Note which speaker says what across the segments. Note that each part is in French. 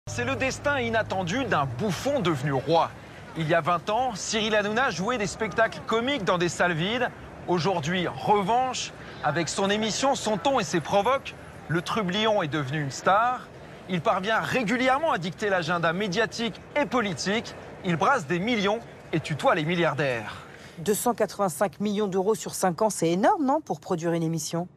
Speaker 1: C'est le destin inattendu d'un bouffon devenu roi. Il y a 20 ans, Cyril Hanouna jouait des spectacles comiques dans des salles vides. Aujourd'hui, revanche, avec son émission, son ton et ses provoques, le trublion est devenu une star. Il parvient régulièrement à dicter l'agenda médiatique et politique. Il brasse des millions et tutoie les milliardaires.
Speaker 2: 285 millions d'euros sur 5 ans, c'est énorme, non, pour produire une émission?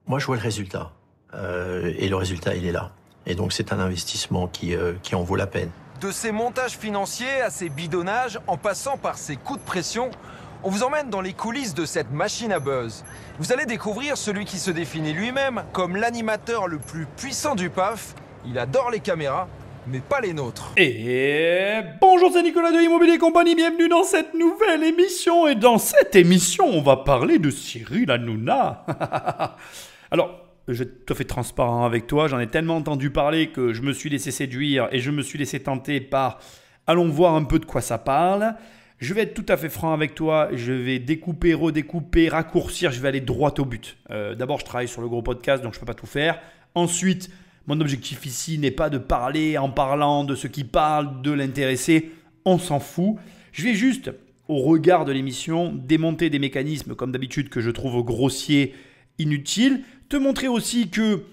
Speaker 3: Moi, je vois le résultat. Et le résultat, il est là. Et donc, c'est un investissement qui en vaut la peine.
Speaker 1: De ses montages financiers à ses bidonnages, en passant par ses coups de pression, on vous emmène dans les coulisses de cette machine à buzz. Vous allez découvrir celui qui se définit lui-même comme l'animateur le plus puissant du PAF. Il adore les caméras, mais pas les nôtres.
Speaker 4: Et bonjour, c'est Nicolas de Immobilier Compagnie, bienvenue dans cette nouvelle émission. Et dans cette émission, on va parler de Cyril Hanouna. Alors, je vais être tout à fait transparent avec toi, j'en ai tellement entendu parler que je me suis laissé séduire et je me suis laissé tenter par « allons voir un peu de quoi ça parle ». Je vais être tout à fait franc avec toi, je vais découper, redécouper, raccourcir, je vais aller droit au but. D'abord, je travaille sur le gros podcast, donc je ne peux pas tout faire. Ensuite, mon objectif ici n'est pas de parler en parlant de ce qui parle, de l'intéresser, on s'en fout. Je vais juste, au regard de l'émission, démonter des mécanismes, comme d'habitude, que je trouve grossiers, inutiles. Te montrer aussi que,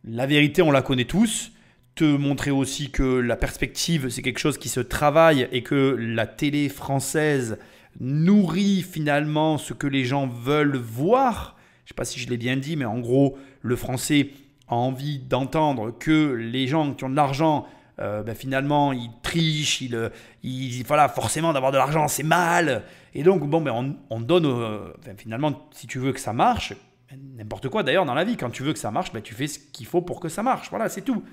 Speaker 4: la vérité, on la connaît tous. Te montrer aussi que la perspective, c'est quelque chose qui se travaille et que la télé française nourrit finalement ce que les gens veulent voir. Je ne sais pas si je l'ai bien dit, mais en gros, le français a envie d'entendre que les gens qui ont de l'argent, finalement, ils trichent, voilà, forcément d'avoir de l'argent, c'est mal. Et donc, on donne, finalement, si tu veux que ça marche, n'importe quoi d'ailleurs dans la vie, quand tu veux que ça marche, tu fais ce qu'il faut pour que ça marche. Voilà, c'est tout.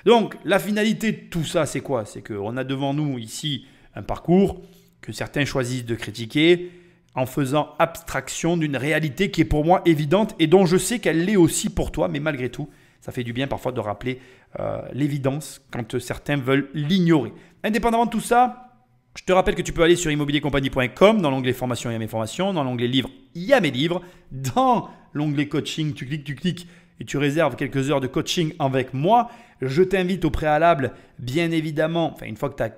Speaker 4: Donc, la finalité de tout ça, c'est quoi? C'est qu'on a devant nous ici un parcours que certains choisissent de critiquer en faisant abstraction d'une réalité qui est pour moi évidente et dont je sais qu'elle l'est aussi pour toi, mais malgré tout, ça fait du bien parfois de rappeler l'évidence quand certains veulent l'ignorer. Indépendamment de tout ça, je te rappelle que tu peux aller sur immobiliercompagnie.com, dans l'onglet formation, il y a mes formations, dans l'onglet livres, il y a mes livres, dans l'onglet coaching, tu cliques et tu réserves quelques heures de coaching avec moi. Je t'invite au préalable, bien évidemment, une fois que tu as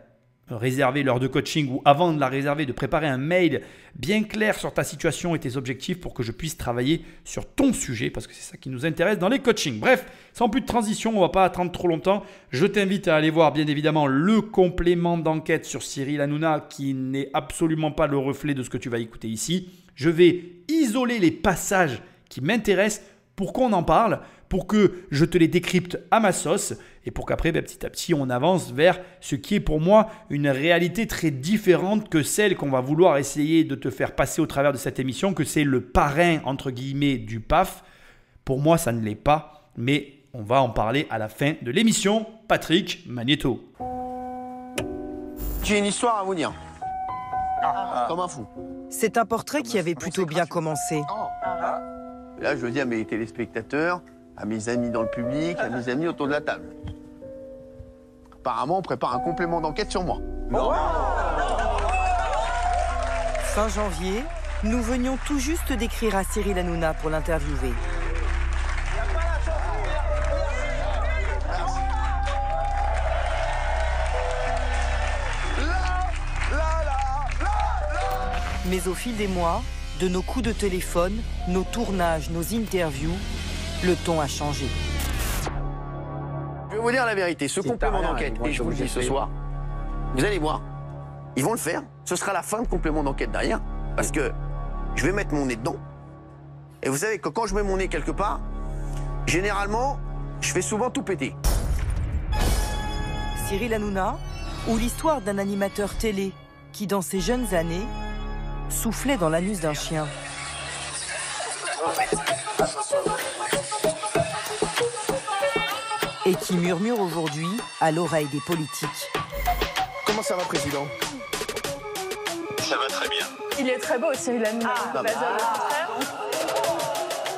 Speaker 4: réservé l'heure de coaching ou avant de la réserver, de préparer un mail bien clair sur ta situation et tes objectifs pour que je puisse travailler sur ton sujet parce que c'est ça qui nous intéresse dans les coachings. Bref, sans plus de transition, on ne va pas attendre trop longtemps. Je t'invite à aller voir bien évidemment le complément d'enquête sur Cyril Hanouna qui n'est absolument pas le reflet de ce que tu vas écouter ici. Je vais isoler les passages qui m'intéressent pour qu'on en parle, pour que je te les décrypte à ma sauce et pour qu'après, petit à petit, on avance vers ce qui est pour moi une réalité très différente que celle qu'on va vouloir essayer de te faire passer au travers de cette émission, que c'est le parrain, entre guillemets, du PAF. Pour moi, ça ne l'est pas, mais on va en parler à la fin de l'émission. Patrick Magnéto.
Speaker 5: J'ai une histoire à vous dire. Comme un fou.
Speaker 2: C'est un portrait qui avait plutôt bien commencé.
Speaker 5: Là, je le dis à mes téléspectateurs, à mes amis dans le public, à mes amis autour de la table. Apparemment, on prépare un complément d'enquête sur moi.
Speaker 2: Fin janvier, nous venions tout juste d'écrire à Cyril Hanouna pour l'interviewer. Mais au fil des mois, de nos coups de téléphone, nos tournages, nos interviews, le ton a changé.
Speaker 5: Je vais vous dire la vérité, ce complément d'enquête, et je vous le dis ce soir, vous allez voir, ils vont le faire, ce sera la fin de complément d'enquête derrière, parce que je vais mettre mon nez dedans, et vous savez que quand je mets mon nez quelque part, généralement, je fais souvent tout péter.
Speaker 2: Cyril Hanouna, ou l'histoire d'un animateur télé qui, dans ses jeunes années, soufflait dans l'anus d'un chien. Et qui murmure aujourd'hui à l'oreille des politiques.
Speaker 5: Comment ça va, Président?
Speaker 6: Ça va très bien.
Speaker 7: Il est très beau, Cyril Hanouna.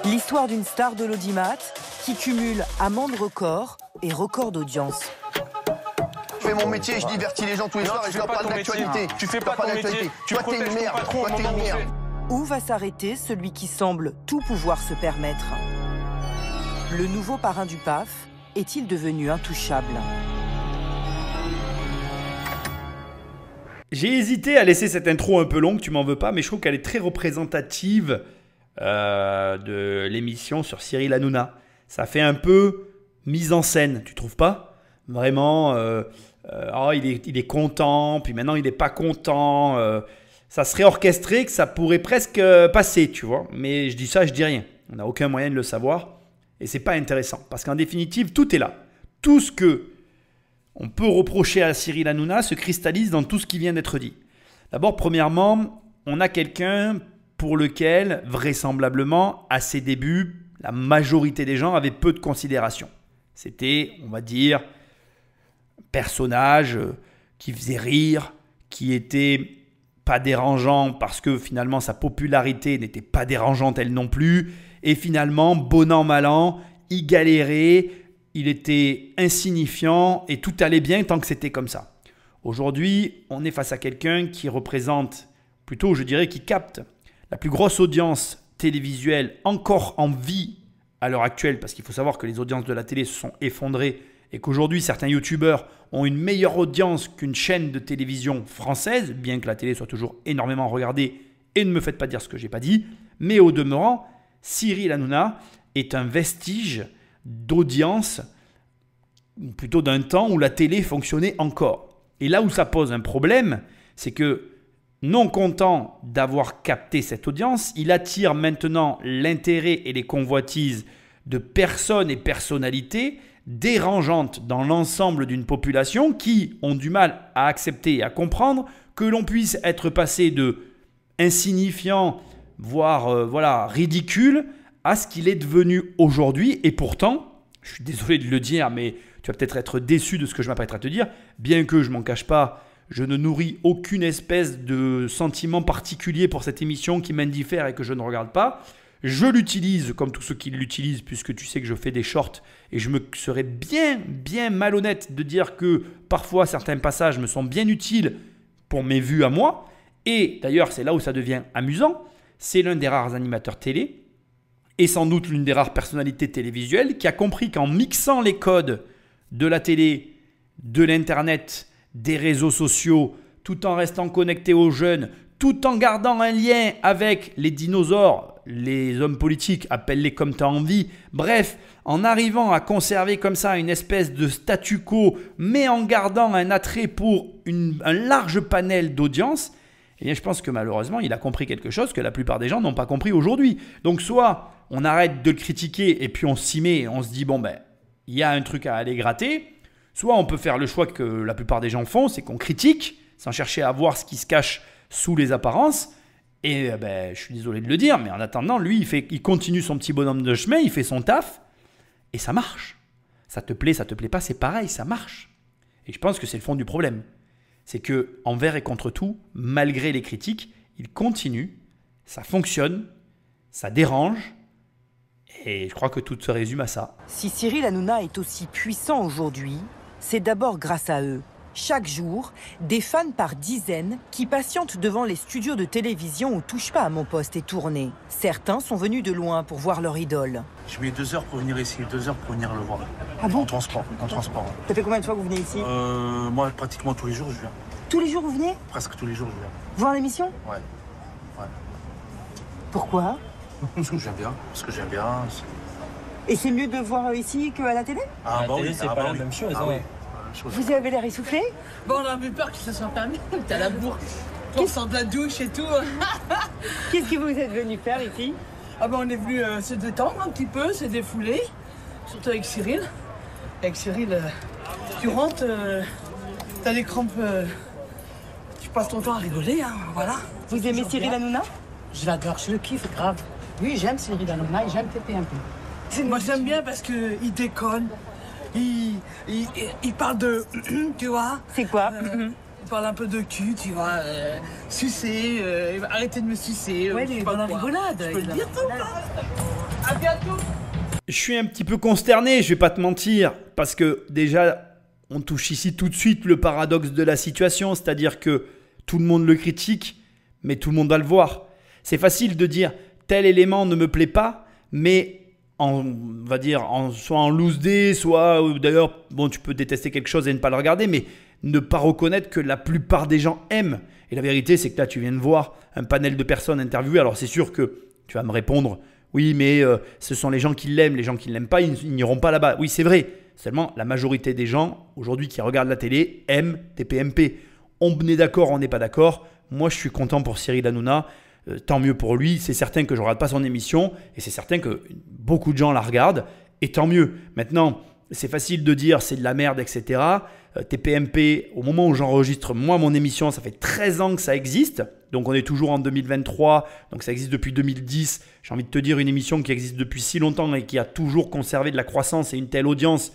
Speaker 2: L'histoire d'une star de l'audimat qui cumule amende record et record d'audience.
Speaker 5: Je fais mon métier, je divertis les gens tous les soirs et je leur parle d'actualité.
Speaker 6: Tu fais pas ton métier.
Speaker 5: Toi, t'es une merde. Toi, t'es une merde.
Speaker 2: Où va s'arrêter celui qui semble tout pouvoir se permettre? Le nouveau parrain du PAF, est-il devenu intouchable?
Speaker 4: J'ai hésité à laisser cette intro un peu longue, tu m'en veux pas, mais je trouve qu'elle est très représentative de l'émission sur Cyril Hanouna. Ça fait un peu mise en scène, tu trouves pas? Vraiment, il est content, puis maintenant il n'est pas content. Ça serait orchestré que ça pourrait presque passer, tu vois. Mais je dis ça, je dis rien. On n'a aucun moyen de le savoir et c'est pas intéressant. Parce qu'en définitive, tout est là. Tout ce que on peut reprocher à Cyril Hanouna se cristallise dans tout ce qui vient d'être dit. D'abord, premièrement, on a quelqu'un pour lequel, vraisemblablement, à ses débuts, la majorité des gens avaient peu de considération. C'était, on va dire, un personnage qui faisait rire, qui était pas dérangeant parce que finalement sa popularité n'était pas dérangeante elle non plus. Et finalement, bon an, mal an, il galérait, il était insignifiant et tout allait bien tant que c'était comme ça. Aujourd'hui, on est face à quelqu'un qui représente, plutôt je dirais, qui capte la plus grosse audience télévisuelle encore en vie à l'heure actuelle, parce qu'il faut savoir que les audiences de la télé se sont effondrées et qu'aujourd'hui certains youtubeurs ont une meilleure audience qu'une chaîne de télévision française, bien que la télé soit toujours énormément regardée, et ne me faites pas dire ce que je n'ai pas dit, mais au demeurant, Cyril Hanouna est un vestige d'audience, ou plutôt d'un temps où la télé fonctionnait encore. Et là où ça pose un problème, c'est que non content d'avoir capté cette audience, il attire maintenant l'intérêt et les convoitises de personnes et personnalités dérangeantes dans l'ensemble d'une population qui ont du mal à accepter et à comprendre que l'on puisse être passé de insignifiant, voire ridicule, à ce qu'il est devenu aujourd'hui. Et pourtant, je suis désolé de le dire, mais tu vas peut-être être déçu de ce que je m'apprête à te dire, bien que je m'en cache pas, je ne nourris aucune espèce de sentiment particulier pour cette émission qui m'indiffère et que je ne regarde pas. Je l'utilise comme tous ceux qui l'utilisent, puisque tu sais que je fais des shorts et je me serais bien malhonnête de dire que parfois certains passages me sont bien utiles pour mes vues à moi. Et d'ailleurs, c'est là où ça devient amusant. C'est l'un des rares animateurs télé et sans doute l'une des rares personnalités télévisuelles qui a compris qu'en mixant les codes de la télé, de l'internet, des réseaux sociaux, tout en restant connecté aux jeunes, tout en gardant un lien avec les dinosaures, les hommes politiques, appelle-les comme tu as envie, bref, en arrivant à conserver comme ça une espèce de statu quo, mais en gardant un attrait pour un large panel d'audience, eh bien, je pense que malheureusement, il a compris quelque chose que la plupart des gens n'ont pas compris aujourd'hui. Donc soit on arrête de le critiquer et puis on s'y met et on se dit, bon ben, il y a un truc à aller gratter, soit on peut faire le choix que la plupart des gens font, c'est qu'on critique sans chercher à voir ce qui se cache sous les apparences. Et ben, je suis désolé de le dire, mais en attendant, lui, il continue son petit bonhomme de chemin, il fait son taf, et ça marche. Ça te plaît pas, c'est pareil, ça marche. Et je pense que c'est le fond du problème. C'est que envers et contre tout, malgré les critiques, il continue, ça fonctionne, ça dérange, et je crois que tout se résume à ça.
Speaker 2: Si Cyril Hanouna est aussi puissant aujourd'hui, c'est d'abord grâce à eux. Chaque jour, des fans par dizaines qui patientent devant les studios de télévision où Touche pas à mon poste est tourné. Certains sont venus de loin pour voir leur idole.
Speaker 7: Je mets 2 heures pour venir ici, 2 heures pour venir le voir.
Speaker 2: Ah bon?
Speaker 7: En transport.
Speaker 2: Ça fait combien de fois que vous venez ici?
Speaker 7: Moi, pratiquement tous les jours, je viens.
Speaker 2: Tous les jours vous venez?
Speaker 7: Presque tous les jours, je viens.
Speaker 2: Voir l'émission?
Speaker 7: Ouais.
Speaker 2: Pourquoi?
Speaker 7: Parce que j'aime bien.
Speaker 2: Et c'est mieux de voir ici qu'à la télé?
Speaker 7: Ah bah oui,
Speaker 8: c'est pas la même chose.
Speaker 7: Ah,
Speaker 8: hein.
Speaker 7: oui.
Speaker 2: Vous avez l'air essoufflé?
Speaker 9: Bon, on a eu peur qu'il se soit permis. T'as la bourre. On sort de la douche et tout.
Speaker 2: Qu'est-ce que vous êtes venu faire ici?
Speaker 9: Ah ben, on est venu se détendre un petit peu, se défouler. Surtout avec Cyril. Avec Cyril, tu rentres, t'as les crampes. Tu passes ton temps à rigoler, hein, voilà.
Speaker 2: Vous aimez Cyril Hanouna?
Speaker 9: Je l'adore, je le kiffe, grave. Oui, j'aime Cyril Hanouna et j'aime Pépé un peu. Moi, j'aime bien parce qu'il déconne. Il parle de... tu vois.
Speaker 2: C'est quoi?
Speaker 9: Il parle un peu de cul, tu vois. Sucer, arrêtez de me sucer.
Speaker 2: Ouais, il est dans la rigolade.
Speaker 9: Je peux le dire tout. À bientôt.
Speaker 4: Je suis un petit peu consterné, je vais pas te mentir, parce que déjà, on touche ici tout de suite le paradoxe de la situation, c'est-à-dire que tout le monde le critique, mais tout le monde va le voir. C'est facile de dire tel élément ne me plaît pas, mais on va dire, soit en loose day, soit d'ailleurs, bon, tu peux détester quelque chose et ne pas le regarder, mais ne pas reconnaître que la plupart des gens aiment. Et la vérité, c'est que là, tu viens de voir un panel de personnes interviewées. Alors, c'est sûr que tu vas me répondre, oui, mais ce sont les gens qui l'aiment. Les gens qui ne l'aiment pas, ils n'iront pas là-bas. Oui, c'est vrai. Seulement, la majorité des gens, aujourd'hui, qui regardent la télé, aiment TPMP. On est d'accord, on n'est pas d'accord. Moi, je suis content pour Cyril Hanouna. Tant mieux pour lui. C'est certain que je ne regarde pas son émission et c'est certain que beaucoup de gens la regardent et tant mieux. Maintenant, c'est facile de dire c'est de la merde, etc. TPMP, au moment où j'enregistre moi mon émission, ça fait 13 ans que ça existe. Donc on est toujours en 2023, donc ça existe depuis 2010. J'ai envie de te dire une émission qui existe depuis si longtemps et qui a toujours conservé de la croissance et une telle audience.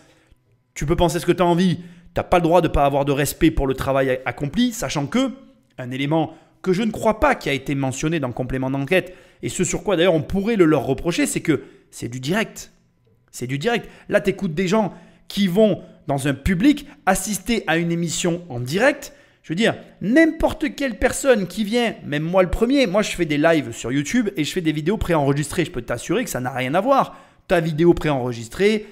Speaker 4: Tu peux penser ce que tu as envie. Tu n'as pas le droit de ne pas avoir de respect pour le travail accompli, sachant que un élément que je ne crois pas qui a été mentionné dans le complément d'enquête, et ce sur quoi d'ailleurs on pourrait le leur reprocher, c'est que c'est du direct. C'est du direct. Là, tu écoutes des gens qui vont dans un public assister à une émission en direct. Je veux dire, n'importe quelle personne qui vient, même moi le premier, moi je fais des lives sur YouTube et je fais des vidéos préenregistrées. Je peux t'assurer que ça n'a rien à voir. Ta vidéo préenregistrée,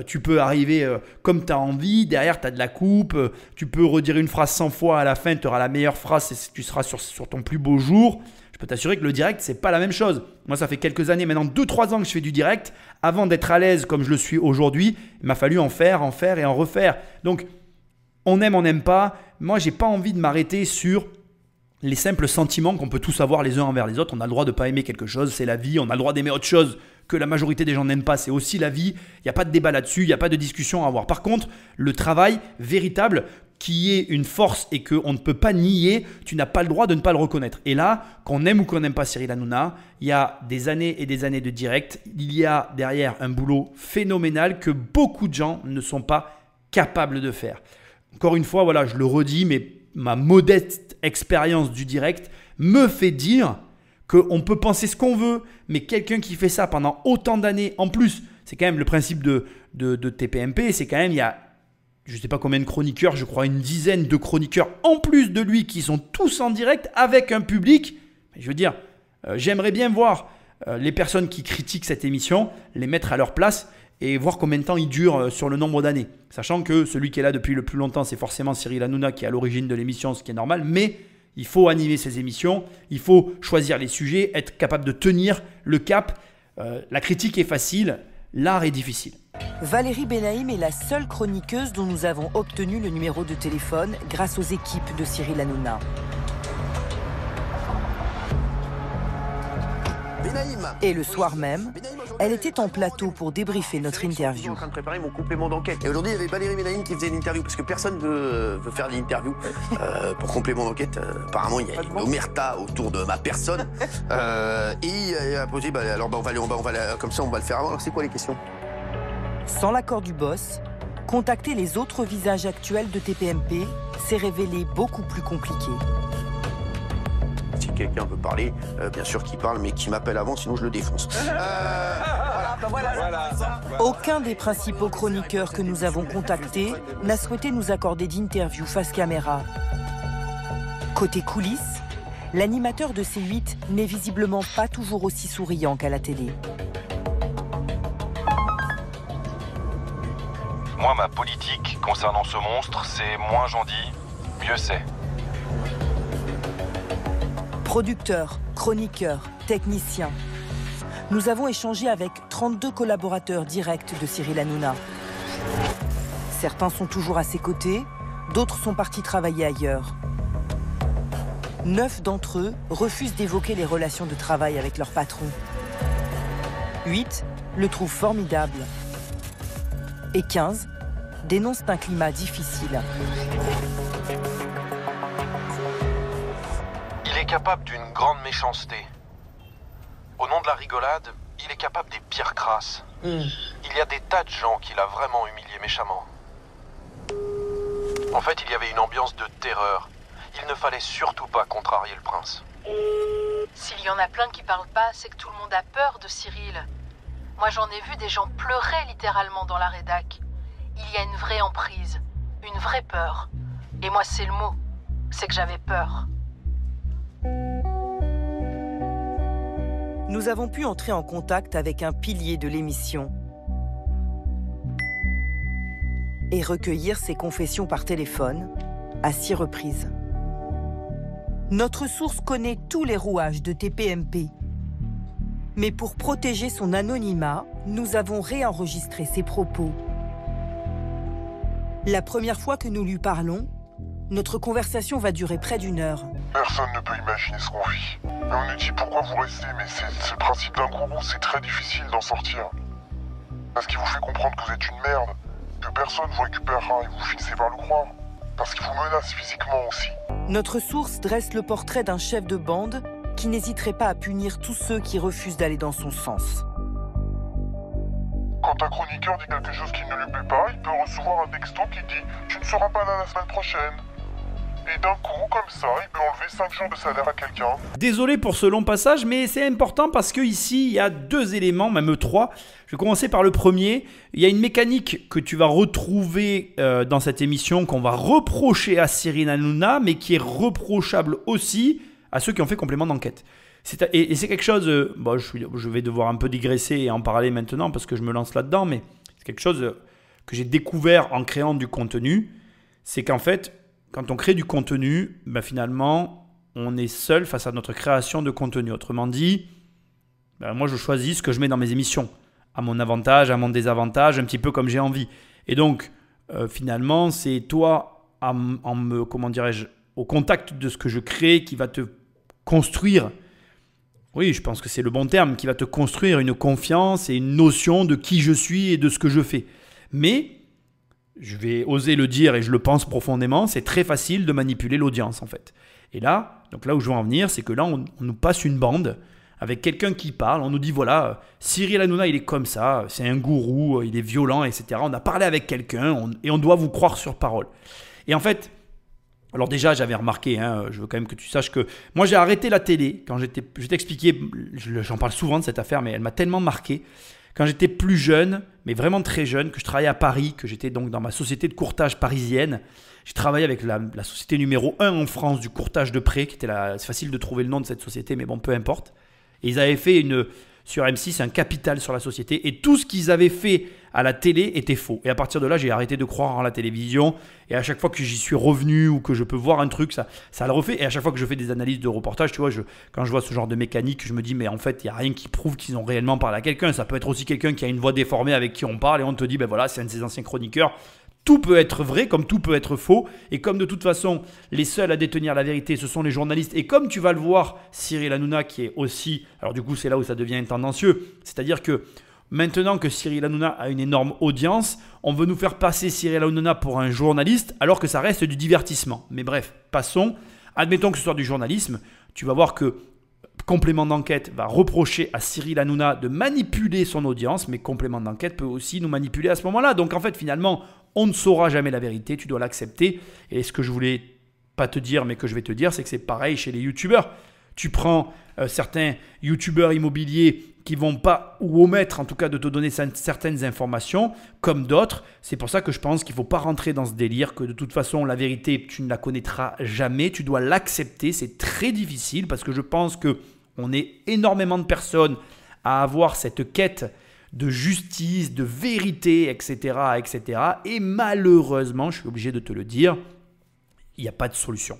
Speaker 4: tu peux arriver comme tu as envie, derrière tu as de la coupe, tu peux redire une phrase 100 fois, à la fin tu auras la meilleure phrase et tu seras sur ton plus beau jour. Je peux t'assurer que le direct, c'est pas la même chose. Moi, ça fait quelques années, maintenant 2-3 ans que je fais du direct. Avant d'être à l'aise comme je le suis aujourd'hui, il m'a fallu en faire et en refaire. Donc, on aime, on n'aime pas. Moi, j'ai pas envie de m'arrêter sur les simples sentiments qu'on peut tous avoir les uns envers les autres. On a le droit de ne pas aimer quelque chose, c'est la vie. On a le droit d'aimer autre chose que la majorité des gens n'aiment pas, c'est aussi la vie. Il n'y a pas de débat là-dessus, il n'y a pas de discussion à avoir. Par contre, le travail véritable qui est une force et qu'on ne peut pas nier, tu n'as pas le droit de ne pas le reconnaître. Et là, qu'on aime ou qu'on n'aime pas Cyril Hanouna, il y a des années et des années de direct. Il y a derrière un boulot phénoménal que beaucoup de gens ne sont pas capables de faire. Encore une fois, voilà, je le redis, mais ma modeste expérience du direct me fait dire qu'on peut penser ce qu'on veut, mais quelqu'un qui fait ça pendant autant d'années, en plus, c'est quand même le principe de TPMP, c'est quand même, il y a, je ne sais pas combien de chroniqueurs, je crois une dizaine de chroniqueurs en plus de lui qui sont tous en direct avec un public. Je veux dire, j'aimerais bien voir les personnes qui critiquent cette émission, les mettre à leur place et voir combien de temps il dure sur le nombre d'années. Sachant que celui qui est là depuis le plus longtemps, c'est forcément Cyril Hanouna qui est à l'origine de l'émission, ce qui est normal, mais il faut animer ses émissions, il faut choisir les sujets, être capable de tenir le cap. La critique est facile, l'art est difficile.
Speaker 2: Valérie Benaïm est la seule chroniqueuse dont nous avons obtenu le numéro de téléphone grâce aux équipes de Cyril Hanouna. Et le soir même, elle était en plateau pour débriefer notre interview.
Speaker 5: Je suis en train de préparer mon complément d'enquête. Et aujourd'hui, il y avait Valérie Benaïm qui faisait une interview parce que personne veut faire des interviews pour complément d'enquête. Apparemment, il y a une omerta autour de ma personne. Et il a posé, alors on va comme ça, on va le faire avant. Alors, c'est quoi les questions?
Speaker 2: Sans l'accord du boss, contacter les autres visages actuels de TPMP s'est révélé beaucoup plus compliqué.
Speaker 5: Si quelqu'un veut parler, bien sûr qu'il parle, mais qui m'appelle avant, sinon je le défonce.
Speaker 2: Aucun des principaux chroniqueurs que nous avons contactés n'a souhaité nous accorder d'interview face caméra. Côté coulisses, l'animateur de C8 n'est visiblement pas toujours aussi souriant qu'à la télé.
Speaker 8: Moi, ma politique concernant ce monstre, c'est moins j'en dis, mieux c'est.
Speaker 2: Producteurs, chroniqueurs, techniciens. Nous avons échangé avec 32 collaborateurs directs de Cyril Hanouna. Certains sont toujours à ses côtés, d'autres sont partis travailler ailleurs. 9 d'entre eux refusent d'évoquer les relations de travail avec leur patron. 8 le trouvent formidable. Et 15 dénoncent un climat difficile.
Speaker 8: Il est capable d'une grande méchanceté. Au nom de la rigolade, il est capable des pires crasses. Il y a des tas de gens qu'il a vraiment humiliés méchamment. En fait, il y avait une ambiance de terreur. Il ne fallait surtout pas contrarier le prince.
Speaker 10: S'il y en a plein qui parlent pas, c'est que tout le monde a peur de Cyril. Moi, j'en ai vu des gens pleurer littéralement dans la rédac. Il y a une vraie emprise, une vraie peur. Et moi, c'est le mot, c'est que j'avais peur.
Speaker 2: nous avons pu entrer en contact avec un pilier de l'émission et recueillir ses confessions par téléphone à 6 reprises. Notre source connaît tous les rouages de TPMP. Mais pour protéger son anonymat, nous avons réenregistré ses propos. La première fois que nous lui parlons, notre conversation va durer près d'1 heure.
Speaker 11: Personne ne peut imaginer ce qu'on vit. Et on nous dit pourquoi vous restez, mais c'est le principe d'un gourou, c'est très difficile d'en sortir. Parce qu'il vous fait comprendre que vous êtes une merde, que personne vous récupérera et vous finissez par le croire. Parce qu'il vous menace physiquement aussi.
Speaker 2: Notre source dresse le portrait d'un chef de bande qui n'hésiterait pas à punir tous ceux qui refusent d'aller dans son sens.
Speaker 11: Quand un chroniqueur dit quelque chose qui ne lui plaît pas, il peut recevoir un texto qui dit « Tu ne seras pas là la semaine prochaine ». Et d'un coup, comme ça, il peut enlever 5 jours de salaire à quelqu'un.
Speaker 4: Désolé pour ce long passage, mais c'est important parce que ici il y a 2 éléments, même 3. Je vais commencer par le premier. Il y a une mécanique que tu vas retrouver dans cette émission, qu'on va reprocher à Cyril Hanouna, mais qui est reprochable aussi à ceux qui ont fait complément d'enquête. Et c'est quelque chose, je vais devoir un peu digresser et en parler maintenant parce que je me lance là-dedans, mais c'est quelque chose que j'ai découvert en créant du contenu. C'est qu'en fait, quand on crée du contenu, finalement, on est seul face à notre création de contenu. Autrement dit, moi je choisis ce que je mets dans mes émissions, à mon avantage, à mon désavantage, un petit peu comme j'ai envie. Et donc, finalement, c'est toi, au contact de ce que je crée, qui va te construire. Oui, je pense que c'est le bon terme, qui va te construire une confiance et une notion de qui je suis et de ce que je fais. Mais je vais oser le dire et je le pense profondément, c'est très facile de manipuler l'audience en fait. Et là, donc là où je veux en venir, c'est que là, on nous passe une bande avec quelqu'un qui parle, on nous dit voilà, Cyril Hanouna il est comme ça, c'est un gourou, il est violent, etc. On a parlé avec quelqu'un et on doit vous croire sur parole. Et en fait, alors déjà j'avais remarqué, je veux quand même que tu saches que moi j'ai arrêté la télé, quand je vais t'expliquer, j'en parle souvent de cette affaire, mais elle m'a tellement marqué. Quand j'étais plus jeune, mais vraiment très jeune, que je travaillais à Paris, que j'étais donc dans ma société de courtage parisienne, j'ai travaillé avec la société numéro 1 en France du courtage de prêt, qui était c'est facile de trouver le nom de cette société, mais bon, peu importe. Et ils avaient fait sur M6 un capital sur la société, et tout ce qu'ils avaient fait à la télé était faux. Et à partir de là, j'ai arrêté de croire en la télévision, et à chaque fois que j'y suis revenu ou que je peux voir un truc, ça le refait. Et à chaque fois que je fais des analyses de reportage, tu vois, quand je vois ce genre de mécanique, je me dis, mais en fait, il n'y a rien qui prouve qu'ils ont réellement parlé à quelqu'un. Ça peut être aussi quelqu'un qui a une voix déformée avec qui on parle, et on te dit, ben voilà, c'est un de ces anciens chroniqueurs. Tout peut être vrai comme tout peut être faux. Et comme de toute façon, les seuls à détenir la vérité, ce sont les journalistes. Et comme tu vas le voir, Cyril Hanouna qui est aussi... Alors du coup, c'est là où ça devient tendancieux. C'est-à-dire que maintenant que Cyril Hanouna a une énorme audience, on veut nous faire passer Cyril Hanouna pour un journaliste alors que ça reste du divertissement. Mais bref, passons. Admettons que ce soit du journalisme. Tu vas voir que Complément d'enquête va reprocher à Cyril Hanouna de manipuler son audience, mais Complément d'enquête peut aussi nous manipuler à ce moment-là. Donc en fait, finalement, on ne saura jamais la vérité, tu dois l'accepter. Et ce que je voulais pas te dire, mais que je vais te dire, c'est que c'est pareil chez les youtubeurs. Tu prends certains youtubeurs immobiliers qui vont pas, ou omettre en tout cas de te donner certaines informations, comme d'autres. C'est pour ça que je pense qu'il ne faut pas rentrer dans ce délire, que de toute façon, la vérité, tu ne la connaîtras jamais. Tu dois l'accepter, c'est très difficile, parce que je pense qu'on est énormément de personnes à avoir cette quête de justice, de vérité, etc., etc. Et malheureusement, je suis obligé de te le dire, il n'y a pas de solution.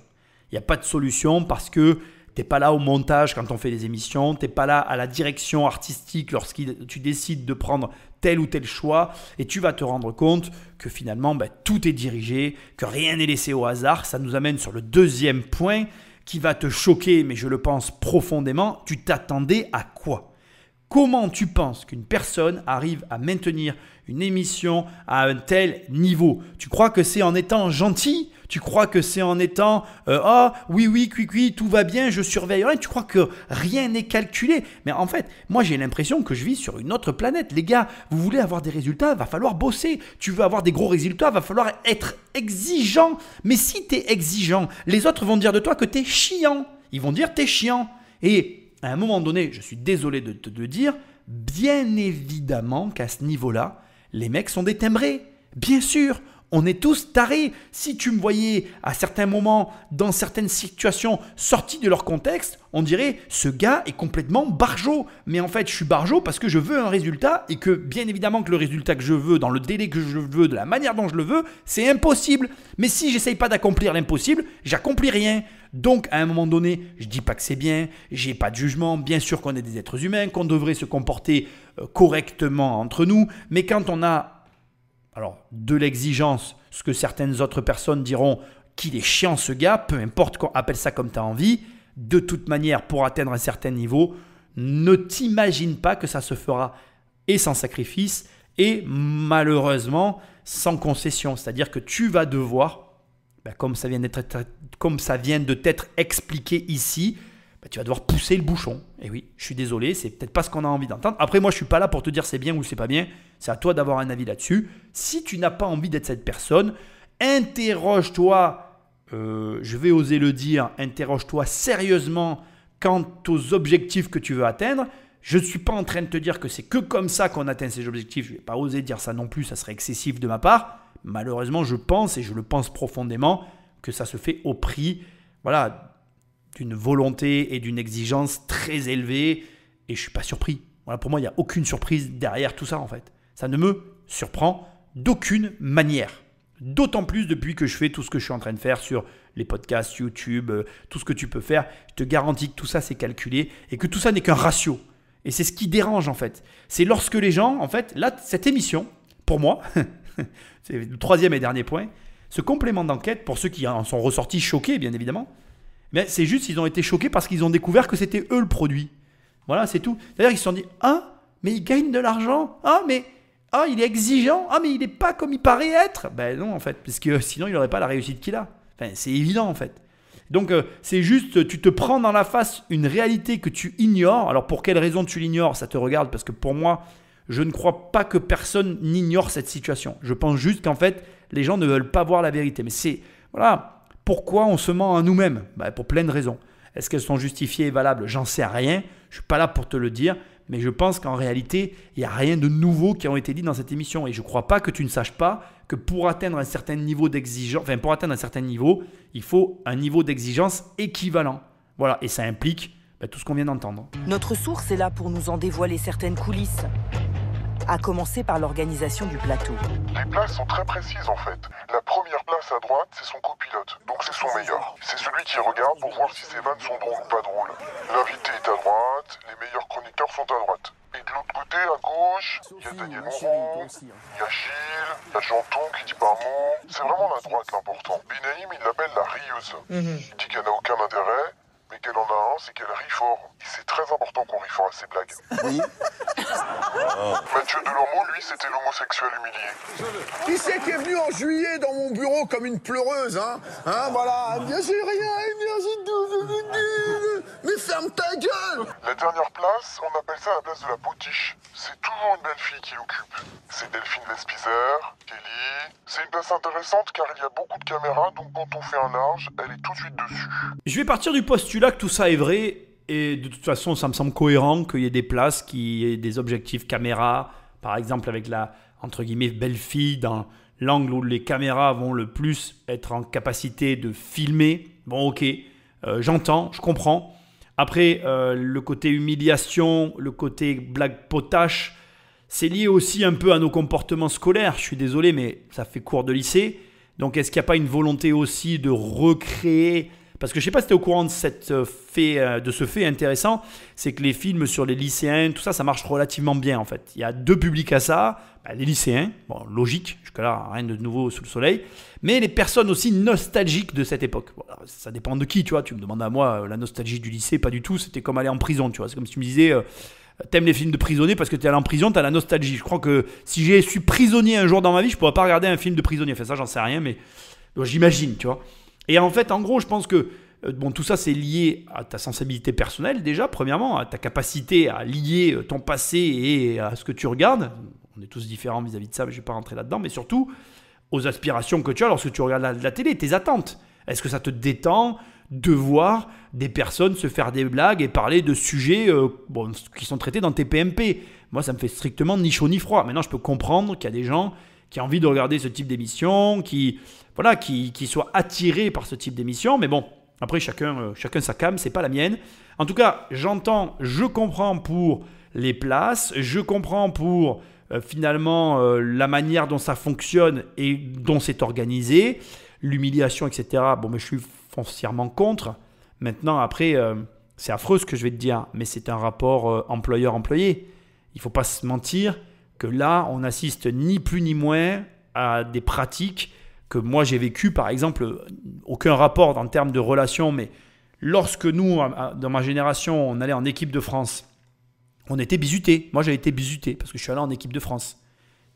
Speaker 4: Il n'y a pas de solution parce que tu n'es pas là au montage quand on fait des émissions, tu n'es pas là à la direction artistique lorsque tu décides de prendre tel ou tel choix, et tu vas te rendre compte que finalement, tout est dirigé, que rien n'est laissé au hasard. Ça nous amène sur le deuxième point qui va te choquer, mais je le pense profondément. Tu t'attendais à quoi ? Comment tu penses qu'une personne arrive à maintenir une émission à un tel niveau ? Tu crois que c'est en étant gentil ? Tu crois que c'est en étant oui, tout va bien, je surveille rien. Tu crois que rien n'est calculé ? Mais en fait, moi j'ai l'impression que je vis sur une autre planète. Les gars, vous voulez avoir des résultats, va falloir bosser. Tu veux avoir des gros résultats, va falloir être exigeant. Mais si tu es exigeant, les autres vont dire de toi que tu es chiant. Ils vont dire t'es chiant. Et à un moment donné, je suis désolé de te le dire, bien évidemment qu'à ce niveau-là, les mecs sont des timbrés. Bien sûr, On est tous tarés. Si tu me voyais à certains moments, dans certaines situations, sorties de leur contexte, on dirait ce gars est complètement barjot. Mais en fait, je suis barjot parce que je veux un résultat et que bien évidemment que le résultat que je veux, dans le délai que je veux, de la manière dont je le veux, c'est impossible. Mais si j'essaye pas d'accomplir l'impossible, j'accomplis rien. Donc, à un moment donné, je dis pas que c'est bien, j'ai pas de jugement. Bien sûr qu'on est des êtres humains, qu'on devrait se comporter correctement entre nous. Mais quand on a de l'exigence, ce que certaines autres personnes diront qu'il est chiant ce gars, peu importe, appelle ça comme tu as envie, de toute manière, pour atteindre un certain niveau, ne t'imagine pas que ça se fera et sans sacrifice et malheureusement sans concession. C'est-à-dire que tu vas devoir, comme ça vient de t'être expliqué ici, tu vas devoir pousser le bouchon. Et oui, je suis désolé, c'est peut-être pas ce qu'on a envie d'entendre. Après, moi, je suis pas là pour te dire c'est bien ou c'est pas bien. C'est à toi d'avoir un avis là-dessus. Si tu n'as pas envie d'être cette personne, interroge-toi, je vais oser le dire, interroge-toi sérieusement quant aux objectifs que tu veux atteindre. Je ne suis pas en train de te dire que c'est que comme ça qu'on atteint ces objectifs. Je ne vais pas oser dire ça non plus, ça serait excessif de ma part. Malheureusement, je pense, et je le pense profondément, que ça se fait au prix, d'une volonté et d'une exigence très élevée, et je ne suis pas surpris. Pour moi, il n'y a aucune surprise derrière tout ça en fait. Ça ne me surprend d'aucune manière. D'autant plus depuis que je fais tout ce que je suis en train de faire sur les podcasts, YouTube, tout ce que tu peux faire. Je te garantis que tout ça c'est calculé et que tout ça n'est qu'un ratio. Et c'est ce qui dérange en fait. C'est lorsque les gens, en fait, là, cette émission, pour moi, c'est le troisième et dernier point, ce complément d'enquête, pour ceux qui en sont ressortis choqués bien évidemment, mais c'est juste qu'ils ont été choqués parce qu'ils ont découvert que c'était eux le produit. Voilà, c'est tout. C'est-à-dire qu'ils se sont dit « Ah, mais il gagne de l'argent. Ah, mais il est exigeant. Ah, mais il n'est pas comme il paraît être. » Ben non, en fait, parce que sinon, il n'aurait pas la réussite qu'il a. Enfin, c'est évident, en fait. Donc, c'est juste, tu te prends dans la face une réalité que tu ignores. Alors, pour quelle raison tu l'ignores? Ça te regarde, parce que pour moi, je ne crois pas que personne n'ignore cette situation. Je pense juste qu'en fait, les gens ne veulent pas voir la vérité. Mais c'est, pourquoi on se ment à nous-mêmes? Pour plein de raisons. Est-ce qu'elles sont justifiées et valables? J'en sais rien. Je ne suis pas là pour te le dire. Mais je pense qu'en réalité, il n'y a rien de nouveau qui a été dit dans cette émission. Et je ne crois pas que tu ne saches pas que pour atteindre un certain niveau d'exigence, il faut un niveau d'exigence équivalent. Voilà, et ça implique tout ce qu'on vient d'entendre.
Speaker 2: Notre source est là pour nous en dévoiler certaines coulisses. À commencer par l'organisation du plateau.
Speaker 11: Les places sont très précises en fait. La première place à droite, c'est son copilote, donc c'est son meilleur. C'est celui qui regarde pour voir si ses vannes sont drôles ou pas drôles. L'invité est à droite, les meilleurs chroniqueurs sont à droite. Et de l'autre côté, à gauche, il y a Daniel Moreau, il y a Gilles, il y a Janton qui dit pas un mot. C'est vraiment la droite l'important. Benaïm, il l'appelle la rieuse. Il dit qu'elle n'a aucun intérêt, mais qu'elle en a un, c'est qu'elle rit fort. Et c'est très important qu'on rit fort à ses blagues. Oui. Mathieu Delormeau, lui, c'était l'homosexuel humilié.
Speaker 12: Qui c'est qui est venu en juillet dans mon bureau comme une pleureuse, voilà. Bien j'ai rien, bien j'ai tout. Mais ferme ta gueule.
Speaker 11: La dernière place, on appelle ça la place de la potiche. C'est toujours une belle fille qui l'occupe. C'est Delphine Vespizer, Kelly. C'est une place intéressante car il y a beaucoup de caméras, donc quand on fait un large, elle est tout de suite dessus.
Speaker 4: Je vais partir du postulat que tout ça est vrai. Et de toute façon, ça me semble cohérent qu'il y ait des places qui aient des objectifs caméra, par exemple avec la, entre guillemets, belle fille dans l'angle où les caméras vont le plus être en capacité de filmer. Bon, ok, j'entends, je comprends. Après, le côté humiliation, le côté blague potache, c'est lié aussi un peu à nos comportements scolaires. Je suis désolé, mais ça fait cours de lycée. Donc, est-ce qu'il n'y a pas une volonté aussi de recréer... Parce que je ne sais pas si tu es au courant de ce fait intéressant, c'est que les films sur les lycéens, tout ça, ça marche relativement bien en fait. Il y a deux publics à ça, les lycéens, bon, logique, jusque-là, rien de nouveau sous le soleil, mais les personnes aussi nostalgiques de cette époque. Bon, ça dépend de qui, tu vois, tu me demandes à moi, la nostalgie du lycée, pas du tout, c'était comme aller en prison, tu vois. C'est comme si tu me disais, t'aimes les films de prisonniers parce que t'es allé en prison, t'as la nostalgie. Je crois que si je suis prisonnier un jour dans ma vie, je ne pourrais pas regarder un film de prisonnier. Enfin ça, j'en sais rien, mais bon, j'imagine, tu vois. Et en fait, en gros, je pense que tout ça, c'est lié à ta sensibilité personnelle déjà, premièrement, à ta capacité à lier ton passé et à ce que tu regardes. On est tous différents vis-à-vis de ça, mais je ne vais pas rentrer là-dedans. Mais surtout, aux aspirations que tu as lorsque tu regardes la télé, tes attentes. Est-ce que ça te détend de voir des personnes se faire des blagues et parler de sujets qui sont traités dans tes PMP? Moi, ça me fait strictement ni chaud ni froid. Maintenant, je peux comprendre qu'il y a des gens qui a envie de regarder ce type d'émission, qui soit attiré par ce type d'émission. Mais bon, après, chacun sa came, c'est pas la mienne. En tout cas, je comprends pour les places, je comprends pour finalement la manière dont ça fonctionne et dont c'est organisé, l'humiliation, etc. Bon, mais je suis foncièrement contre. Maintenant, après, c'est affreux ce que je vais te dire, mais c'est un rapport employeur-employé. Il ne faut pas se mentir que là, on assiste ni plus ni moins à des pratiques que moi j'ai vécues, par exemple, aucun rapport en termes de relations, mais lorsque nous, dans ma génération, on allait en équipe de France, on était bizutés. Moi, j'ai été bizuté parce que je suis allé en équipe de France.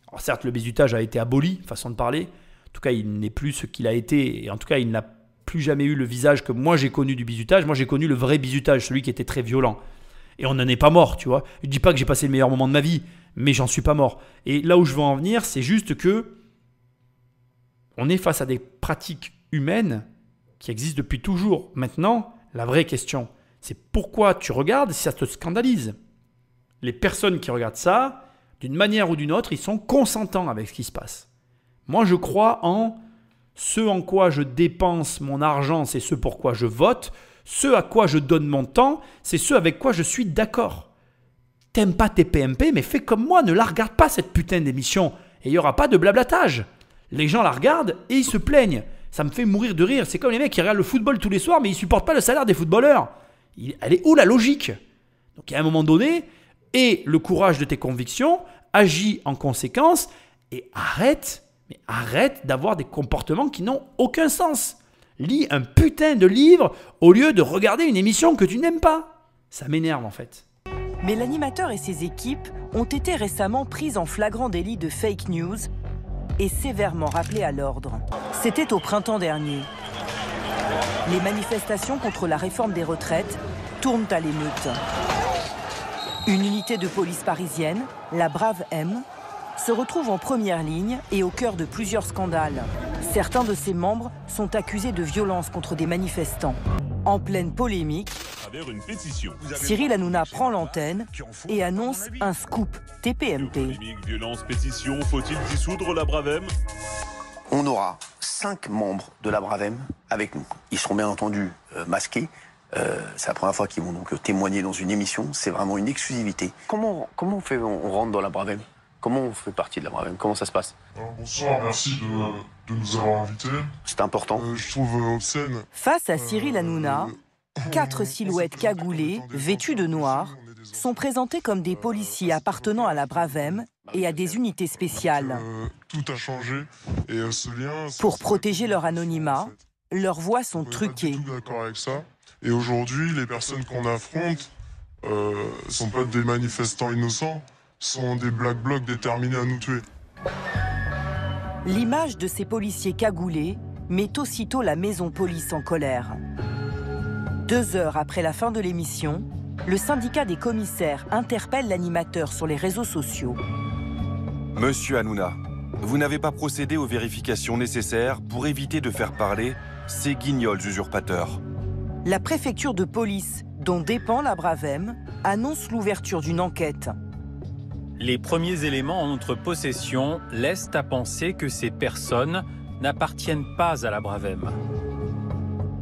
Speaker 4: Alors certes, le bizutage a été aboli, façon de parler. En tout cas, il n'est plus ce qu'il a été. Et en tout cas, il n'a plus jamais eu le visage que moi j'ai connu du bizutage. Moi, j'ai connu le vrai bizutage, celui qui était très violent. Et on n'en est pas mort, tu vois. Je ne dis pas que j'ai passé le meilleur moment de ma vie, mais j'en suis pas mort. Et là où je veux en venir, c'est juste que on est face à des pratiques humaines qui existent depuis toujours. Maintenant, la vraie question, c'est pourquoi tu regardes si ça te scandalise. Les personnes qui regardent ça, d'une manière ou d'une autre, ils sont consentants avec ce qui se passe. Moi, je crois en ce en quoi je dépense mon argent, c'est ce pour quoi je vote. Ce à quoi je donne mon temps, c'est ce avec quoi je suis d'accord. T'aimes pas tes PMP, mais fais comme moi, ne la regarde pas cette putain d'émission. Et il n'y aura pas de blablatage. Les gens la regardent et ils se plaignent. Ça me fait mourir de rire. C'est comme les mecs qui regardent le football tous les soirs, mais ils ne supportent pas le salaire des footballeurs. Elle est où la logique? Donc à un moment donné, aie le courage de tes convictions, agis en conséquence et arrête d'avoir des comportements qui n'ont aucun sens. Lis un putain de livre au lieu de regarder une émission que tu n'aimes pas. Ça m'énerve en fait.
Speaker 2: Mais l'animateur et ses équipes ont été récemment prises en flagrant délit de fake news et sévèrement rappelés à l'ordre. C'était au printemps dernier. Les manifestations contre la réforme des retraites tournent à l'émeute. Une unité de police parisienne, la Brave M, se retrouve en première ligne et au cœur de plusieurs scandales. Certains de ses membres sont accusés de violence contre des manifestants. En pleine polémique, Cyril Hanouna prend l'antenne et annonce un scoop TPMP.
Speaker 13: Violence, pétition, faut-il dissoudre la Brave M?
Speaker 5: On aura 5 membres de la Brave M avec nous. Ils seront bien entendu masqués. C'est la première fois qu'ils vont donc témoigner dans une émission. C'est vraiment une exclusivité. Comment on rentre dans la Brave M? Comment on fait partie de la Brave M? Comment ça se passe?
Speaker 11: Bonsoir, merci de nous avoir invités.
Speaker 5: C'est important.
Speaker 11: Je trouve obscène.
Speaker 2: Face à Cyril Hanouna, 4 silhouettes cagoulées, vêtues de noir, sont présentées comme des policiers appartenant à la Brave M et à des unités spéciales.
Speaker 11: Tout a changé et ce lien...
Speaker 2: Pour protéger leur anonymat, leurs voix sont truquées.
Speaker 11: Je suis d'accord avec ça. Et aujourd'hui, les personnes qu'on affronte sont pas des manifestants innocents, sont des black blocs déterminés à nous tuer.
Speaker 2: L'image de ces policiers cagoulés met aussitôt la maison police en colère. 2 heures après la fin de l'émission, le syndicat des commissaires interpelle l'animateur sur les réseaux sociaux.
Speaker 14: Monsieur Hanouna, vous n'avez pas procédé aux vérifications nécessaires pour éviter de faire parler ces guignols usurpateurs.
Speaker 2: La préfecture de police, dont dépend la Brave M, annonce l'ouverture d'une enquête.
Speaker 15: Les premiers éléments en notre possession laissent à penser que ces personnes n'appartiennent pas à la Brave M.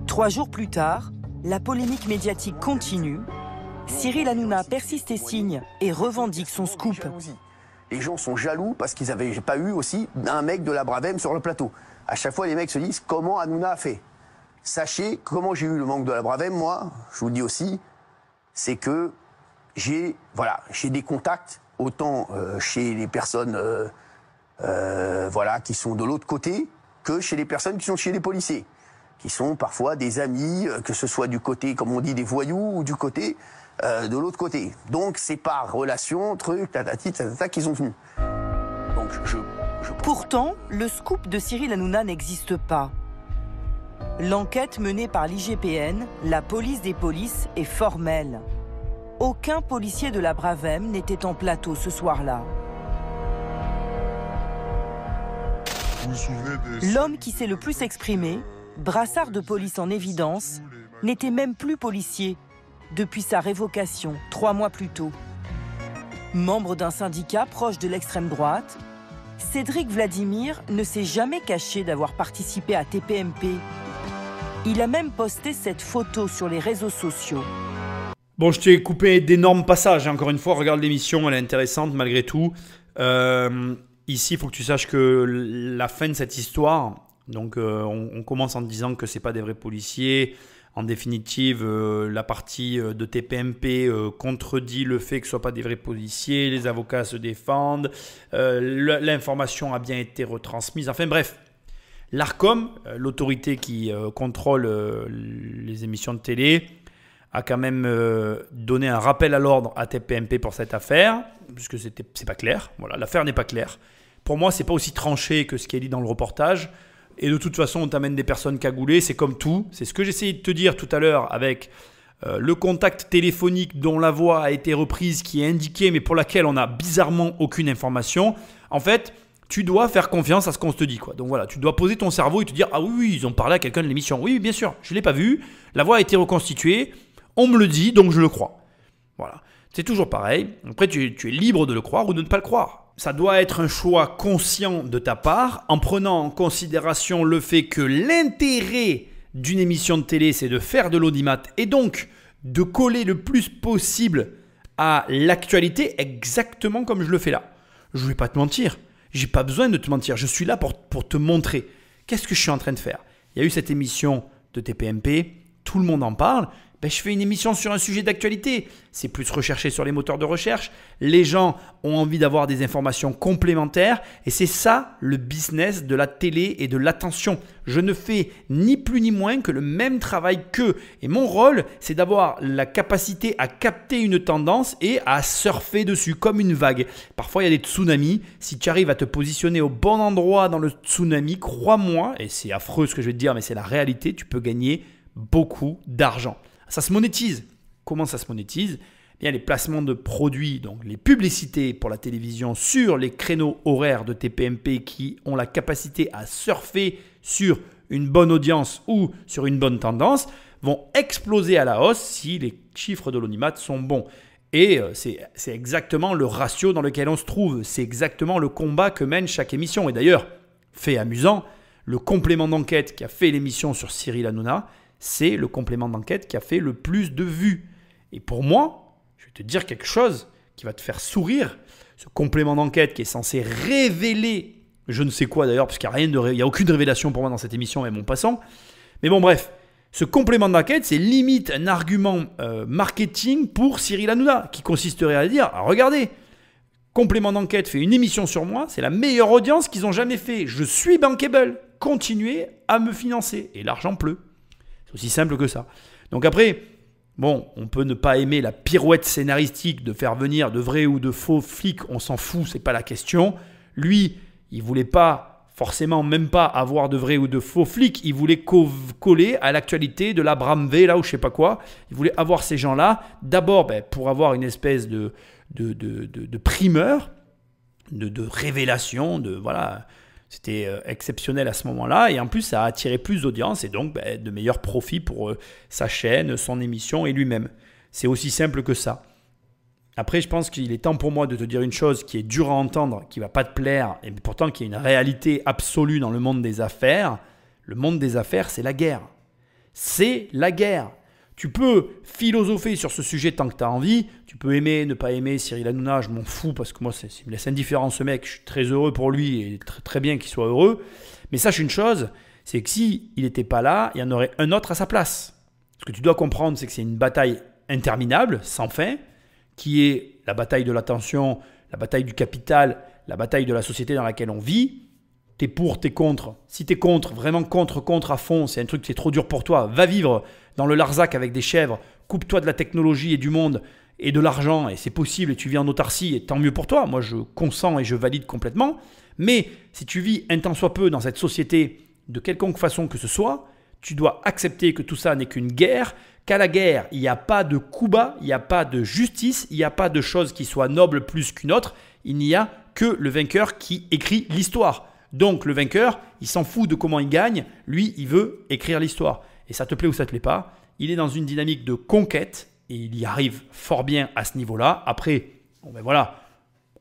Speaker 2: 3 jours plus tard, la polémique médiatique continue. Cyril Hanouna persiste et signe et revendique son scoop.
Speaker 5: Les gens sont jaloux parce qu'ils n'avaient pas eu aussi un mec de la Brave M sur le plateau. À chaque fois, les mecs se disent comment Hanouna a fait. Sachez comment j'ai eu le manque de la Brave M, moi, je vous le dis aussi, c'est que j'ai des contacts autant chez les personnes qui sont de l'autre côté que chez les personnes qui sont chez les policiers, qui sont parfois des amis, que ce soit du côté, comme on dit, des voyous ou du côté de l'autre côté. Donc c'est par relation, truc, tatati, tatata, qu'ils ont venus. Donc
Speaker 2: Pourtant, le scoop de Cyril Hanouna n'existe pas. L'enquête menée par l'IGPN, la police des polices, est formelle. Aucun policier de la Brave M n'était en plateau ce soir-là. L'homme qui s'est le plus exprimé, brassard de police en évidence, n'était même plus policier depuis sa révocation 3 mois plus tôt. Membre d'un syndicat proche de l'extrême droite, Cédric Vladimir ne s'est jamais caché d'avoir participé à TPMP. Il a même posté cette photo sur les réseaux sociaux.
Speaker 4: Bon, je t'ai coupé d'énormes passages. Encore une fois, regarde l'émission, elle est intéressante malgré tout. Ici, il faut que tu saches que la fin de cette histoire, donc on commence en disant que ce n'est pas des vrais policiers. En définitive, la partie de TPMP contredit le fait que ce ne soient pas des vrais policiers. Les avocats se défendent. L'information a bien été retransmise. Enfin bref, l'ARCOM, l'autorité qui contrôle les émissions de télé, a quand même donné un rappel à l'ordre à TPMP pour cette affaire, puisque c'est pas clair. Voilà, l'affaire n'est pas claire. Pour moi, ce n'est pas aussi tranché que ce qui est dit dans le reportage. Et de toute façon, on t'amène des personnes cagoulées, c'est comme tout. C'est ce que j'essayais de te dire tout à l'heure avec le contact téléphonique dont la voix a été reprise, qui est indiquée, mais pour laquelle on n'a bizarrement aucune information. En fait, tu dois faire confiance à ce qu'on te dit, quoi. Donc voilà, tu dois poser ton cerveau et te dire « Ah oui, ils ont parlé à quelqu'un de l'émission. Oui, bien sûr, je ne l'ai pas vu. La voix a été reconstituée. On me le dit, donc je le crois. » Voilà. C'est toujours pareil. Après, tu es libre de le croire ou de ne pas le croire. Ça doit être un choix conscient de ta part, en prenant en considération le fait que l'intérêt d'une émission de télé, c'est de faire de l'audimat et donc de coller le plus possible à l'actualité, exactement comme je le fais là. Je ne vais pas te mentir. J'ai pas besoin de te mentir. Je suis là pour te montrer. Qu'est-ce que je suis en train de faire? Il y a eu cette émission de TPMP. Tout le monde en parle. Ben, je fais une émission sur un sujet d'actualité. C'est plus recherché sur les moteurs de recherche. Les gens ont envie d'avoir des informations complémentaires. Et c'est ça le business de la télé et de l'attention. Je ne fais ni plus ni moins que le même travail qu'eux. Et mon rôle, c'est d'avoir la capacité à capter une tendance et à surfer dessus comme une vague. Parfois, il y a des tsunamis. Si tu arrives à te positionner au bon endroit dans le tsunami, crois-moi, et c'est affreux ce que je vais te dire, mais c'est la réalité, tu peux gagner beaucoup d'argent. Ça se monétise. Comment ça se monétise? Bien, les placements de produits, donc les publicités pour la télévision sur les créneaux horaires de TPMP qui ont la capacité à surfer sur une bonne audience ou sur une bonne tendance, vont exploser à la hausse si les chiffres de l'audimat sont bons. Et c'est exactement le ratio dans lequel on se trouve. C'est exactement le combat que mène chaque émission. Et d'ailleurs, fait amusant, le complément d'enquête qui a fait l'émission sur Cyril Hanouna, c'est le complément d'enquête qui a fait le plus de vues. Et pour moi, je vais te dire quelque chose qui va te faire sourire. Ce complément d'enquête qui est censé révéler, je ne sais quoi d'ailleurs, parce qu'il n'y a aucune révélation pour moi dans cette émission, même en passant. Mais bon, bref, ce complément d'enquête, c'est limite un argument marketing pour Cyril Hanouna, qui consisterait à dire, regardez, complément d'enquête fait une émission sur moi, c'est la meilleure audience qu'ils ont jamais fait. Je suis bankable, continuez à me financer. Et l'argent pleut. C'est aussi simple que ça. Donc après, bon, on peut ne pas aimer la pirouette scénaristique de faire venir de vrais ou de faux flics, on s'en fout, c'est pas la question. Lui, il voulait pas forcément même pas avoir de vrais ou de faux flics, il voulait coller à l'actualité de la Bramvé, là ou je sais pas quoi. Il voulait avoir ces gens-là, d'abord pour avoir une espèce de primeur, de révélation, voilà. C'était exceptionnel à ce moment-là et en plus ça a attiré plus d'audience et donc de meilleurs profits pour sa chaîne, son émission et lui-même. C'est aussi simple que ça. Après, je pense qu'il est temps pour moi de te dire une chose qui est dure à entendre, qui ne va pas te plaire et pourtant qui est une réalité absolue dans le monde des affaires. Le monde des affaires, c'est la guerre. C'est la guerre. Tu peux philosopher sur ce sujet tant que tu as envie. Tu peux aimer, ne pas aimer Cyril Hanouna, je m'en fous parce que moi, il me laisse indifférent ce mec. Je suis très heureux pour lui et très bien qu'il soit heureux. Mais sache une chose, c'est que s'il n'était pas là, il y en aurait un autre à sa place. Ce que tu dois comprendre, c'est que c'est une bataille interminable, sans fin, qui est la bataille de l'attention, la bataille du capital, la bataille de la société dans laquelle on vit. T'es pour, t'es contre. Si t'es contre, vraiment contre à fond, c'est un truc qui est trop dur pour toi. Va vivre dans le Larzac avec des chèvres, coupe-toi de la technologie et du monde et de l'argent, et c'est possible, et tu vis en autarcie, et tant mieux pour toi. Moi, je consens et je valide complètement. Mais si tu vis un tant soit peu dans cette société, de quelconque façon que ce soit, tu dois accepter que tout ça n'est qu'une guerre, qu'à la guerre, il n'y a pas de coup bas, il n'y a pas de justice, il n'y a pas de chose qui soit noble plus qu'une autre, il n'y a que le vainqueur qui écrit l'histoire. Donc le vainqueur, il s'en fout de comment il gagne, lui, il veut écrire l'histoire. Et ça te plaît ou ça te plaît pas, il est dans une dynamique de conquête et il y arrive fort bien à ce niveau-là. Après, bon ben voilà,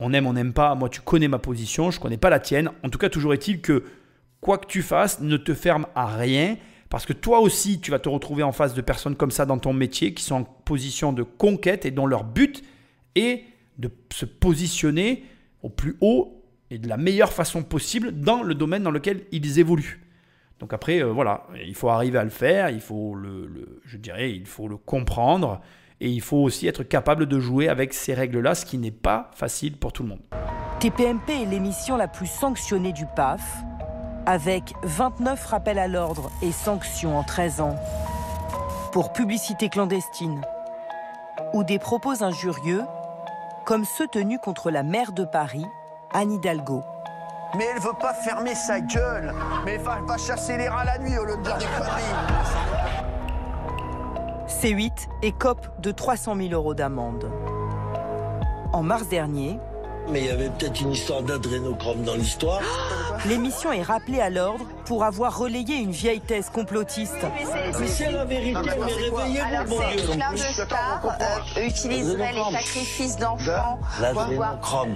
Speaker 4: On aime, on n'aime pas. Moi, tu connais ma position, je ne connais pas la tienne. En tout cas, toujours est-il que quoi que tu fasses, ne te ferme à rien. Parce que toi aussi, tu vas te retrouver en face de personnes comme ça dans ton métier qui sont en position de conquête et dont leur but est de se positionner au plus haut et de la meilleure façon possible dans le domaine dans lequel ils évoluent. Donc après, voilà, il faut arriver à le faire, il faut il faut le comprendre et il faut aussi être capable de jouer avec ces règles-là, ce qui n'est pas facile pour tout le monde.
Speaker 2: TPMP est l'émission la plus sanctionnée du PAF, avec 29 rappels à l'ordre et sanctions en 13 ans. Pour publicité clandestine ou des propos injurieux, comme ceux tenus contre la maire de Paris, Anne Hidalgo.
Speaker 5: Mais elle veut pas fermer sa gueule. Mais elle va chasser les rats la nuit au lieu de dire des conneries.
Speaker 2: C8 écope de 300 000 € d'amende. En mars dernier,
Speaker 16: mais il y avait peut-être une histoire d'adrénochrome dans l'histoire.
Speaker 2: L'émission est rappelée à l'ordre pour avoir relayé une vieille thèse complotiste.
Speaker 16: Mais c'est la vérité, mais réveillez-vous, bon Dieu.
Speaker 17: Plein de stars utiliseraient les sacrifices d'enfants pour boire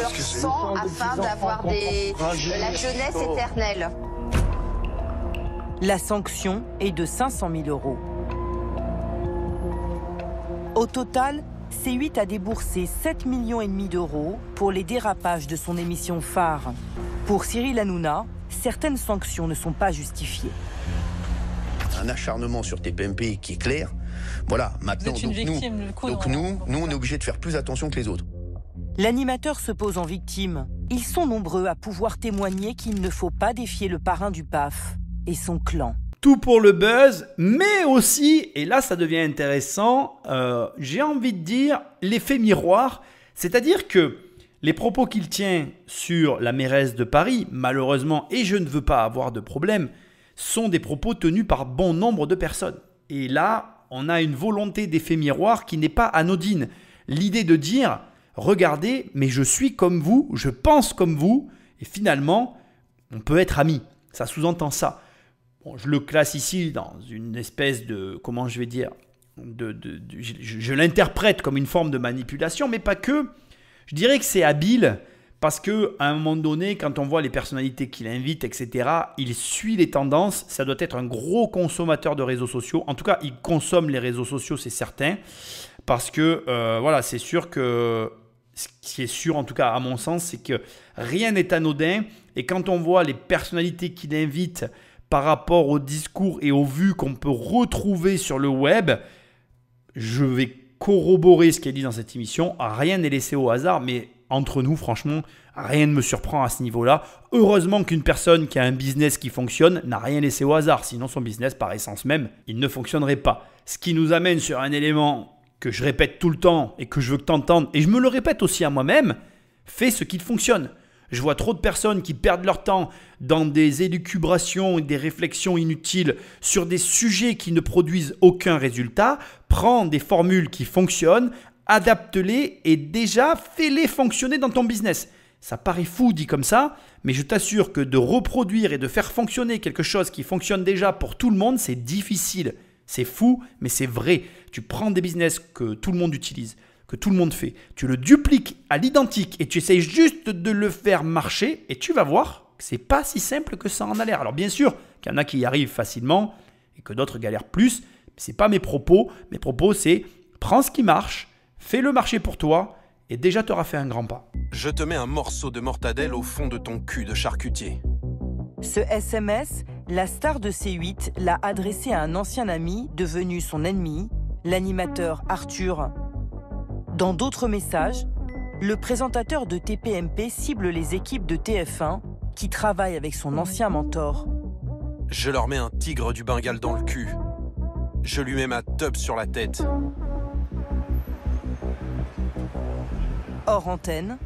Speaker 17: leur sang afin d'avoir la jeunesse éternelle.
Speaker 2: La sanction est de 500 000 €. Au total, C8 a déboursé 7,5 millions d'euros pour les dérapages de son émission phare. Pour Cyril Hanouna, certaines sanctions ne sont pas justifiées.
Speaker 5: Un acharnement sur TPMP qui est clair. Voilà, maintenant, nous, on est obligés de faire plus attention que les autres.
Speaker 2: L'animateur se pose en victime. Ils sont nombreux à pouvoir témoigner qu'il ne faut pas défier le parrain du PAF et son clan.
Speaker 4: Tout pour le buzz, mais aussi, et là ça devient intéressant, j'ai envie de dire l'effet miroir, c'est-à-dire que les propos qu'il tient sur la mairesse de Paris, malheureusement, et je ne veux pas avoir de problème, sont des propos tenus par bon nombre de personnes. Et là, on a une volonté d'effet miroir qui n'est pas anodine. L'idée de dire, regardez, mais je suis comme vous, je pense comme vous, et finalement, on peut être amis. Ça sous-entend ça. Bon, je le classe ici dans une espèce de, comment je vais dire, je l'interprète comme une forme de manipulation, mais pas que. Je dirais que c'est habile parce qu'à un moment donné, quand on voit les personnalités qu'il invite, etc., il suit les tendances. Ça doit être un gros consommateur de réseaux sociaux. En tout cas, il consomme les réseaux sociaux, c'est certain. Parce que, voilà, c'est sûr que, ce qui est sûr, en tout cas à mon sens, c'est que rien n'est anodin. Et quand on voit les personnalités qu'il invite par rapport au discours et aux vues qu'on peut retrouver sur le web, je vais corroborer ce qui est dit dans cette émission. Rien n'est laissé au hasard, mais entre nous, franchement, rien ne me surprend à ce niveau-là. Heureusement qu'une personne qui a un business qui fonctionne n'a rien laissé au hasard. Sinon, son business, par essence même, il ne fonctionnerait pas. Ce qui nous amène sur un élément que je répète tout le temps et que je veux que tu entendes, et je me le répète aussi à moi-même, fais ce qui fonctionne. Je vois trop de personnes qui perdent leur temps dans des élucubrations et des réflexions inutiles sur des sujets qui ne produisent aucun résultat. Prends des formules qui fonctionnent, adapte-les et déjà fais-les fonctionner dans ton business. Ça paraît fou dit comme ça, mais je t'assure que de reproduire et de faire fonctionner quelque chose qui fonctionne déjà pour tout le monde, c'est difficile. C'est fou, mais c'est vrai. Tu prends des business que tout le monde utilise, que tout le monde fait, tu le dupliques à l'identique et tu essayes juste de le faire marcher et tu vas voir que c'est pas si simple que ça en a l'air. Alors bien sûr qu'il y en a qui y arrivent facilement et que d'autres galèrent plus, mais c'est pas mes propos. Mes propos c'est prends ce qui marche, fais-le marcher pour toi et déjà tu auras fait un grand pas.
Speaker 8: Je te mets un morceau de mortadelle au fond de ton cul de charcutier.
Speaker 2: Ce SMS, la star de C8 l'a adressé à un ancien ami devenu son ennemi, l'animateur Arthur. Dans d'autres messages, le présentateur de TPMP cible les équipes de TF1 qui travaillent avec son ancien mentor.
Speaker 8: Je leur mets un tigre du Bengale dans le cul. Je lui mets ma teub sur la tête.
Speaker 2: Hors antenne,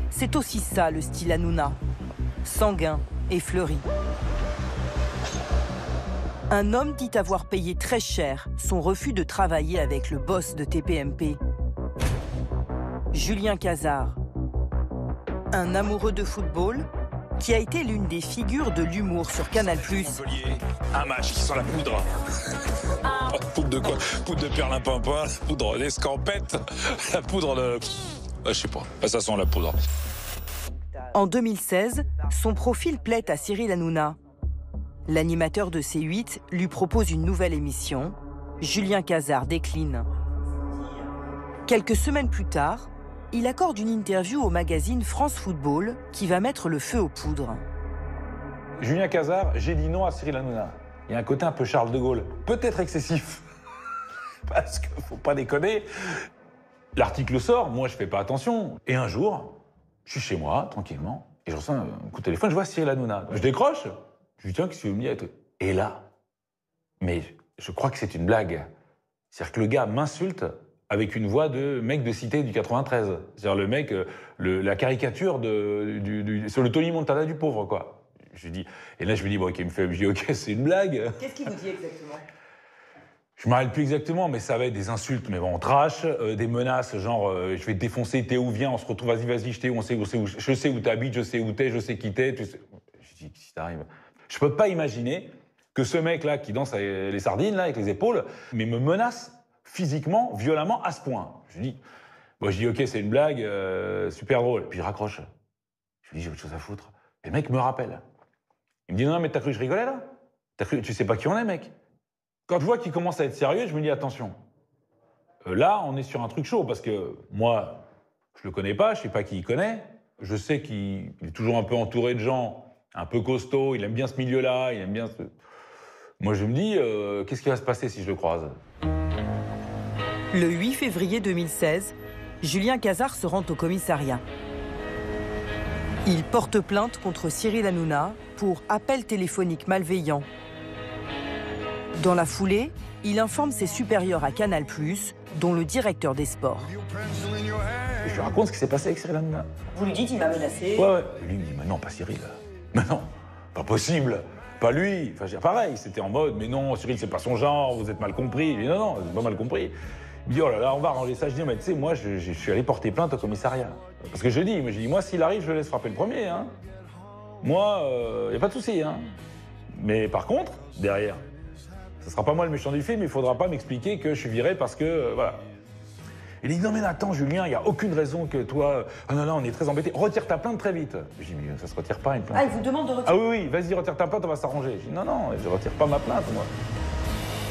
Speaker 2: c'est aussi ça le style Hanouna. Sanguin et fleuri. Un homme dit avoir payé très cher son refus de travailler avec le boss de TPMP. Julien Cazard, un amoureux de football qui a été l'une des figures de l'humour sur Canal+.
Speaker 18: Un match qui sent la poudre. Poudre de quoi? Poudre de perlimpinpin, poudre d'escampette, la poudre de... Je sais pas. Ça sent la poudre.
Speaker 2: En 2016, son profil plaît à Cyril Hanouna. L'animateur de C8 lui propose une nouvelle émission. Julien Cazard décline. Quelques semaines plus tard, il accorde une interview au magazine France Football qui va mettre le feu aux poudres.
Speaker 19: Julien Cazard, j'ai dit non à Cyril Hanouna. Il y a un côté un peu Charles de Gaulle, peut-être excessif. Parce qu'il faut pas déconner. L'article sort, moi je fais pas attention. Et un jour, je suis chez moi, tranquillement, et je reçois un coup de téléphone, je vois Cyril Hanouna. Je décroche, je lui dis tiens, qu'est-ce que tu veux me dire? Et là, mais je crois que c'est une blague. C'est-à-dire que le gars m'insulte avec une voix de mec de cité du 93. C'est-à-dire le mec, la caricature sur le Tony Montana du pauvre, quoi. Je dis, et là je me dis, bon, ok, il me fait, je dis, ok, c'est une blague.
Speaker 2: Qu'est-ce qu'il vous dit exactement?
Speaker 19: Je ne me rappelle plus exactement, mais ça va être des insultes, mais bon, trash, des menaces, genre, je vais te défoncer, t'es où, viens, on se retrouve, vas-y, je sais où t'habites, je sais où t'es, je sais qui t'es. Je dis, si t'arrives. Je peux pas imaginer que ce mec-là, qui danse les sardines, là, avec les épaules, mais me menace physiquement, violemment, à ce point. Je dis, ok, c'est une blague, super drôle. Puis je raccroche. Je lui dis, j'ai autre chose à foutre. Et le mec me rappelle. Il me dit, non, mais t'as cru que je rigolais, là? Tu sais pas qui on est, mec? Quand je vois qu'il commence à être sérieux, je me dis, attention. Là, on est sur un truc chaud, parce que moi, je le connais pas, je sais pas qui il connaît. Je sais qu'il est toujours un peu entouré de gens un peu costauds, il aime bien ce milieu-là, il aime bien ce... Moi, je me dis, qu'est-ce qui va se passer si je le croise?
Speaker 2: Le 8 février 2016, Julien Cazard se rend au commissariat. Il porte plainte contre Cyril Hanouna pour appel téléphonique malveillant. Dans la foulée, il informe ses supérieurs à Canal+, dont le directeur des sports.
Speaker 19: Et je lui raconte ce qui s'est passé avec Cyril Hanouna.
Speaker 2: Vous lui dites, il m'a menacé?
Speaker 19: Ouais. Et lui, il me dit, mais non, pas Cyril. Mais non, pas possible. Pas lui. Enfin, pareil, c'était en mode, mais non, Cyril, c'est pas son genre, vous êtes mal compris. Il dit, non, c'est pas mal compris. Il me dit, oh là là, on va arranger ça. Je dis, mais tu sais, moi, je suis allé porter plainte au commissariat. Parce que je dis, moi, s'il arrive, je le laisse frapper le premier. Hein. Moi, y a pas de souci. Hein. Mais par contre, derrière, ce sera pas moi le méchant du film, il faudra pas m'expliquer que je suis viré parce que, voilà. Il dit, non mais attends Julien, il n'y a aucune raison que toi... Ah non, on est très embêtés. Retire ta plainte très vite. Je dis, mais ça se retire pas une plainte.
Speaker 2: Ah, il vous demande de retirer?
Speaker 19: Ah oui, vas-y, retire ta plainte, on va s'arranger. Je dis, non, je retire pas ma plainte, moi.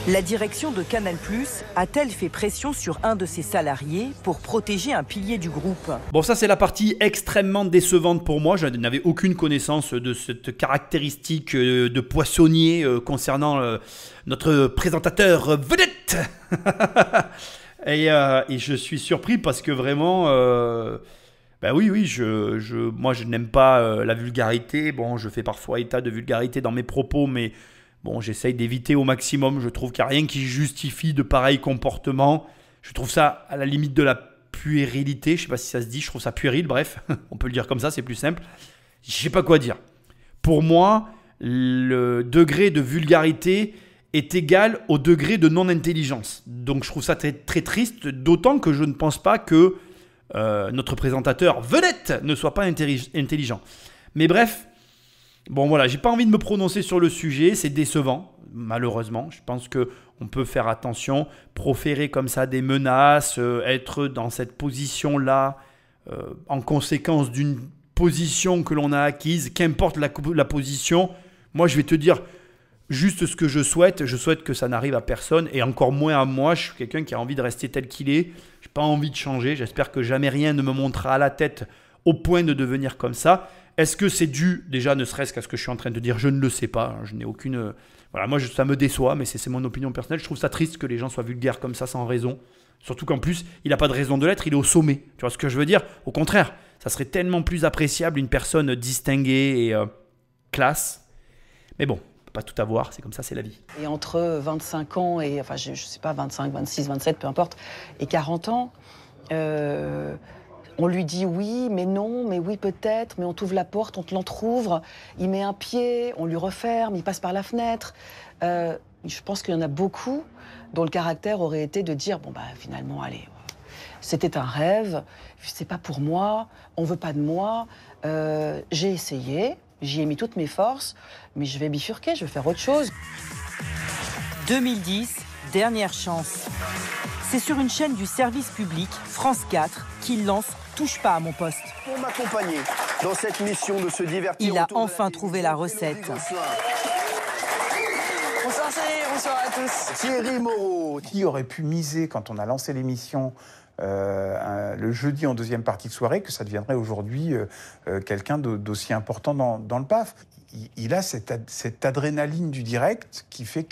Speaker 2: La direction de Canal+ a-t-elle fait pression sur un de ses salariés pour protéger un pilier du groupe?
Speaker 4: Bon, ça c'est la partie extrêmement décevante pour moi. Je n'avais aucune connaissance de cette caractéristique de poissonnier concernant notre présentateur vedette. Et je suis surpris parce que vraiment... oui, moi je n'aime pas la vulgarité. Bon, je fais parfois état de vulgarité dans mes propos, mais... Bon, j'essaye d'éviter au maximum. Je trouve qu'il n'y a rien qui justifie de pareils comportements. Je trouve ça à la limite de la puérilité. Je ne sais pas si ça se dit. Je trouve ça puéril. Bref, on peut le dire comme ça, c'est plus simple. Je ne sais pas quoi dire. Pour moi, le degré de vulgarité est égal au degré de non-intelligence. Donc, je trouve ça très, très triste. D'autant que je ne pense pas que notre présentateur vedette ne soit pas intelligent. Mais bref... Bon voilà, j'ai pas envie de me prononcer sur le sujet, c'est décevant, malheureusement. Je pense qu'on peut faire attention, proférer comme ça des menaces, être dans cette position-là, en conséquence d'une position que l'on a acquise, qu'importe la position. Moi, je vais te dire juste ce que je souhaite que ça n'arrive à personne, et encore moins à moi. Je suis quelqu'un qui a envie de rester tel qu'il est, j'ai pas envie de changer, j'espère que jamais rien ne me montera à la tête au point de devenir comme ça. Est-ce que c'est dû, déjà, ne serait-ce qu'à ce que je suis en train de dire? Je ne le sais pas. Je n'ai aucune... Voilà, moi, ça me déçoit, mais c'est mon opinion personnelle. Je trouve ça triste que les gens soient vulgaires comme ça, sans raison. Surtout qu'en plus, il n'a pas de raison de l'être, il est au sommet. Tu vois ce que je veux dire? Au contraire, ça serait tellement plus appréciable une personne distinguée et classe. Mais bon, on ne peut pas tout avoir, c'est comme ça, c'est la vie.
Speaker 20: Et entre 25 ans et... Enfin, je ne sais pas, 25, 26, 27, peu importe, et 40 ans... On lui dit oui, mais non, mais oui peut-être, mais on t'ouvre la porte, on te l'entrouvre, il met un pied, on lui referme, il passe par la fenêtre. Je pense qu'il y en a beaucoup dont le caractère aurait été de dire, bon bah finalement, allez, c'était un rêve, c'est pas pour moi, on veut pas de moi, j'ai essayé, j'y ai mis toutes mes forces, mais je vais bifurquer, je vais faire autre chose.
Speaker 2: 2010, Dernière chance. C'est sur une chaîne du service public, France 4, qu'il lance Touche pas à mon poste.
Speaker 5: Pour m'accompagner dans cette mission de se divertir.
Speaker 2: Il a enfin trouvé la recette.
Speaker 9: Bonsoir Cyril, bonsoir à tous.
Speaker 5: Thierry Moreau.
Speaker 21: Qui aurait pu miser quand on a lancé l'émission le jeudi en deuxième partie de soirée que ça deviendrait aujourd'hui quelqu'un d'aussi important dans le PAF. Il a cette adrénaline du direct qui fait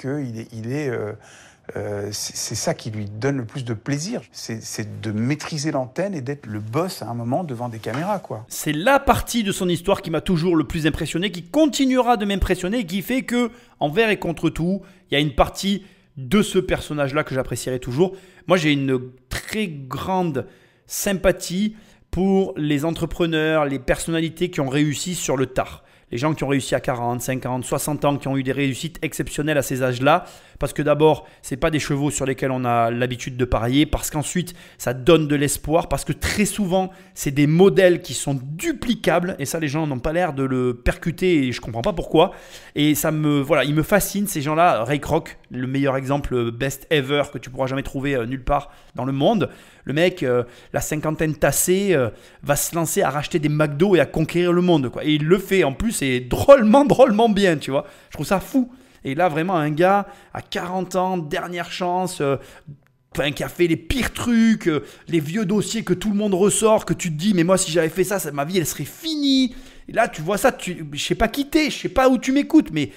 Speaker 21: c'est ça qui lui donne le plus de plaisir. C'est de maîtriser l'antenne et d'être le boss à un moment devant des caméras, quoi.
Speaker 4: C'est la partie de son histoire qui m'a toujours le plus impressionné, qui continuera de m'impressionner et qui fait que, envers et contre tout, il y a une partie de ce personnage-là que j'apprécierai toujours. Moi, j'ai une très grande sympathie pour les entrepreneurs, les personnalités qui ont réussi sur le tard. Les gens qui ont réussi à 40, 50, 60 ans, qui ont eu des réussites exceptionnelles à ces âges-là. Parce que d'abord, ce n'est pas des chevaux sur lesquels on a l'habitude de parier. Parce qu'ensuite, ça donne de l'espoir. Parce que très souvent, c'est des modèles qui sont duplicables. Et ça, les gens n'ont pas l'air de le percuter. Et je ne comprends pas pourquoi. Et il me fascine, ces gens-là. Ray Kroc, le meilleur exemple best ever que tu pourras jamais trouver nulle part dans le monde. Le mec, la cinquantaine tassée, va se lancer à racheter des McDo et à conquérir le monde, quoi. Et il le fait en plus, et drôlement bien, tu vois. Je trouve ça fou. Et là, vraiment, un gars à 40 ans, dernière chance, qui a fait les pires trucs, les vieux dossiers que tout le monde ressort, que tu te dis, mais moi, si j'avais fait ça, ma vie, elle serait finie. Et là, tu vois ça, je sais pas qui t'es, je sais pas où tu m'écoutes, mais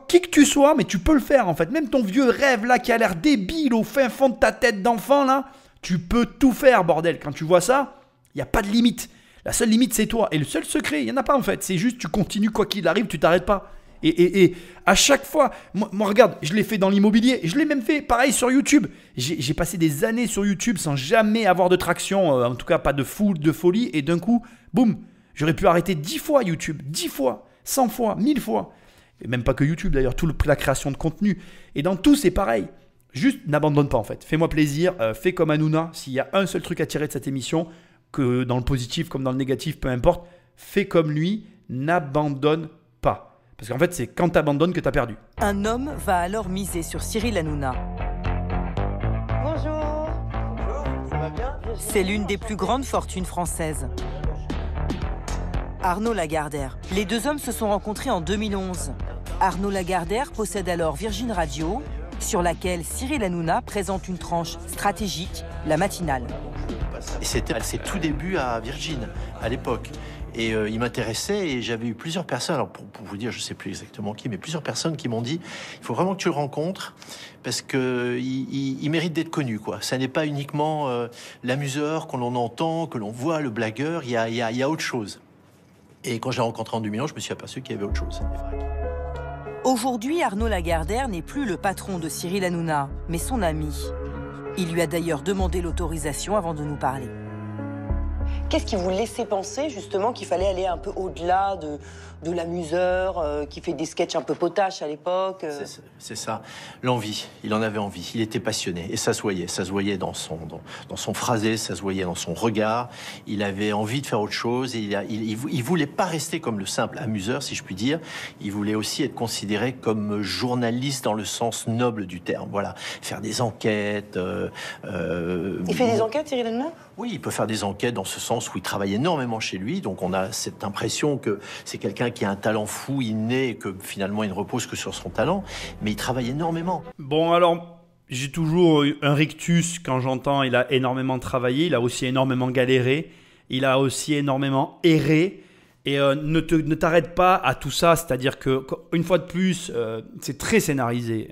Speaker 4: qui que tu sois, mais tu peux le faire, en fait. Même ton vieux rêve, là, qui a l'air débile au fin fond de ta tête d'enfant, là, tu peux tout faire, bordel. Quand tu vois ça, il n'y a pas de limite. La seule limite, c'est toi. Et le seul secret, il n'y en a pas, en fait. C'est juste, tu continues, quoi qu'il arrive, tu t'arrêtes pas. Et à chaque fois, moi, regarde, je l'ai fait dans l'immobilier. Je l'ai même fait, pareil, sur YouTube. J'ai passé des années sur YouTube sans jamais avoir de traction, en tout cas pas de folie. Et d'un coup, boum, j'aurais pu arrêter 10 fois YouTube. 10 fois, 100 fois, 1000 fois. Et même pas que YouTube, d'ailleurs, toute la création de contenu. Et dans tout, c'est pareil. Juste, n'abandonne pas, en fait. Fais-moi plaisir, fais comme Hanouna. S'il y a un seul truc à tirer de cette émission, que dans le positif comme dans le négatif, peu importe, fais comme lui, n'abandonne pas. Parce qu'en fait, c'est quand tu abandonnes que tu as perdu.
Speaker 2: Un homme va alors miser sur Cyril Hanouna.
Speaker 17: Bonjour.
Speaker 2: Ça va bien ? C'est l'une des plus grandes fortunes françaises. Arnaud Lagardère. Les deux hommes se sont rencontrés en 2011. Arnaud Lagardère possède alors Virgin Radio, sur laquelle Cyril Hanouna présente une tranche stratégique, la matinale.
Speaker 3: Et c'était à ses tout débuts à Virgin, à l'époque. Et il m'intéressait et j'avais eu plusieurs personnes, alors pour vous dire, je ne sais plus exactement qui, mais plusieurs personnes qui m'ont dit il faut vraiment que tu le rencontres parce qu'il mérite d'être connu, quoi. Ça n'est pas uniquement l'amuseur qu'on en entend, que l'on voit, le blagueur, il y a autre chose. Et quand j'ai rencontré en 2011, je me suis aperçu qu'il y avait autre chose.
Speaker 2: Aujourd'hui, Arnaud Lagardère n'est plus le patron de Cyril Hanouna, mais son ami. Il lui a d'ailleurs demandé l'autorisation avant de nous parler.
Speaker 20: Qu'est-ce qui vous laissait penser justement qu'il fallait aller un peu au-delà de l'amuseur qui fait des sketchs un peu potaches à l'époque
Speaker 3: C'est ça, l'envie. Il en avait envie, il était passionné. Et ça se voyait dans son phrasé, ça se voyait dans son regard. Il avait envie de faire autre chose et il voulait pas rester comme le simple amuseur, si je puis dire. Il voulait aussi être considéré comme journaliste dans le sens noble du terme. Voilà, faire des enquêtes.
Speaker 20: Il fait des enquêtes, Cyril Hanouna ?
Speaker 3: Oui, il peut faire des enquêtes dans ce sens où il travaille énormément chez lui. Donc on a cette impression que c'est quelqu'un qui a un talent fou, inné, et que finalement il ne repose que sur son talent. Mais il travaille énormément.
Speaker 4: Bon, alors, j'ai toujours eu un rictus quand j'entends il a énormément travaillé, il a aussi énormément galéré, il a aussi énormément erré. Et ne t'arrête pas à tout ça, c'est-à-dire qu'une fois de plus, c'est très scénarisé.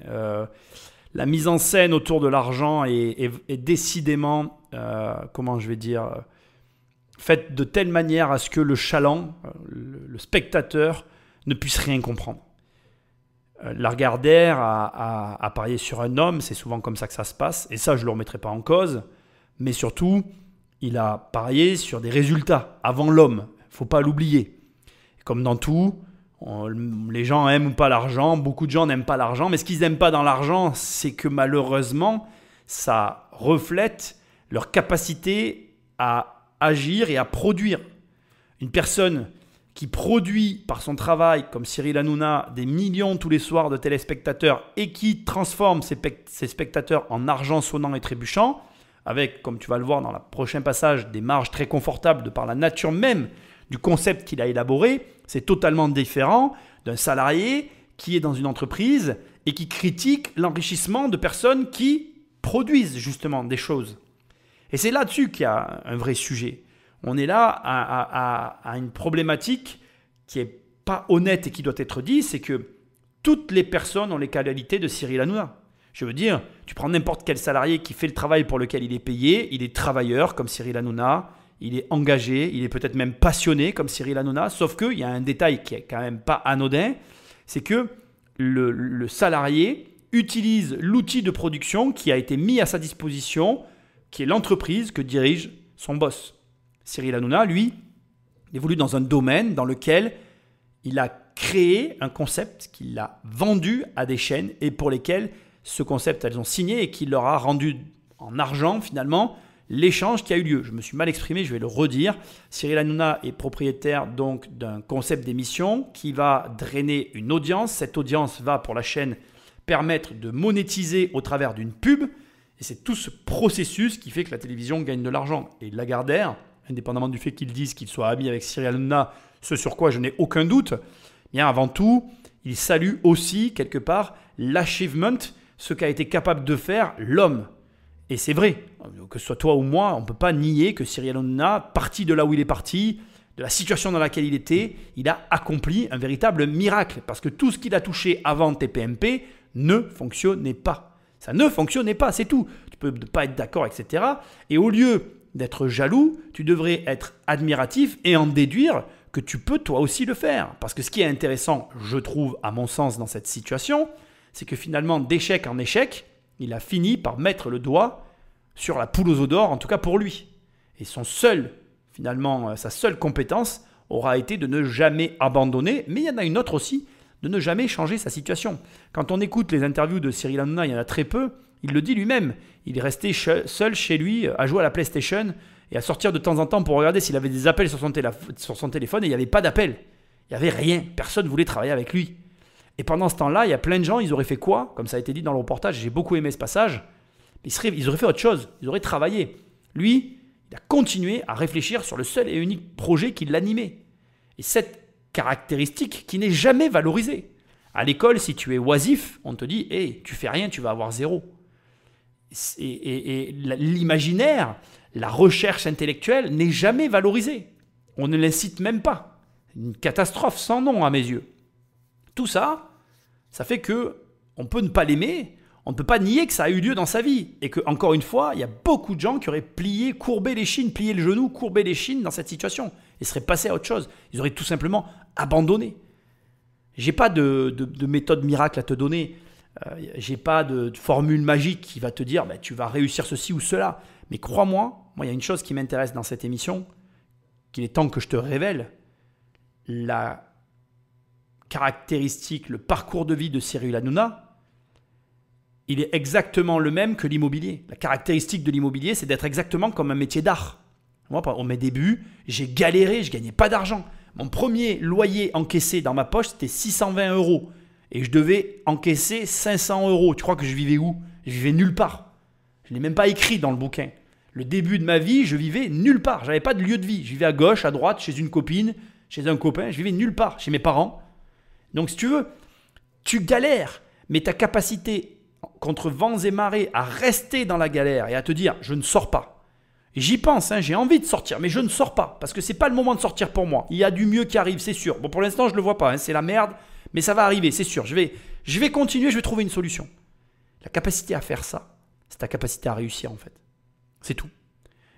Speaker 4: La mise en scène autour de l'argent est décidément, comment je vais dire, faite de telle manière à ce que le chaland, le spectateur, ne puisse rien comprendre. Lagardère a parié sur un homme, c'est souvent comme ça que ça se passe, et ça je ne le remettrai pas en cause, mais surtout, il a parié sur des résultats avant l'homme, il ne faut pas l'oublier. Comme dans tout, les gens aiment ou pas l'argent, beaucoup de gens n'aiment pas l'argent, mais ce qu'ils n'aiment pas dans l'argent, c'est que malheureusement, ça reflète leur capacité à agir et à produire. Une personne qui produit par son travail, comme Cyril Hanouna, des millions tous les soirs de téléspectateurs et qui transforme ces spectateurs en argent sonnant et trébuchant, avec, comme tu vas le voir dans le prochain passage, des marges très confortables de par la nature même du concept qu'il a élaboré, c'est totalement différent d'un salarié qui est dans une entreprise et qui critique l'enrichissement de personnes qui produisent justement des choses. Et c'est là-dessus qu'il y a un vrai sujet. On est là à une problématique qui n'est pas honnête et qui doit être dit, c'est que toutes les personnes ont les qualités de Cyril Hanouna. Je veux dire, tu prends n'importe quel salarié qui fait le travail pour lequel il est payé, il est travailleur comme Cyril Hanouna, il est engagé, il est peut-être même passionné comme Cyril Hanouna, sauf qu'il y a un détail qui est quand même pas anodin, c'est que le salarié utilise l'outil de production qui a été mis à sa disposition, qui est l'entreprise que dirige son boss. Cyril Hanouna, lui, évolue dans un domaine dans lequel il a créé un concept qu'il a vendu à des chaînes et pour lesquelles ce concept, elles ont signé et qui leur a rendu en argent, finalement, l'échange qui a eu lieu. Je me suis mal exprimé, je vais le redire. Cyril Hanouna est propriétaire donc d'un concept d'émission qui va drainer une audience. Cette audience va, pour la chaîne, permettre de monétiser au travers d'une pub. Et c'est tout ce processus qui fait que la télévision gagne de l'argent. Et Lagardère, indépendamment du fait qu'ils disent qu'il soit ami avec Cyril Hanouna, ce sur quoi je n'ai aucun doute, bien avant tout, il salue aussi, quelque part, l'achievement, ce qu'a été capable de faire l'homme. Et c'est vrai, que ce soit toi ou moi, on ne peut pas nier que Cyril Hanouna, parti de là où il est parti, de la situation dans laquelle il était, il a accompli un véritable miracle. Parce que tout ce qu'il a touché avant TPMP ne fonctionnait pas. Ça ne fonctionnait pas, c'est tout. Tu peux ne pas être d'accord, etc. Et au lieu d'être jaloux, tu devrais être admiratif et en déduire que tu peux toi aussi le faire. Parce que ce qui est intéressant, je trouve, à mon sens, dans cette situation, c'est que finalement, d'échec en échec, il a fini par mettre le doigt sur la poule aux œufs d'or, en tout cas pour lui. Et sa seule compétence aura été de ne jamais abandonner, mais il y en a une autre aussi, de ne jamais changer sa situation. Quand on écoute les interviews de Cyril Hanouna, il y en a très peu, il le dit lui-même. Il est resté seul chez lui à jouer à la PlayStation et à sortir de temps en temps pour regarder s'il avait des appels sur son téléphone et il n'y avait pas d'appel. Il n'y avait rien. Personne ne voulait travailler avec lui. Et pendant ce temps-là, il y a plein de gens, ils auraient fait quoi? Comme ça a été dit dans le reportage, j'ai beaucoup aimé ce passage. Ils auraient fait autre chose. Ils auraient travaillé. Lui, il a continué à réfléchir sur le seul et unique projet qui l'animait. Et cette caractéristique qui n'est jamais valorisée. À l'école, si tu es oisif, on te dit « Hey, tu fais rien, tu vas avoir 0 ». Et l'imaginaire, la recherche intellectuelle n'est jamais valorisée. On ne l'incite même pas. Une catastrophe sans nom à mes yeux. Tout ça, ça fait que on peut ne pas l'aimer, on ne peut pas nier que ça a eu lieu dans sa vie. Et que, encore une fois, il y a beaucoup de gens qui auraient courbé les chines, plié le genou, courbé les chines dans cette situation. Ils seraient passés à autre chose. Ils auraient tout simplement abandonné. J'ai pas de méthode miracle à te donner. J'ai pas de formule magique qui va te dire bah, tu vas réussir ceci ou cela. Mais crois-moi, il y a une chose qui m'intéresse dans cette émission, qu'il est temps que je te révèle. La caractéristique, le parcours de vie de Cyril Hanouna, il est exactement le même que l'immobilier. La caractéristique de l'immobilier, c'est d'être exactement comme un métier d'art. Moi, au mes débuts, j'ai galéré, je ne gagnais pas d'argent. Mon premier loyer encaissé dans ma poche, c'était 620 €. Et je devais encaisser 500 €. Tu crois que je vivais où? Je vivais nulle part. Je ne l'ai même pas écrit dans le bouquin. Le début de ma vie, je vivais nulle part. Je n'avais pas de lieu de vie. Je vivais à gauche, à droite, chez une copine, chez un copain. Je vivais nulle part, chez mes parents. Donc si tu veux, tu galères. Mais ta capacité contre vents et marées à rester dans la galère et à te dire « je ne sors pas ». J'y pense, j'ai envie de sortir, mais je ne sors pas. Parce que ce n'est pas le moment de sortir pour moi. Il y a du mieux qui arrive, c'est sûr. Bon, pour l'instant, je ne le vois pas. C'est la merde. Mais ça va arriver, c'est sûr. Je vais continuer, je vais trouver une solution. La capacité à faire ça, c'est ta capacité à réussir en fait. C'est tout.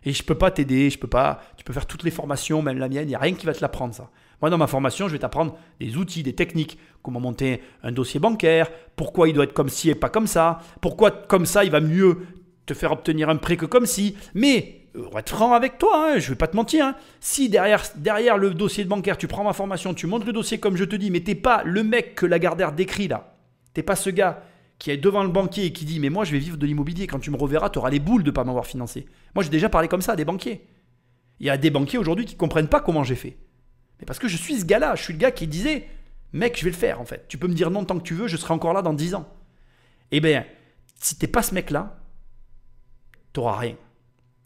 Speaker 4: Et je ne peux pas t'aider, tu peux faire toutes les formations, même la mienne, il n'y a rien qui va te l'apprendre ça. Moi dans ma formation, je vais t'apprendre des outils, des techniques, comment monter un dossier bancaire, pourquoi il doit être comme ci et pas comme ça, pourquoi comme ça il va mieux te faire obtenir un prêt que comme ci. Mais on va être franc avec toi, je ne vais pas te mentir. Si derrière le dossier de bancaire, tu prends ma formation, tu montes le dossier comme je te dis, mais tu n'es pas le mec que Lagardère décrit là. Tu n'es pas ce gars qui est devant le banquier et qui dit « mais moi je vais vivre de l'immobilier, quand tu me reverras, tu auras les boules de ne pas m'avoir financé ». Moi j'ai déjà parlé comme ça à des banquiers. Il y a des banquiers aujourd'hui qui ne comprennent pas comment j'ai fait. Mais parce que je suis ce gars-là. Je suis le gars qui disait, mec, je vais le faire en fait. Tu peux me dire non tant que tu veux, je serai encore là dans 10 ans. Eh bien, si t'es pas ce mec-là, t'auras rien.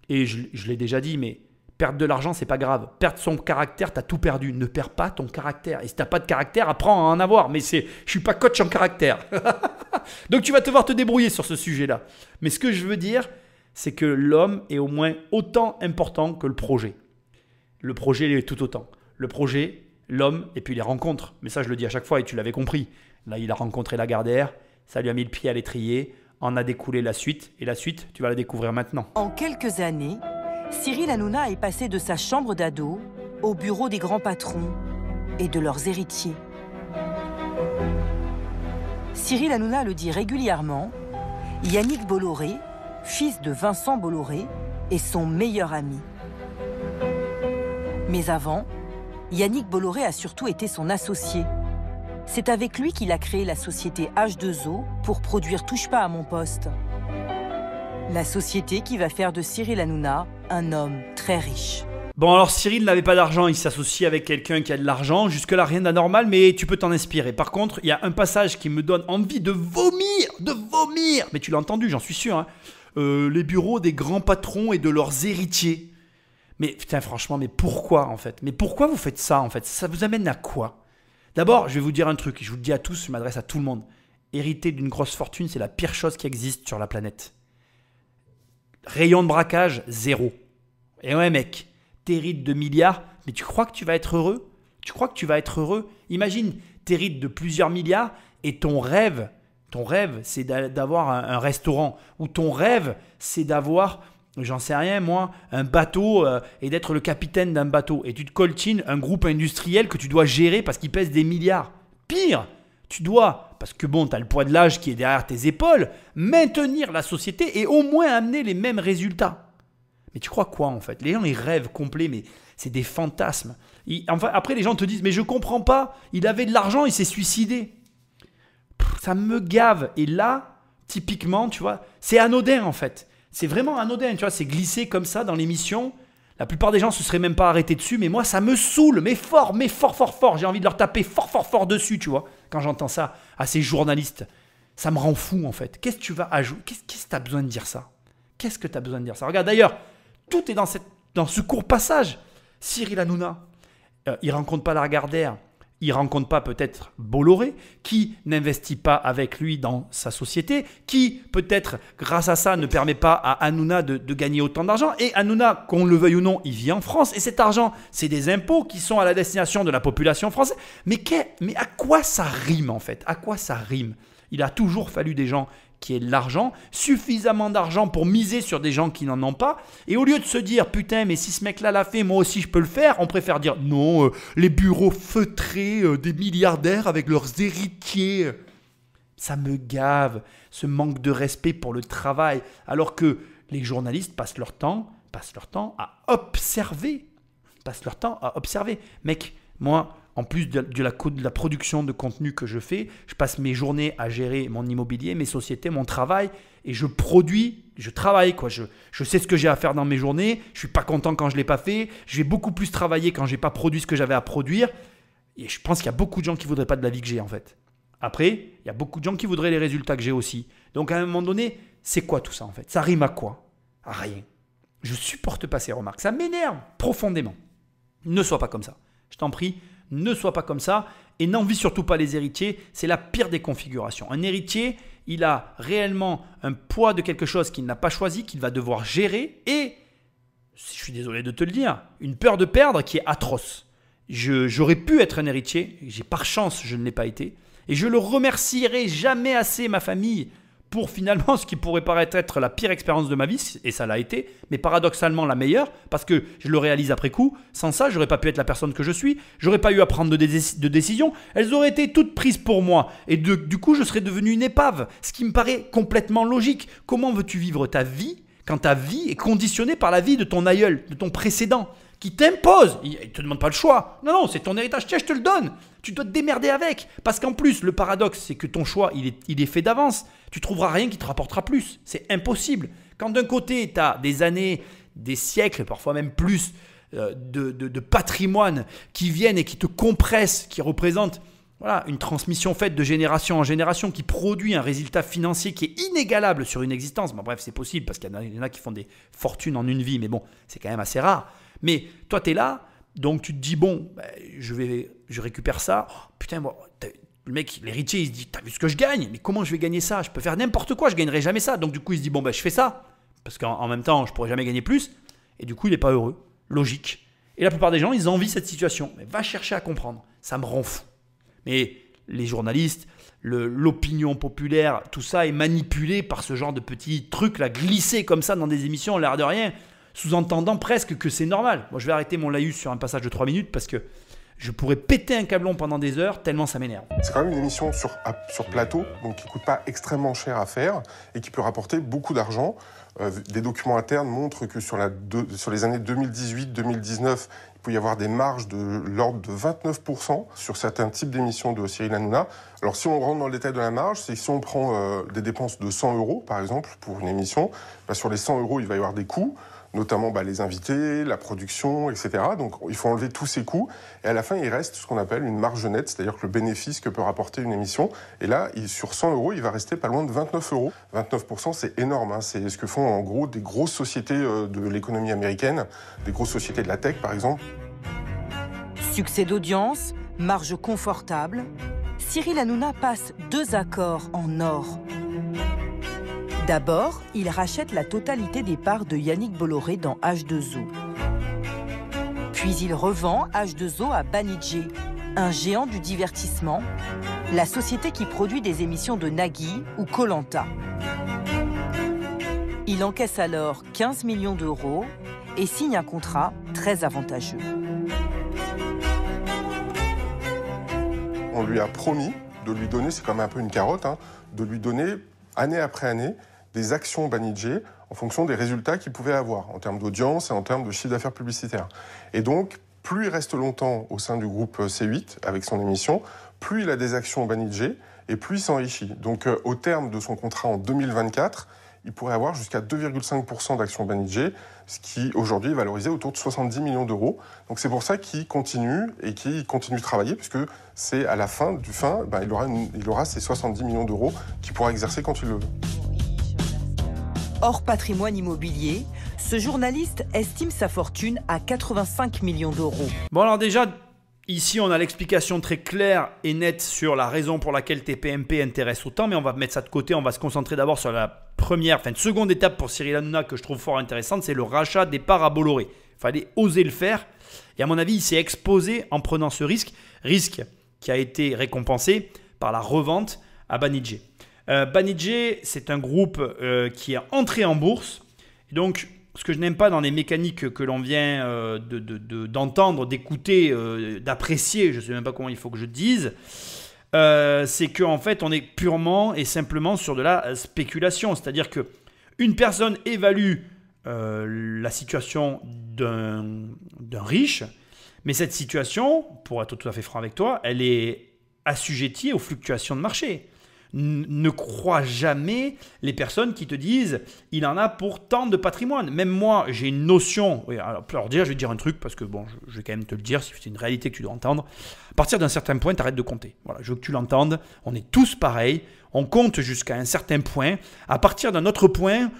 Speaker 4: Et je l'ai déjà dit, mais perdre de l'argent, c'est pas grave. Perdre son caractère, t'as tout perdu. Ne perds pas ton caractère. Et si t'as pas de caractère, apprends à en avoir. Mais je suis pas coach en caractère. Donc tu vas devoir te débrouiller sur ce sujet-là. Mais ce que je veux dire, c'est que l'homme est au moins autant important que le projet. Le projet, il est tout autant. Le projet, l'homme, et puis les rencontres. Mais ça, je le dis à chaque fois et tu l'avais compris. Là, il a rencontré Lagardère, ça lui a mis le pied à l'étrier, en a découlé la suite. Et la suite, tu vas la découvrir maintenant.
Speaker 2: En quelques années, Cyril Hanouna est passé de sa chambre d'ado au bureau des grands patrons et de leurs héritiers. Cyril Hanouna le dit régulièrement, Yannick Bolloré, fils de Vincent Bolloré, est son meilleur ami. Mais avant, Yannick Bolloré a surtout été son associé. C'est avec lui qu'il a créé la société H2O pour produire Touche pas à mon poste. La société qui va faire de Cyril Hanouna un homme très riche.
Speaker 4: Bon, alors Cyril n'avait pas d'argent, il s'associe avec quelqu'un qui a de l'argent. Jusque-là, rien d'anormal, mais tu peux t'en inspirer. Par contre, il y a un passage qui me donne envie de vomir, de vomir. Mais tu l'as entendu, j'en suis sûr. Hein. Les bureaux des grands patrons et de leurs héritiers. Mais putain, franchement, mais pourquoi en fait? Mais pourquoi vous faites ça en fait? Ça vous amène à quoi? D'abord, je vais vous dire un truc, je vous le dis à tous, je m'adresse à tout le monde. Hériter d'une grosse fortune, c'est la pire chose qui existe sur la planète. Rayon de braquage, 0. Et ouais mec, t'hérites de milliards, mais tu crois que tu vas être heureux? Tu crois que tu vas être heureux? Imagine, t'hérites de plusieurs milliards et ton rêve, c'est d'avoir un restaurant. Ou ton rêve, c'est d'avoir, j'en sais rien moi, un bateau et d'être le capitaine d'un bateau. Et tu te coltines un groupe industriel que tu dois gérer parce qu'il pèse des milliards. Pire, tu dois, parce que bon, tu as le poids de l'âge qui est derrière tes épaules, maintenir la société et au moins amener les mêmes résultats. Mais tu crois quoi en fait? Les gens, ils rêvent complets, mais c'est des fantasmes. Enfin, après, les gens te disent, mais je comprends pas, il avait de l'argent, il s'est suicidé. Ça me gave. Et là, typiquement, tu vois, c'est anodin en fait. C'est vraiment anodin, tu vois, c'est glissé comme ça dans l'émission. La plupart des gens se seraient même pas arrêtés dessus, mais moi, ça me saoule, mais fort, fort. J'ai envie de leur taper fort dessus, tu vois, quand j'entends ça à ces journalistes. Ça me rend fou, en fait. Qu'est-ce que tu vas ajouter? Qu'est-ce que tu as besoin de dire ça? Qu'est-ce que tu as besoin de dire ça? Regarde, d'ailleurs, tout est dans ce court passage. Cyril Hanouna, il rencontre pas Lagardère. Il ne rencontre pas peut-être Bolloré, qui n'investit pas avec lui dans sa société, qui peut-être grâce à ça ne permet pas à Hanouna de gagner autant d'argent. Et Hanouna, qu'on le veuille ou non, il vit en France et cet argent, c'est des impôts qui sont à la destination de la population française. Mais à quoi ça rime en fait? À quoi ça rime? Il a toujours fallu des gens qui aient de l'argent, suffisamment d'argent pour miser sur des gens qui n'en ont pas. Et au lieu de se dire, putain, mais si ce mec-là l'a fait, moi aussi je peux le faire, on préfère dire, non, les bureaux feutrés des milliardaires avec leurs héritiers. Ça me gave, ce manque de respect pour le travail, alors que les journalistes passent leur temps à observer. Mec, moi, en plus de la production de contenu que je fais, je passe mes journées à gérer mon immobilier, mes sociétés, mon travail, et je travaille, quoi. Je sais ce que j'ai à faire dans mes journées, je suis pas content quand je l'ai pas fait, je vais beaucoup plus travailler quand j'ai pas produit ce que j'avais à produire, et je pense qu'il y a beaucoup de gens qui voudraient pas de la vie que j'ai en fait. Après, il y a beaucoup de gens qui voudraient les résultats que j'ai aussi. Donc à un moment donné, c'est quoi tout ça en fait? Ça rime à quoi? À rien. Je supporte pas ces remarques, ça m'énerve profondément. Ne sois pas comme ça, je t'en prie. Ne sois pas comme ça et n'envie surtout pas les héritiers, c'est la pire des configurations. Un héritier, il a réellement un poids de quelque chose qu'il n'a pas choisi, qu'il va devoir gérer et, je suis désolé de te le dire, une peur de perdre qui est atroce. J'aurais pu être un héritier, par chance je ne l'ai pas été et je le remercierai jamais assez ma famille pour finalement ce qui pourrait paraître être la pire expérience de ma vie, et ça l'a été, mais paradoxalement la meilleure, parce que je le réalise après coup. Sans ça, j'aurais pas pu être la personne que je suis, j'aurais pas eu à prendre de décisions, elles auraient été toutes prises pour moi, et du coup je serais devenu une épave, ce qui me paraît complètement logique. Comment veux-tu vivre ta vie quand ta vie est conditionnée par la vie de ton aïeul, de ton précédent, qui t'impose? Il ne te demande pas le choix. Non, c'est ton héritage, tiens, je te le donne. Tu dois te démerder avec. Parce qu'en plus, le paradoxe, c'est que ton choix, il est fait d'avance. Tu trouveras rien qui te rapportera plus. C'est impossible. Quand d'un côté, tu as des années, des siècles, parfois même plus, de patrimoine qui viennent et qui te compressent, qui représentent voilà, une transmission faite de génération en génération, qui produit un résultat financier qui est inégalable sur une existence. Bon, bref, c'est possible parce qu'il y en a qui font des fortunes en une vie, mais bon, c'est quand même assez rare. Mais toi, tu es là, donc tu te dis, bon, je récupère ça. Oh, putain, bon, le mec, l'héritier, il se dit, t'as vu ce que je gagne? Mais comment je vais gagner ça? Je peux faire n'importe quoi, je gagnerai jamais ça. Donc du coup, il se dit, bon, je fais ça. Parce qu'en même temps, je pourrais jamais gagner plus. Et du coup, il n'est pas heureux. Logique. Et la plupart des gens, ils envient cette situation. Mais va chercher à comprendre. Ça me rend fou. Mais les journalistes, l'opinion populaire, tout ça est manipulé par ce genre de petits trucs là, glissés comme ça dans des émissions, l'air de rien, sous-entendant presque que c'est normal. Moi, je vais arrêter mon laïus sur un passage de 3 minutes parce que je pourrais péter un câblon pendant des heures tellement ça m'énerve.
Speaker 1: C'est quand même une émission sur plateau, donc qui ne coûte pas extrêmement cher à faire et qui peut rapporter beaucoup d'argent. Des documents internes montrent que sur les années 2018-2019, il peut y avoir des marges de l'ordre de 29% sur certains types d'émissions de Cyril Hanouna. Alors si on rentre dans le détail de la marge, c'est que si on prend des dépenses de 100 € par exemple pour une émission, sur les 100 €, il va y avoir des coûts, notamment les invités, la production, etc. Donc il faut enlever tous ces coûts. Et à la fin, il reste ce qu'on appelle une marge nette, c'est-à-dire que le bénéfice que peut rapporter une émission. Et là, sur 100 €, il va rester pas loin de 29 €. 29%, c'est énorme. Hein. C'est ce que font en gros des grosses sociétés de l'économie américaine, des grosses sociétés de la tech par exemple.
Speaker 2: Succès d'audience, marge confortable, Cyril Hanouna passe 2 accords en or. D'abord, il rachète la totalité des parts de Yannick Bolloré dans H2O. Puis il revend H2O à Banijé, un géant du divertissement, la société qui produit des émissions de Nagui ou Koh-Lanta. Il encaisse alors 15 millions € et signe un contrat très avantageux.
Speaker 1: On lui a promis de lui donner, c'est quand même un peu une carotte, hein, de lui donner année après année des actions Banijé en fonction des résultats qu'il pouvait avoir en termes d'audience et en termes de chiffre d'affaires publicitaire. Et donc, plus il reste longtemps au sein du groupe C8 avec son émission, plus il a des actions Banijé et plus il s'enrichit. Donc, au terme de son contrat en 2024, il pourrait avoir jusqu'à 2,5% d'actions Banijé, ce qui aujourd'hui est valorisé autour de 70 millions €. Donc c'est pour ça qu'il continue de travailler, puisque c'est à la fin il aura ces 70 millions € qu'il pourra exercer quand il le veut.
Speaker 2: Hors patrimoine immobilier, ce journaliste estime sa fortune à 85 millions €.
Speaker 4: Bon alors déjà, ici on a l'explication très claire et nette sur la raison pour laquelle TPMP intéresse autant, mais on va mettre ça de côté, on va se concentrer d'abord sur la seconde étape pour Cyril Hanouna que je trouve fort intéressante, c'est le rachat des parts à Bolloré. Il fallait oser le faire et à mon avis il s'est exposé en prenant ce risque qui a été récompensé par la revente à Banijé. Banijé, c'est un groupe qui est entré en bourse. Et donc, ce que je n'aime pas dans les mécaniques que l'on vient d'entendre, d'écouter, d'apprécier, je ne sais même pas comment il faut que je dise, c'est qu'en fait, on est purement et simplement sur de la spéculation. C'est-à-dire qu'une personne évalue la situation d'un riche, mais cette situation, pour être tout à fait franc avec toi, elle est assujettie aux fluctuations de marché. Ne crois jamais les personnes qui te disent « il en a pour tant de patrimoine ». Même moi, j'ai une notion. Oui, alors déjà, je vais te dire un truc parce que bon, je vais quand même te le dire, c'est une réalité que tu dois entendre. À partir d'un certain point, tu arrêtes de compter. Voilà, je veux que tu l'entendes. On est tous pareils. On compte jusqu'à un certain point. À partir d'un autre point,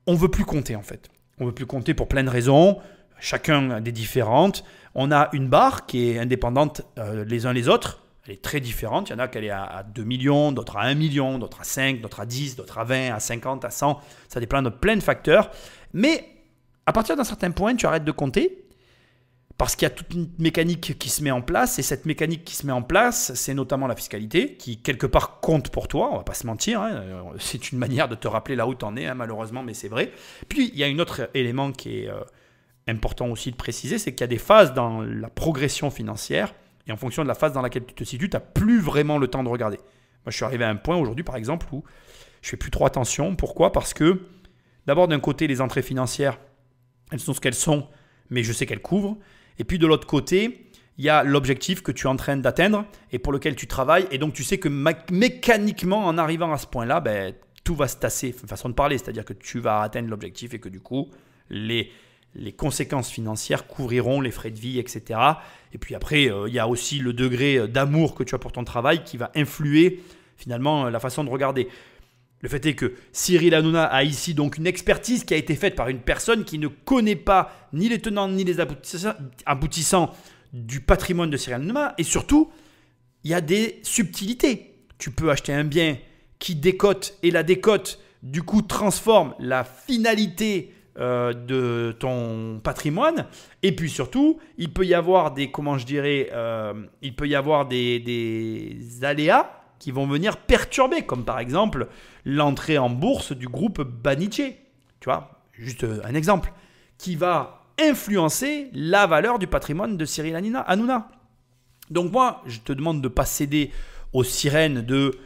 Speaker 4: on ne veut plus compter en fait. On ne veut plus compter pour plein de raisons. Chacun a des différentes. On a une barre qui est indépendante les uns les autres. Elle est très différente. Il y en a qui est à 2 millions, d'autres à 1 million, d'autres à 5, d'autres à 10, d'autres à 20, à 50, à 100. Ça dépend de plein de facteurs. Mais à partir d'un certain point, tu arrêtes de compter parce qu'il y a toute une mécanique qui se met en place. Et cette mécanique qui se met en place, c'est notamment la fiscalité qui, quelque part, compte pour toi. On ne va pas se mentir. Hein. C'est une manière de te rappeler là où tu en es, hein, malheureusement, mais c'est vrai. Puis, il y a un autre élément qui est important aussi de préciser, c'est qu'il y a des phases dans la progression financière. Et en fonction de la phase dans laquelle tu te situes, tu n'as plus vraiment le temps de regarder. Moi, je suis arrivé à un point aujourd'hui, par exemple, où je ne fais plus trop attention. Pourquoi ? Parce que, d'abord, d'un côté, les entrées financières, elles sont ce qu'elles sont, mais je sais qu'elles couvrent. Et puis, de l'autre côté, il y a l'objectif que tu es en train d'atteindre et pour lequel tu travailles. Et donc, tu sais que mécaniquement, en arrivant à ce point-là, tout va se tasser, façon de parler. C'est-à-dire que tu vas atteindre l'objectif et que du coup, les les conséquences financières couvriront les frais de vie, etc. Et puis après, il y a aussi le degré d'amour que tu as pour ton travail qui va influer finalement la façon de regarder. Le fait est que Cyril Hanouna a ici donc une expertise qui a été faite par une personne qui ne connaît pas ni les tenants ni les aboutissants du patrimoine de Cyril Hanouna. Et surtout, il y a des subtilités. Tu peux acheter un bien qui décote et la décote, du coup, transforme la finalité de ton patrimoine. Et puis surtout, il peut y avoir des, des aléas qui vont venir perturber, comme par exemple l'entrée en bourse du groupe Banijé. Tu vois, juste un exemple, qui va influencer la valeur du patrimoine de Cyril Hanouna. Donc moi, je te demande de ne pas céder aux sirènes de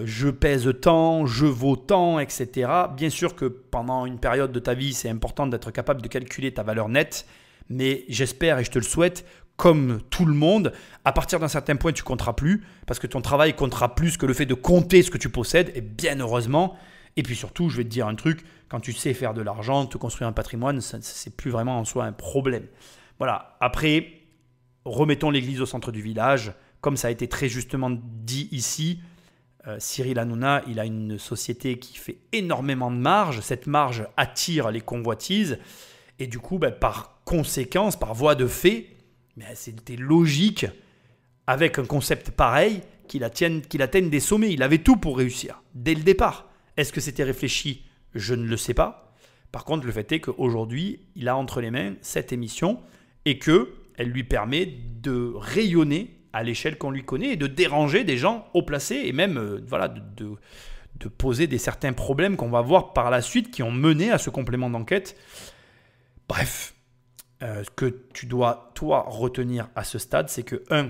Speaker 4: je pèse tant, je vaux tant, etc. Bien sûr que pendant une période de ta vie, c'est important d'être capable de calculer ta valeur nette, mais j'espère et je te le souhaite, comme tout le monde, à partir d'un certain point, tu ne compteras plus, parce que ton travail comptera plus que le fait de compter ce que tu possèdes, et bien heureusement. Et puis surtout, je vais te dire un truc, quand tu sais faire de l'argent, te construire un patrimoine, ce n'est plus vraiment en soi un problème. Voilà, après, remettons l'église au centre du village. Comme ça a été très justement dit ici, Cyril Hanouna, il a une société qui fait énormément de marge. Cette marge attire les convoitises. Et du coup, par conséquence, par voie de fait, c'était logique, avec un concept pareil, qu'il atteigne des sommets. Il avait tout pour réussir, dès le départ. Est-ce que c'était réfléchi? Je ne le sais pas. Par contre, le fait est qu'aujourd'hui, il a entre les mains cette émission et qu'elle lui permet de rayonner à l'échelle qu'on lui connaît et de déranger des gens haut placés et même de poser certains problèmes qu'on va voir par la suite qui ont mené à ce complément d'enquête. Bref, ce que tu dois, toi, retenir à ce stade, c'est que 1.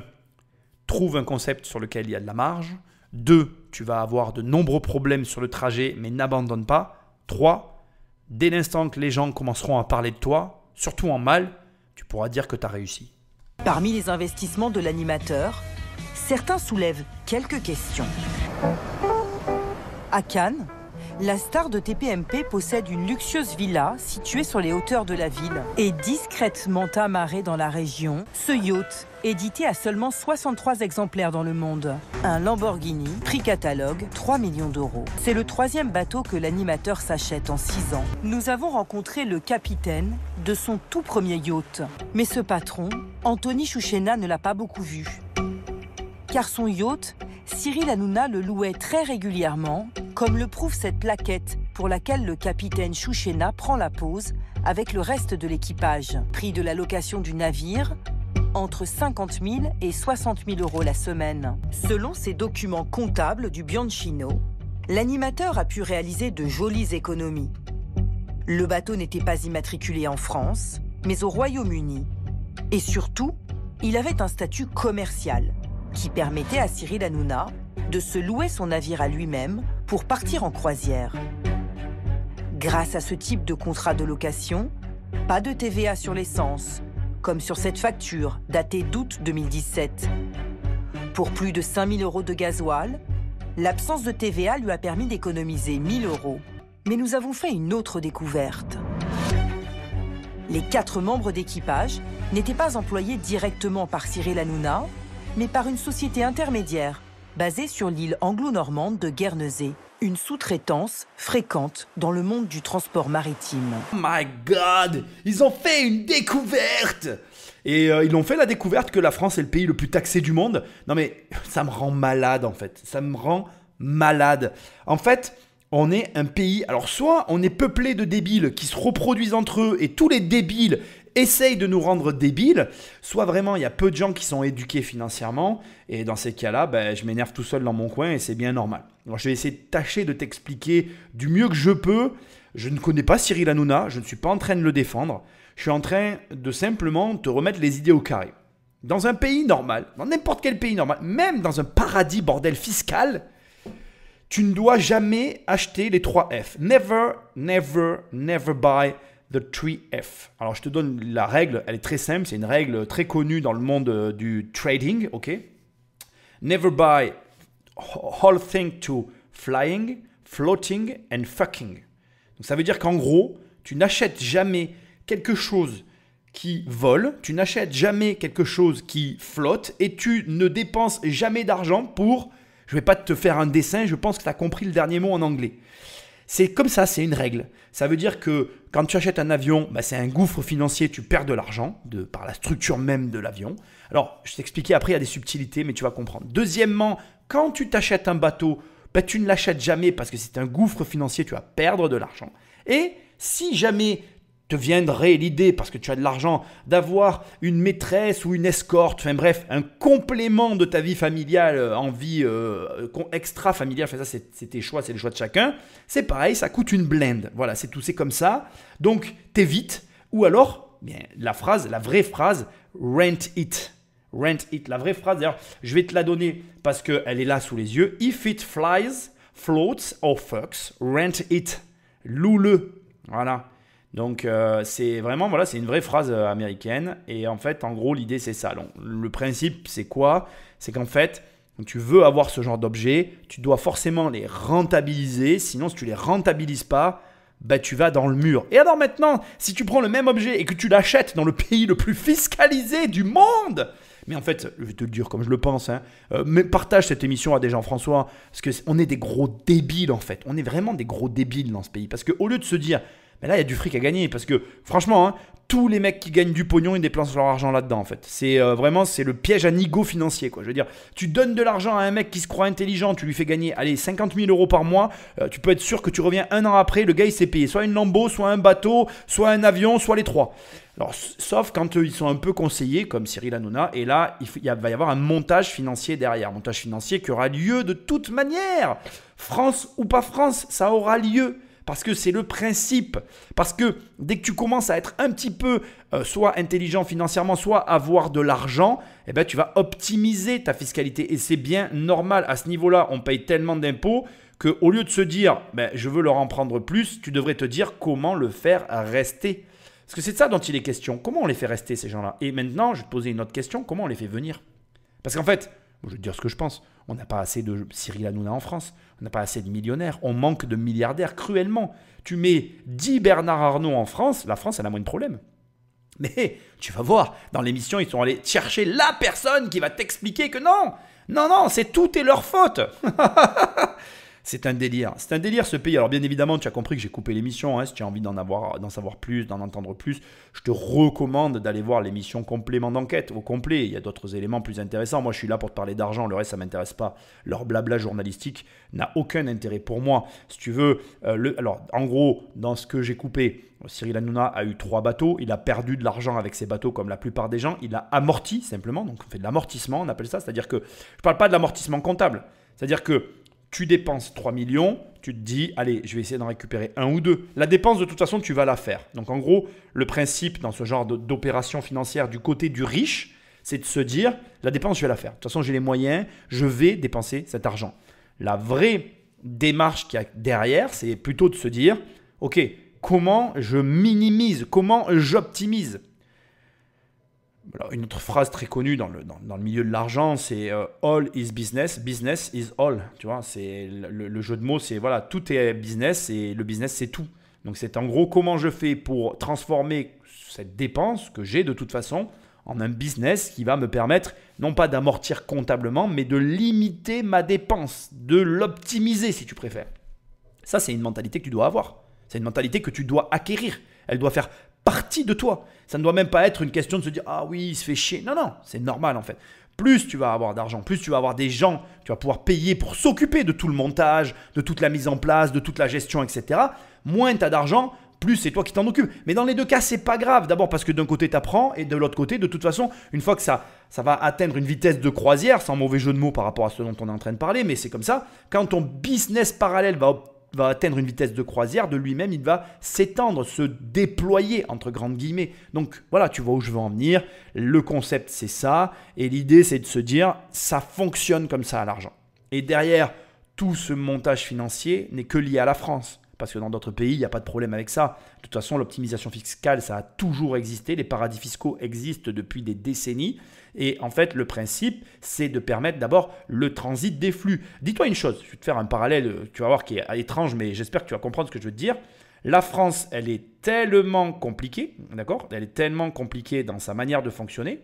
Speaker 4: Trouve un concept sur lequel il y a de la marge. 2. Tu vas avoir de nombreux problèmes sur le trajet, mais n'abandonne pas. 3. Dès l'instant que les gens commenceront à parler de toi, surtout en mal, tu pourras dire que tu as réussi.
Speaker 2: Parmi les investissements de l'animateur, certains soulèvent quelques questions. À Cannes, la star de TPMP possède une luxueuse villa située sur les hauteurs de la ville et discrètement amarrée dans la région. Ce yacht, édité à seulement 63 exemplaires dans le monde. Un Lamborghini, prix catalogue, 3 millions d'euros. C'est le 3e bateau que l'animateur s'achète en 6 ans. Nous avons rencontré le capitaine de son tout premier yacht. Mais ce patron, Anthony Chouchena, ne l'a pas beaucoup vu. Car son yacht, Cyril Hanouna le louait très régulièrement, comme le prouve cette plaquette pour laquelle le capitaine Chouchena prend la pose avec le reste de l'équipage. Prix de la location du navire, entre 50 000 et 60 000 euros la semaine. Selon ses documents comptables du Bianchino, l'animateur a pu réaliser de jolies économies. Le bateau n'était pas immatriculé en France, mais au Royaume-Uni. Et surtout, il avait un statut commercial qui permettait à Cyril Hanouna de se louer son navire à lui-même pour partir en croisière. Grâce à ce type de contrat de location, pas de TVA sur l'essence, comme sur cette facture datée d'août 2017. Pour plus de 5 000 euros de gasoil, l'absence de TVA lui a permis d'économiser 1 000 euros. Mais nous avons fait une autre découverte. Les 4 membres d'équipage n'étaient pas employés directement par Cyril Hanouna, mais par une société intermédiaire basée sur l'île anglo-normande de Guernesey. Une sous-traitance fréquente dans le monde du transport maritime.
Speaker 4: Oh my God, ils ont fait une découverte. Et ils ont fait la découverte que la France est le pays le plus taxé du monde. Non mais ça me rend malade en fait. Ça me rend malade. En fait, on est un pays... Alors soit on est peuplé de débiles qui se reproduisent entre eux et tous les débiles essayent de nous rendre débiles, soit vraiment il y a peu de gens qui sont éduqués financièrement et dans ces cas-là, je m'énerve tout seul dans mon coin et c'est bien normal. Alors je vais essayer de tâcher de t'expliquer du mieux que je peux. Je ne connais pas Cyril Hanouna, je ne suis pas en train de le défendre. Je suis en train de simplement te remettre les idées au carré. Dans un pays normal, dans n'importe quel pays normal, même dans un paradis bordel fiscal, tu ne dois jamais acheter les 3 F. Never, never, never buy the 3F. Alors, je te donne la règle, elle est très simple, c'est une règle très connue dans le monde du trading, ok? Never buy whole thing to flying, floating and fucking. Donc, ça veut dire qu'en gros, tu n'achètes jamais quelque chose qui vole, tu n'achètes jamais quelque chose qui flotte et tu ne dépenses jamais d'argent pour, je ne vais pas te faire un dessin, je pense que tu as compris le dernier mot en anglais. C'est comme ça, c'est une règle. Ça veut dire que quand tu achètes un avion, c'est un gouffre financier, tu perds de l'argent par la structure même de l'avion. Alors, je t'expliquais après, il y a des subtilités, mais tu vas comprendre. Deuxièmement, quand tu t'achètes un bateau, tu ne l'achètes jamais parce que c'est un gouffre financier, tu vas perdre de l'argent. Et si jamais te viendrait l'idée, parce que tu as de l'argent, d'avoir une maîtresse ou une escorte, enfin bref, un complément de ta vie familiale en vie extra-familiale, enfin ça c'est tes choix, c'est les choix de chacun, c'est pareil, ça coûte une blinde. Voilà, c'est tout, c'est comme ça. Donc, t'évites. Ou alors, la vraie phrase, rent it. Rent it. La vraie phrase, d'ailleurs, je vais te la donner parce qu'elle est là sous les yeux. If it flies, floats or fucks, rent it. Loue-le. Voilà. Donc, c'est vraiment, voilà, c'est une vraie phrase américaine. Et en fait, en gros, l'idée, c'est ça. Donc, le principe, c'est quoi? C'est qu'en fait, tu veux avoir ce genre d'objets, tu dois forcément les rentabiliser. Sinon, si tu ne les rentabilises pas, tu vas dans le mur. Et alors maintenant, si tu prends le même objet et que tu l'achètes dans le pays le plus fiscalisé du monde, mais en fait, je vais te le dire comme je le pense, mais partage cette émission à des gens, François, parce qu'on est des gros débiles en fait. On est vraiment des gros débiles dans ce pays. Parce qu'au lieu de se dire, mais là, il y a du fric à gagner. Parce que franchement, tous les mecs qui gagnent du pognon, ils dépensent leur argent là-dedans en fait. C'est vraiment, c'est le piège à nigo financier, quoi. Je veux dire, tu donnes de l'argent à un mec qui se croit intelligent, tu lui fais gagner, allez, 50 000 € par mois, tu peux être sûr que tu reviens un an après, le gars il s'est payé soit une Lambo, soit un bateau, soit un avion, soit les trois. Alors, sauf quand ils sont un peu conseillés, comme Cyril Hanouna, et là, il va y avoir un montage financier derrière. Montage financier qui aura lieu de toute manière. France ou pas France, ça aura lieu. Parce que c'est le principe. Parce que dès que tu commences à être un petit peu soit intelligent financièrement, soit avoir de l'argent, tu vas optimiser ta fiscalité. Et c'est bien normal. À ce niveau-là, on paye tellement d'impôts qu'au lieu de se dire je veux leur en prendre plus, tu devrais te dire comment le faire rester. Parce que c'est de ça dont il est question. Comment on les fait rester, ces gens-là? Et maintenant, je vais te poser une autre question. Comment on les fait venir? Parce qu'en fait, je vais te dire ce que je pense. On n'a pas assez de Cyril Hanouna en France. On n'a pas assez de millionnaires. On manque de milliardaires cruellement. Tu mets 10 Bernard Arnault en France, la France, elle a moins de problèmes. Mais tu vas voir, dans l'émission, ils sont allés chercher la personne qui va t'expliquer que non, c'est tout est leur faute. C'est un délire ce pays. Alors bien évidemment, tu as compris que j'ai coupé l'émission. Si tu as envie d'en savoir plus, d'en entendre plus, je te recommande d'aller voir l'émission Complément d'enquête au complet. Il y a d'autres éléments plus intéressants. Moi, je suis là pour te parler d'argent. Le reste, ça ne m'intéresse pas. Leur blabla journalistique n'a aucun intérêt pour moi. Si tu veux, alors en gros, dans ce que j'ai coupé, Cyril Hanouna a eu 3 bateaux. Il a perdu de l'argent avec ses bateaux comme la plupart des gens. Il a amorti simplement. Donc on fait de l'amortissement, on appelle ça. C'est-à-dire que je ne parle pas de l'amortissement comptable. C'est-à-dire que tu dépenses 3 millions, tu te dis, allez, je vais essayer d'en récupérer 1 ou 2. La dépense, de toute façon, tu vas la faire. Donc, en gros, le principe dans ce genre d'opération financière du côté du riche, c'est de se dire, la dépense, je vais la faire. De toute façon, j'ai les moyens, je vais dépenser cet argent. La vraie démarche qu'il y a derrière, c'est plutôt de se dire, ok, comment je minimise, comment j'optimise? Alors, une autre phrase très connue dans le milieu de l'argent, c'est all is business, business is all. Tu vois, c'est le jeu de mots, c'est voilà, tout est business et le business c'est tout. Donc c'est en gros comment je fais pour transformer cette dépense que j'ai de toute façon en un business qui va me permettre non pas d'amortir comptablement, mais de limiter ma dépense, de l'optimiser si tu préfères. Ça, c'est une mentalité que tu dois avoir. C'est une mentalité que tu dois acquérir. Elle doit faire partie de toi. Ça ne doit même pas être une question de se dire « Ah oui, il se fait chier ». Non, c'est normal en fait. Plus tu vas avoir d'argent, plus tu vas avoir des gens, tu vas pouvoir payer pour s'occuper de tout le montage, de toute la mise en place, de toute la gestion, etc. Moins tu as d'argent, plus c'est toi qui t'en occupes. Mais dans les deux cas, c'est pas grave. D'abord parce que d'un côté, tu apprends et de l'autre côté, de toute façon, une fois que ça va atteindre une vitesse de croisière, sans mauvais jeu de mots par rapport à ce dont on est en train de parler, mais c'est comme ça, quand ton business parallèle va atteindre une vitesse de croisière, de lui-même, il va s'étendre, se déployer, entre grandes guillemets. Donc voilà, tu vois où je veux en venir. Le concept, c'est ça. Et l'idée, c'est de se dire, ça fonctionne comme ça à l'argent. Et derrière, tout ce montage financier n'est que lié à la France. Parce que dans d'autres pays, il n'y a pas de problème avec ça. De toute façon, l'optimisation fiscale, ça a toujours existé. Les paradis fiscaux existent depuis des décennies. Et en fait, le principe, c'est de permettre d'abord le transit des flux. Dis-toi une chose, je vais te faire un parallèle, tu vas voir, qui est étrange, mais j'espère que tu vas comprendre ce que je veux te dire. La France, elle est tellement compliquée, d'accord? Elle est tellement compliquée dans sa manière de fonctionner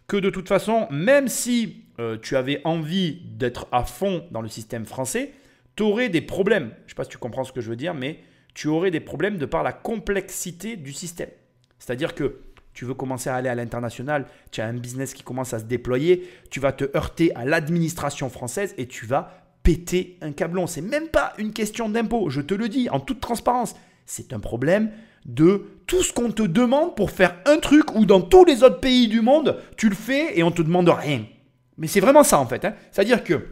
Speaker 4: que de toute façon, même si tu avais envie d'être à fond dans le système français, tu aurais des problèmes. Je ne sais pas si tu comprends ce que je veux dire, mais tu aurais des problèmes de par la complexité du système. C'est-à-dire que tu veux commencer à aller à l'international, tu as un business qui commence à se déployer, tu vas te heurter à l'administration française et tu vas péter un câblon. Ce n'est même pas une question d'impôt, je te le dis en toute transparence. C'est un problème de tout ce qu'on te demande pour faire un truc où dans tous les autres pays du monde, tu le fais et on ne te demande rien. Mais c'est vraiment ça en fait. C'est-à-dire que,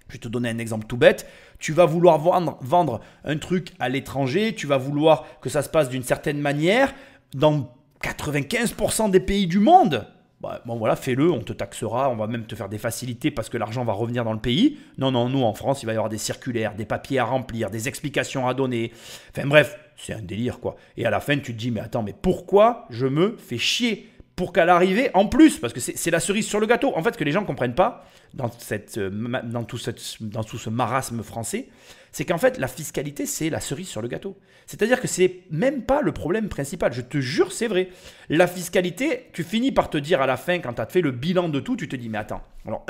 Speaker 4: je vais te donner un exemple tout bête, tu vas vouloir vendre un truc à l'étranger, tu vas vouloir que ça se passe d'une certaine manière dans 95% des pays du monde. Bon voilà, fais-le, on te taxera, on va même te faire des facilités parce que l'argent va revenir dans le pays. Non, nous en France, il va y avoir des circulaires, des papiers à remplir, des explications à donner. Enfin bref, c'est un délire quoi. Et à la fin, tu te dis, mais attends, mais pourquoi je me fais chier pour qu'à l'arrivée, en plus, parce que c'est la cerise sur le gâteau. En fait, ce que les gens ne comprennent pas dans tout ce marasme français, c'est qu'en fait, la fiscalité, c'est la cerise sur le gâteau. C'est-à-dire que c'est même pas le problème principal. Je te jure, c'est vrai. La fiscalité, tu finis par te dire à la fin, quand tu as fait le bilan de tout, tu te dis, mais attends, alors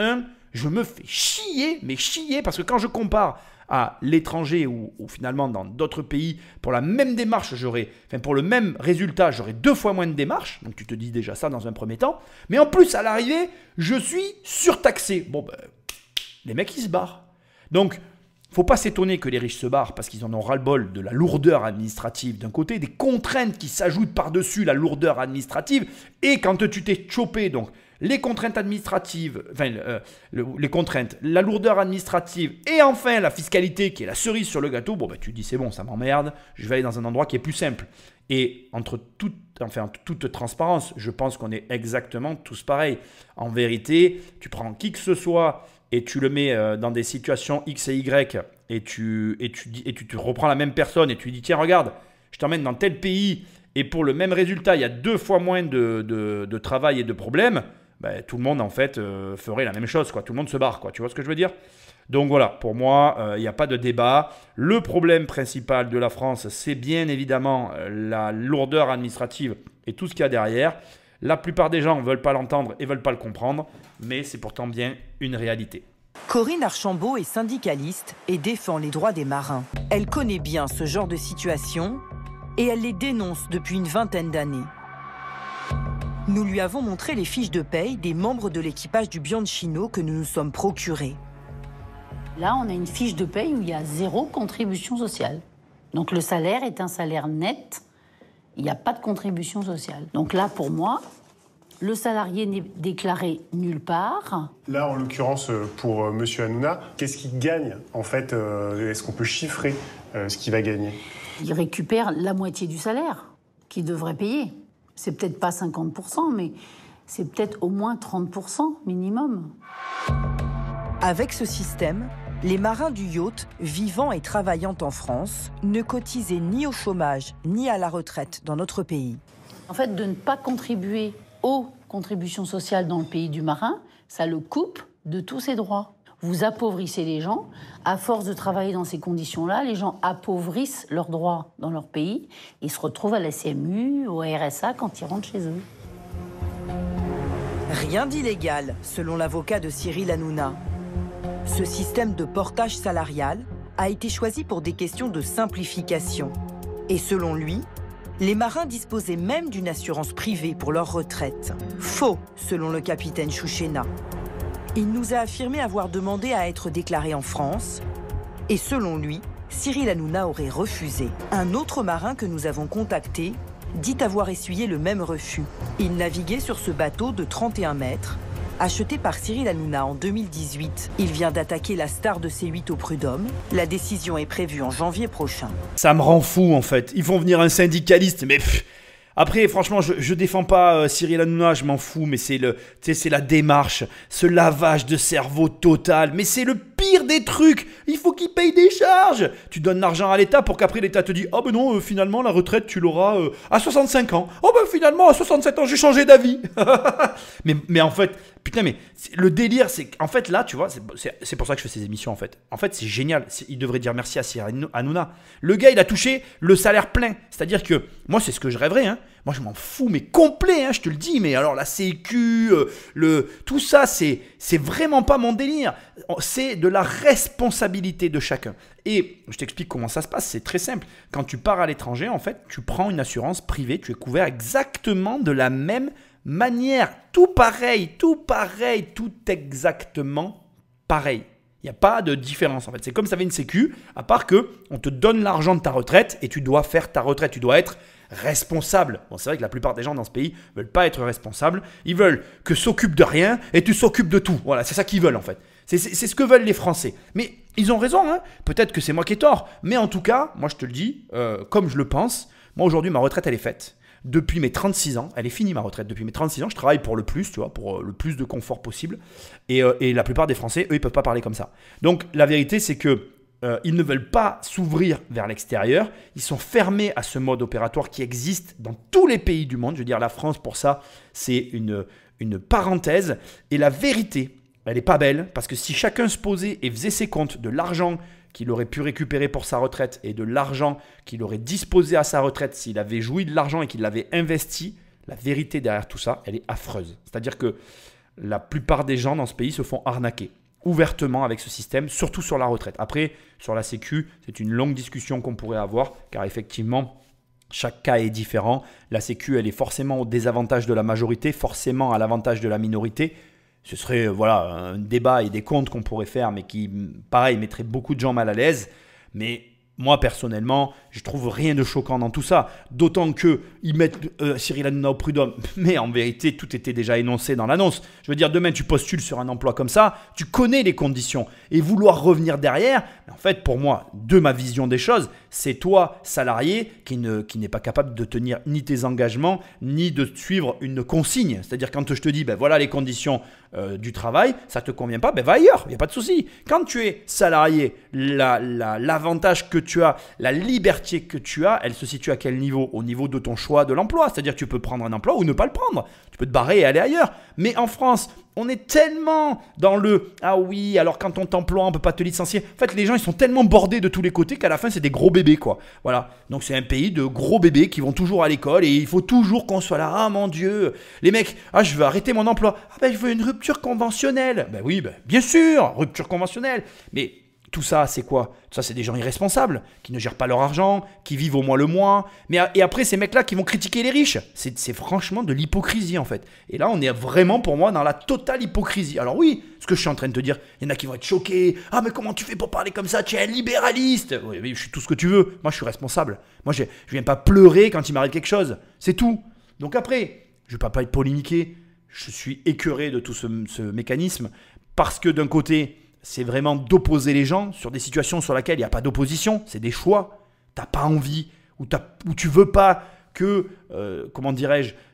Speaker 4: je me fais chier, parce que quand je compare à l'étranger ou finalement dans d'autres pays, pour la même démarche, pour le même résultat, j'aurai 2 fois moins de démarches. Donc tu te dis déjà ça dans un premier temps. Mais en plus, à l'arrivée, je suis surtaxé. Bon, les mecs, ils se barrent. Donc, faut pas s'étonner que les riches se barrent parce qu'ils en ont ras-le-bol de la lourdeur administrative d'un côté, des contraintes qui s'ajoutent par-dessus la lourdeur administrative. Et quand tu t'es chopé, donc, les contraintes administratives, les contraintes, la lourdeur administrative et enfin la fiscalité qui est la cerise sur le gâteau, tu te dis c'est bon, ça m'emmerde, je vais aller dans un endroit qui est plus simple. Et en toute transparence, je pense qu'on est exactement tous pareils. En vérité, tu prends qui que ce soit et tu le mets dans des situations X et Y et tu te reprends la même personne et tu lui dis tiens regarde, je t'emmène dans tel pays et pour le même résultat, il y a 2 fois moins de travail et de problèmes. Tout le monde en fait ferait la même chose, quoi. Tout le monde se barre, quoi. Tu vois ce que je veux dire? Donc voilà, pour moi, il n'y a pas de débat. Le problème principal de la France, c'est bien évidemment la lourdeur administrative et tout ce qu'il y a derrière. La plupart des gens ne veulent pas l'entendre et ne veulent pas le comprendre, mais c'est pourtant bien une réalité.
Speaker 2: Corinne Archambault est syndicaliste et défend les droits des marins. Elle connaît bien ce genre de situation et elle les dénonce depuis une 20aine d'années. Nous lui avons montré les fiches de paye des membres de l'équipage du Bianchino que nous nous sommes procurés.
Speaker 6: Là, on a une fiche de paye où il y a 0 contribution sociale. Donc le salaire est un salaire net, il n'y a pas de contribution sociale. Donc là, pour moi, le salarié n'est déclaré nulle part.
Speaker 22: Là, en l'occurrence, pour Monsieur Hanouna, qu'est-ce qu'il gagne en fait? Est-ce qu'on peut chiffrer ce qu'il va gagner?
Speaker 6: Il récupère la moitié du salaire qu'il devrait payer. C'est peut-être pas 50%, mais c'est peut-être au moins 30% minimum.
Speaker 2: Avec ce système, les marins du yacht, vivant et travaillant en France, ne cotisaient ni au chômage ni à la retraite dans notre pays.
Speaker 6: En fait, de ne pas contribuer aux contributions sociales dans le pays du marin, ça le coupe de tous ses droits. Vous appauvrissez les gens. À force de travailler dans ces conditions-là, les gens appauvrissent leurs droits dans leur pays et se retrouvent à la CMU, au RSA quand ils rentrent chez eux.
Speaker 2: Rien d'illégal, selon l'avocat de Cyril Hanouna. Ce système de portage salarial a été choisi pour des questions de simplification. Et selon lui, les marins disposaient même d'une assurance privée pour leur retraite. Faux, selon le capitaine Chouchéna. Il nous a affirmé avoir demandé à être déclaré en France. Et selon lui, Cyril Hanouna aurait refusé. Un autre marin que nous avons contacté dit avoir essuyé le même refus. Il naviguait sur ce bateau de 31 mètres, acheté par Cyril Hanouna en 2018. Il vient d'attaquer la star de C8 au Prud'homme. La décision est prévue en janvier prochain.
Speaker 4: Ça me rend fou en fait. Ils font venir un syndicaliste, mais... Après, franchement, je défends pas Cyril Hanouna, je m'en fous, mais c'est la démarche, ce lavage de cerveau total. Mais c'est le pire des trucs. Il faut qu'il paye des charges. Tu donnes l'argent à l'État pour qu'après l'État te dise « Ah ben non, finalement, la retraite, tu l'auras à 65 ans. Oh ben finalement, à 67 ans, j'ai changé d'avis. » Mais en fait, Putain, mais le délire, c'est qu'en fait, là, tu vois, c'est pour ça que je fais ces émissions, en fait. En fait, c'est génial. Il devrait dire merci à Cyril Hanouna. Le gars, il a touché le salaire plein. C'est-à-dire que, moi, c'est ce que je rêverais, hein. Moi, je m'en fous, mais complet, hein, je te le dis. Mais alors, la Sécu, tout ça, c'est vraiment pas mon délire. C'est de la responsabilité de chacun. Et je t'explique comment ça se passe. C'est très simple. Quand tu pars à l'étranger, en fait, tu prends une assurance privée. Tu es couvert exactement de la même manière. Tout pareil, tout exactement pareil. Il n'y a pas de différence, en fait. C'est comme si tu avais une sécu, à part que on te donne l'argent de ta retraite et tu dois faire ta retraite. Tu dois être responsable. Bon, c'est vrai que la plupart des gens dans ce pays ne veulent pas être responsables. Ils veulent que s'occupe de rien et tu s'occupes de tout. Voilà, c'est ça qu'ils veulent, en fait. C'est ce que veulent les Français. Mais ils ont raison, hein. Peut-être que c'est moi qui ai tort. Mais en tout cas, moi, je te le dis, comme je le pense, moi, aujourd'hui, ma retraite, elle est faite. Depuis mes 36 ans, elle est finie ma retraite, depuis mes 36 ans, je travaille pour le plus, tu vois, pour le plus de confort possible. Et la plupart des Français, eux, ils ne peuvent pas parler comme ça. Donc la vérité, c'est que ils ne veulent pas s'ouvrir vers l'extérieur. Ils sont fermés à ce mode opératoire qui existe dans tous les pays du monde. Je veux dire, la France, pour ça, c'est une parenthèse. Et la vérité, elle n'est pas belle, parce que si chacun se posait et faisait ses comptes de l'argent qu'il aurait pu récupérer pour sa retraite et de l'argent qu'il aurait disposé à sa retraite s'il avait joui de l'argent et qu'il l'avait investi, la vérité derrière tout ça, elle est affreuse. C'est-à-dire que la plupart des gens dans ce pays se font arnaquer ouvertement avec ce système, surtout sur la retraite. Après, sur la Sécu, c'est une longue discussion qu'on pourrait avoir, car effectivement, chaque cas est différent. La Sécu, elle est forcément au désavantage de la majorité, forcément à l'avantage de la minorité. Ce serait un débat et des comptes qu'on pourrait faire, mais qui, pareil, mettrait beaucoup de gens mal à l'aise. Mais moi, personnellement, je trouve rien de choquant dans tout ça. D'autant qu'ils mettent Cyril Hanouna au prud'homme. Mais en vérité, tout était déjà énoncé dans l'annonce. Je veux dire, demain, tu postules sur un emploi comme ça, tu connais les conditions. Et vouloir revenir derrière, en fait, pour moi, de ma vision des choses, c'est toi, salarié, qui n'est pas capable de tenir ni tes engagements, ni de suivre une consigne. C'est-à-dire, quand je te dis, voilà les conditions du travail, ça ne te convient pas, va ailleurs, il n'y a pas de souci. Quand tu es salarié, l'avantage que tu as, la liberté que tu as, elle se situe à quel niveau? Au niveau de ton choix de l'emploi. C'est-à-dire que tu peux prendre un emploi ou ne pas le prendre. Tu peux te barrer et aller ailleurs. Mais en France, on est tellement dans le « Ah oui, alors quand on t'emploie, on ne peut pas te licencier ». En fait, les gens, ils sont tellement bordés de tous les côtés qu'à la fin, c'est des gros bébés, quoi. Voilà. Donc, c'est un pays de gros bébés qui vont toujours à l'école et il faut toujours qu'on soit là. Ah, mon Dieu. Les mecs, je veux arrêter mon emploi. Ah, je veux une rupture conventionnelle. Oui, bien sûr, rupture conventionnelle. Mais tout ça, c'est quoi? Ça, c'est des gens irresponsables, qui ne gèrent pas leur argent, qui vivent au moins le mois. Et après, ces mecs-là qui vont critiquer les riches. C'est franchement de l'hypocrisie, en fait. Et là, on est vraiment, pour moi, dans la totale hypocrisie. Alors oui, ce que je suis en train de te dire, il y en a qui vont être choqués. Ah, mais comment tu fais pour parler comme ça? Tu es un libéraliste. Oui, je suis tout ce que tu veux. Moi, je suis responsable. Moi, je ne viens pas pleurer quand il m'arrive quelque chose. C'est tout. Donc après, je ne vais pas être polémiqué. Je suis écœuré de tout ce mécanisme. Parce que d'un côté, c'est vraiment d'opposer les gens sur des situations sur lesquelles il n'y a pas d'opposition, c'est des choix. Tu n'as pas envie ou tu ne veux pas que,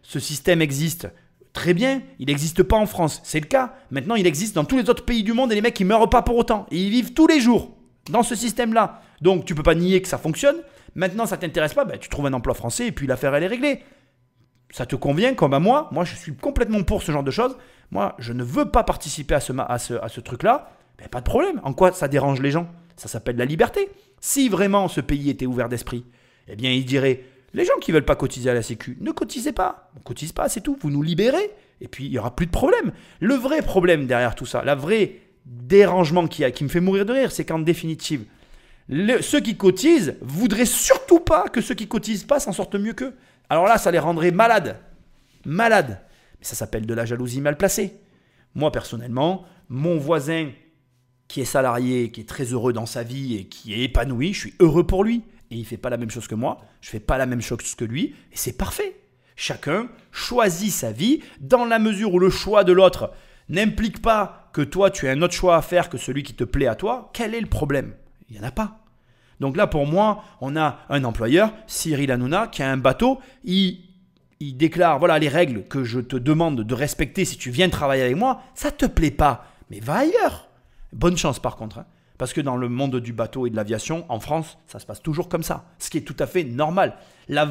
Speaker 4: ce système existe. Très bien, il n'existe pas en France, c'est le cas. Maintenant, il existe dans tous les autres pays du monde et les mecs, ils ne meurent pas pour autant. Et ils vivent tous les jours dans ce système-là. Donc, tu ne peux pas nier que ça fonctionne. Maintenant, ça ne t'intéresse pas, tu trouves un emploi français et puis l'affaire, elle est réglée. Ça te convient comme à moi. Moi, je suis complètement pour ce genre de choses. Moi, je ne veux pas participer à ce truc-là. Pas de problème. En quoi ça dérange les gens? Ça s'appelle la liberté. Si vraiment ce pays était ouvert d'esprit, eh bien, il dirait, les gens qui ne veulent pas cotiser à la Sécu, ne cotisez pas. On ne cotise pas, c'est tout. Vous nous libérez et puis il n'y aura plus de problème. Le vrai problème derrière tout ça, la vraie dérangement qui me fait mourir de rire, c'est qu'en définitive, ceux qui cotisent voudraient surtout pas que ceux qui cotisent pas s'en sortent mieux qu'eux. Alors là, ça les rendrait malades. Malades. Mais ça s'appelle de la jalousie mal placée. Moi, personnellement, mon voisin qui est salarié, qui est très heureux dans sa vie et qui est épanoui, je suis heureux pour lui. Et il ne fait pas la même chose que moi, je ne fais pas la même chose que lui, et c'est parfait. Chacun choisit sa vie dans la mesure où le choix de l'autre n'implique pas que toi, tu as un autre choix à faire que celui qui te plaît à toi. Quel est le problème? Il n'y en a pas. Donc là, pour moi, on a un employeur, Cyril Hanouna, qui a un bateau, il déclare, voilà les règles que je te demande de respecter si tu viens travailler avec moi, ça ne te plaît pas, mais va ailleurs. Bonne chance par contre, hein, parce que dans le monde du bateau et de l'aviation, en France, ça se passe toujours comme ça, ce qui est tout à fait normal. La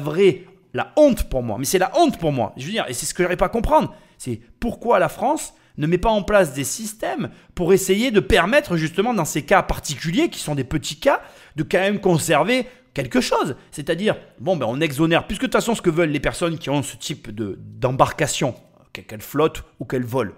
Speaker 4: honte pour moi, mais c'est la honte pour moi, je veux dire, et c'est ce que je n'arrive pas à comprendre, c'est pourquoi la France Ne mets pas en place des systèmes pour essayer de permettre justement dans ces cas particuliers, qui sont des petits cas, de quand même conserver quelque chose. C'est-à-dire, bon, ben on exonère, puisque de toute façon ce que veulent les personnes qui ont ce type d'embarcation, qu'elles flottent ou qu'elles volent,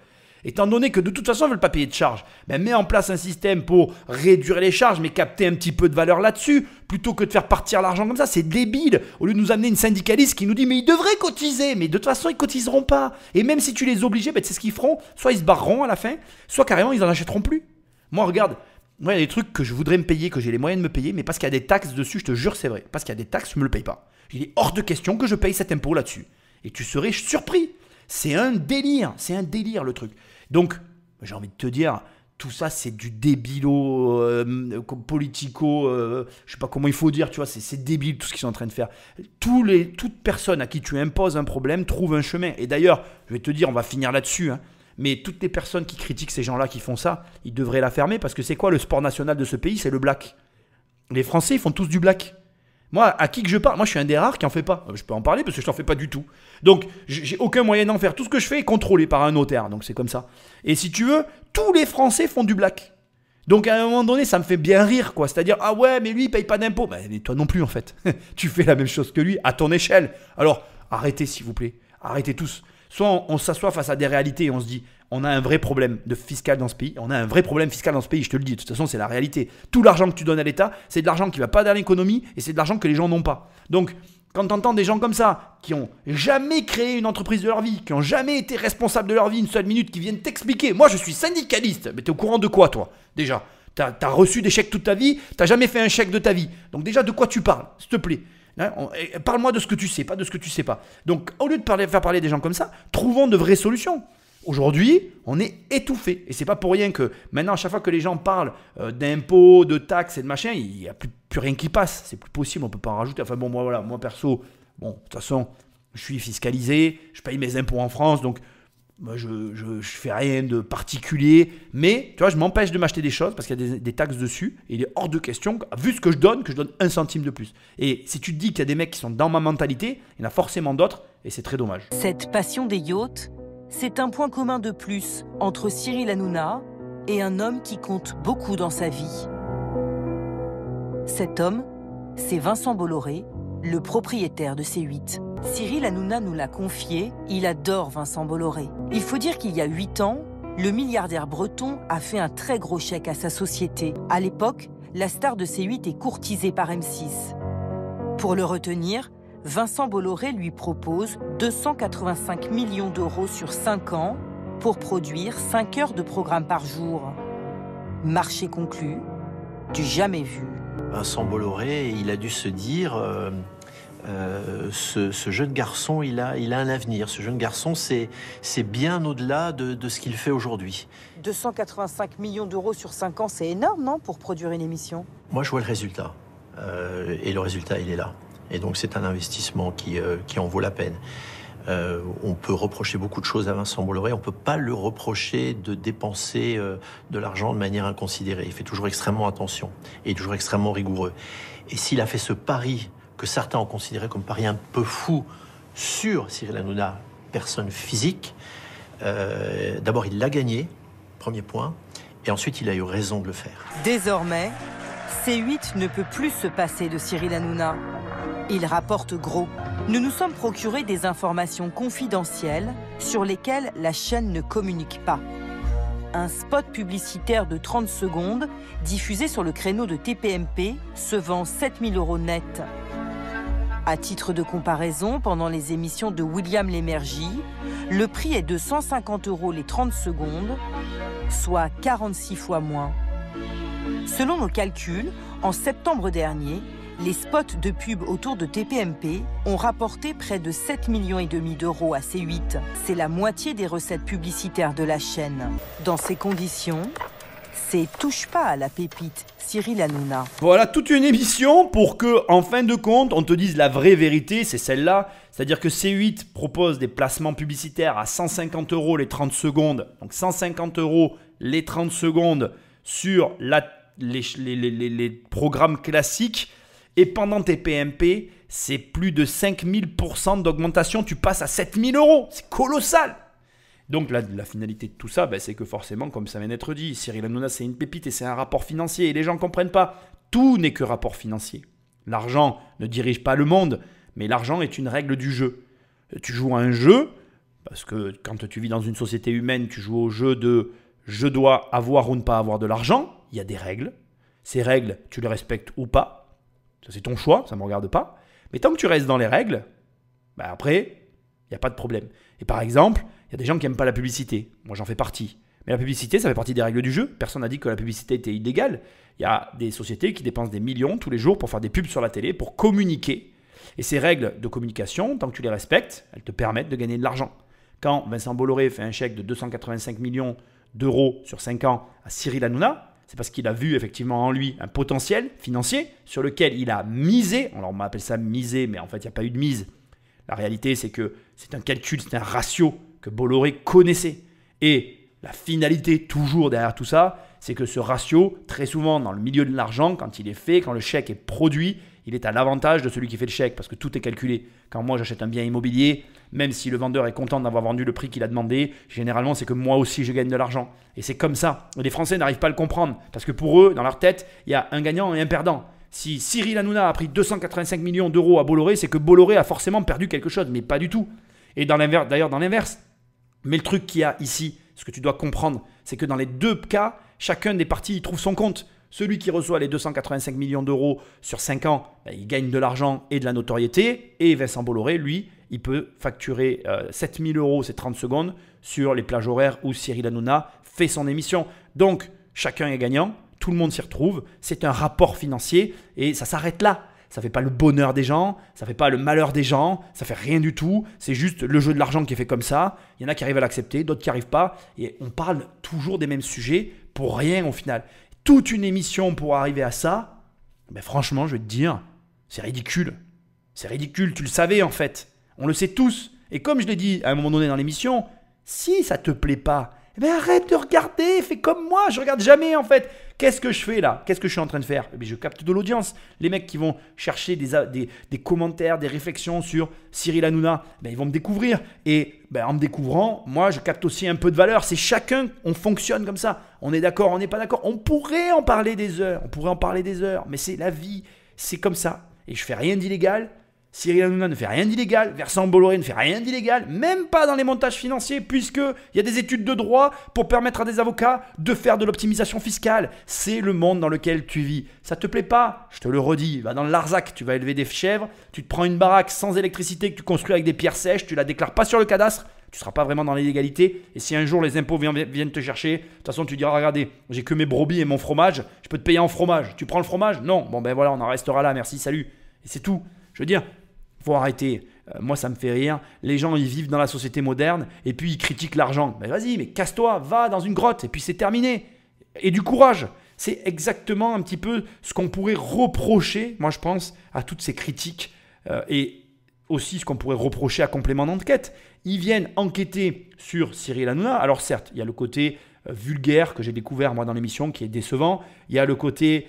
Speaker 4: étant donné que de toute façon, ils ne veulent pas payer de charges, ben mets en place un système pour réduire les charges, mais capter un petit peu de valeur là-dessus, plutôt que de faire partir l'argent comme ça. C'est débile. Au lieu de nous amener une syndicaliste qui nous dit « mais ils devraient cotiser », mais de toute façon, ils ne cotiseront pas. Et même si tu les obligeais, ben, c'est ce qu'ils feront. Soit ils se barreront à la fin, soit carrément, ils n'en achèteront plus. Moi, regarde, moi, il y a des trucs que je voudrais me payer, que j'ai les moyens de me payer, mais parce qu'il y a des taxes dessus, je te jure, c'est vrai. Parce qu'il y a des taxes, je ne me le paye pas. Il est hors de question que je paye cet impôt là-dessus. Et tu serais surpris. C'est un délire le truc. Donc, j'ai envie de te dire, tout ça c'est du débilo politico, je sais pas comment il faut dire, tu vois, c'est débile tout ce qu'ils sont en train de faire. Toute personne à qui tu imposes un problème trouve un chemin. Et d'ailleurs, je vais te dire, on va finir là-dessus, hein, mais toutes les personnes qui critiquent ces gens-là qui font ça, ils devraient la fermer parce que c'est quoi le sport national de ce pays? C'est le black. Les Français, ils font tous du black. Moi, à qui que je parle, moi je suis un des rares qui en fait pas. Je peux en parler parce que je n'en fais pas du tout. Donc, j'ai aucun moyen d'en faire. Tout ce que je fais est contrôlé par un notaire. Donc, c'est comme ça. Et si tu veux, tous les Français font du black. Donc, à un moment donné, ça me fait bien rire, quoi. C'est-à-dire, ah ouais, mais lui, il paye pas d'impôts. Ben, mais toi non plus, en fait. Tu fais la même chose que lui, à ton échelle. Alors, arrêtez, s'il vous plaît. Arrêtez tous. Soit on s'assoit face à des réalités et on se dit, on a un vrai problème fiscal dans ce pays. On a un vrai problème fiscal dans ce pays, je te le dis. De toute façon, c'est la réalité. Tout l'argent que tu donnes à l'État, c'est de l'argent qui ne va pas dans l'économie et c'est de l'argent que les gens n'ont pas. Donc, quand tu entends des gens comme ça, qui n'ont jamais créé une entreprise de leur vie, qui n'ont jamais été responsables de leur vie une seule minute, qui viennent t'expliquer, moi je suis syndicaliste, mais tu es au courant de quoi toi? Déjà, tu as reçu des chèques toute ta vie, tu n'as jamais fait un chèque de ta vie. Donc déjà, de quoi tu parles, s'il te plaît? Hein, parle-moi de ce que tu sais, pas de ce que tu sais pas. Donc, au lieu de faire parler des gens comme ça, trouvons de vraies solutions. Aujourd'hui, on est étouffé. Et c'est pas pour rien que maintenant, à chaque fois que les gens parlent d'impôts, de taxes et de machin, il n'y a plus rien qui passe. C'est plus possible, on peut pas en rajouter. Enfin bon, moi perso, bon, de toute façon, je suis fiscalisé, je paye mes impôts en France, donc moi, je fais rien de particulier. Mais, tu vois, je m'empêche de m'acheter des choses parce qu'il y a des taxes dessus. Et il est hors de question, vu ce que je donne 1 centime de plus. Et si tu te dis qu'il y a des mecs qui sont dans ma mentalité, il y en a forcément d'autres et c'est très dommage.
Speaker 2: Cette passion des yachts, c'est un point commun de plus entre Cyril Hanouna et un homme qui compte beaucoup dans sa vie. Cet homme, c'est Vincent Bolloré, le propriétaire de C8. Cyril Hanouna nous l'a confié, il adore Vincent Bolloré. Il faut dire qu'il y a 8 ans, le milliardaire breton a fait un très gros chèque à sa société. À l'époque, la star de C8 est courtisée par M6. Pour le retenir, Vincent Bolloré lui propose 285 millions d'euros sur 5 ans pour produire 5 heures de programme par jour. Marché conclu, du jamais vu.
Speaker 3: Vincent Bolloré, il a dû se dire, ce jeune garçon, il a un avenir. Ce jeune garçon, c'est bien au-delà de ce qu'il fait aujourd'hui.
Speaker 2: 285 millions d'euros sur 5 ans, c'est énorme, non, pour produire une émission?
Speaker 3: Moi, je vois le résultat. Et le résultat, il est là. Et donc, c'est un investissement qui en vaut la peine. On peut reprocher beaucoup de choses à Vincent Bolloré. On ne peut pas le reprocher de dépenser de l'argent de manière inconsidérée. Il fait toujours extrêmement attention et toujours extrêmement rigoureux. Et s'il a fait ce pari que certains ont considéré comme pari un peu fou sur Cyril Hanouna, personne physique, d'abord, il l'a gagné, premier point, et ensuite, il a eu raison de le faire.
Speaker 2: Désormais, C8 ne peut plus se passer de Cyril Hanouna. Il rapporte gros. Nous nous sommes procuré des informations confidentielles sur lesquelles la chaîne ne communique pas. Un spot publicitaire de 30 secondes diffusé sur le créneau de TPMP se vend 7 000 € net. À titre de comparaison, pendant les émissions de William Lémergie, le prix est de 150 € les 30 secondes, soit 46 fois moins. Selon nos calculs, en septembre dernier, les spots de pub autour de TPMP ont rapporté près de 7,5 millions d'euros à C8. C'est la moitié des recettes publicitaires de la chaîne. Dans ces conditions, c'est touche pas à la pépite, Cyril Hanouna.
Speaker 4: Voilà toute une émission pour que, en fin de compte, on te dise la vraie vérité, c'est celle-là. C'est-à-dire que C8 propose des placements publicitaires à 150 € les 30 secondes. Donc 150 € les 30 secondes sur les programmes classiques. Et pendant tes PMP, c'est plus de 5000% d'augmentation. Tu passes à 7000 €. C'est colossal. Donc la finalité de tout ça, c'est que forcément, comme ça vient d'être dit, Cyril Hanouna c'est une pépite et c'est un rapport financier. Et les gens ne comprennent pas. Tout n'est que rapport financier. L'argent ne dirige pas le monde, mais l'argent est une règle du jeu. Tu joues à un jeu, parce que quand tu vis dans une société humaine, tu joues au jeu de « je dois avoir ou ne pas avoir de l'argent ». Il y a des règles. Ces règles, tu les respectes ou pas. Ça, c'est ton choix, ça ne me regarde pas. Mais tant que tu restes dans les règles, après, il n'y a pas de problème. Et par exemple, il y a des gens qui n'aiment pas la publicité. Moi, j'en fais partie. Mais la publicité, ça fait partie des règles du jeu. Personne n'a dit que la publicité était illégale. Il y a des sociétés qui dépensent des millions tous les jours pour faire des pubs sur la télé, pour communiquer. Et ces règles de communication, tant que tu les respectes, elles te permettent de gagner de l'argent. Quand Vincent Bolloré fait un chèque de 285 millions d'euros sur 5 ans à Cyril Hanouna, c'est parce qu'il a vu effectivement en lui un potentiel financier sur lequel il a misé. Alors on appelle ça miser, mais en fait il n'y a pas eu de mise. La réalité c'est que c'est un calcul, c'est un ratio que Bolloré connaissait. Et la finalité toujours derrière tout ça, c'est que ce ratio, très souvent dans le milieu de l'argent, quand il est fait, quand le chèque est produit, il est à l'avantage de celui qui fait le chèque parce que tout est calculé. Quand moi j'achète un bien immobilier, même si le vendeur est content d'avoir vendu le prix qu'il a demandé, généralement c'est que moi aussi je gagne de l'argent. Et c'est comme ça. Et les Français n'arrivent pas à le comprendre parce que pour eux, dans leur tête, il y a un gagnant et un perdant. Si Cyril Hanouna a pris 285 millions d'euros à Bolloré, c'est que Bolloré a forcément perdu quelque chose, mais pas du tout. Et d'ailleurs dans l'inverse. Mais le truc qu'il y a ici, ce que tu dois comprendre, c'est que dans les deux cas, chacun des partis y trouve son compte. Celui qui reçoit les 285 millions d'euros sur 5 ans, il gagne de l'argent et de la notoriété. Et Vincent Bolloré, lui, il peut facturer 7 000 euros ces 30 secondes sur les plages horaires où Cyril Hanouna fait son émission. Donc, chacun est gagnant, tout le monde s'y retrouve. C'est un rapport financier et ça s'arrête là. Ça ne fait pas le bonheur des gens, ça ne fait pas le malheur des gens, ça ne fait rien du tout. C'est juste le jeu de l'argent qui est fait comme ça. Il y en a qui arrivent à l'accepter, d'autres qui n'y arrivent pas. Et on parle toujours des mêmes sujets pour rien au final. Toute une émission pour arriver à ça, franchement, je vais te dire, c'est ridicule. C'est ridicule, tu le savais en fait. On le sait tous. Et comme je l'ai dit à un moment donné dans l'émission, si ça te plaît pas, arrête de regarder, fais comme moi, je regarde jamais en fait. Qu'est-ce que je fais là? Qu'est-ce que je suis en train de faire? Je capte de l'audience. Les mecs qui vont chercher des commentaires, des réflexions sur Cyril Hanouna, ils vont me découvrir. Et en me découvrant, moi je capte aussi un peu de valeur. C'est chacun, on fonctionne comme ça. On est d'accord, on n'est pas d'accord. On pourrait en parler des heures. Mais c'est la vie, c'est comme ça. Et je fais rien d'illégal. Cyril Hanouna ne fait rien d'illégal, Vincent Bolloré ne fait rien d'illégal, même pas dans les montages financiers, puisqu'il y a des études de droit pour permettre à des avocats de faire de l'optimisation fiscale. C'est le monde dans lequel tu vis. Ça te plaît pas? Je te le redis, va dans le Larzac, tu vas élever des chèvres, tu te prends une baraque sans électricité que tu construis avec des pierres sèches, tu la déclares pas sur le cadastre, tu ne seras pas vraiment dans l'illégalité. Et si un jour les impôts viennent te chercher, de toute façon tu diras, regardez, j'ai que mes brebis et mon fromage, je peux te payer en fromage. Tu prends le fromage? Non. Bon voilà, on en restera là, merci, salut. Et c'est tout. Je veux dire, faut arrêter. Moi, ça me fait rire. Les gens, ils vivent dans la société moderne et puis ils critiquent l'argent. Vas-y, mais casse-toi, va dans une grotte et puis c'est terminé. Et du courage. C'est exactement un petit peu ce qu'on pourrait reprocher, moi je pense, à toutes ces critiques et aussi ce qu'on pourrait reprocher à Complément d'enquête. Ils viennent enquêter sur Cyril Hanouna. Alors certes, il y a le côté vulgaire que j'ai découvert moi dans l'émission qui est décevant. Il y a le côté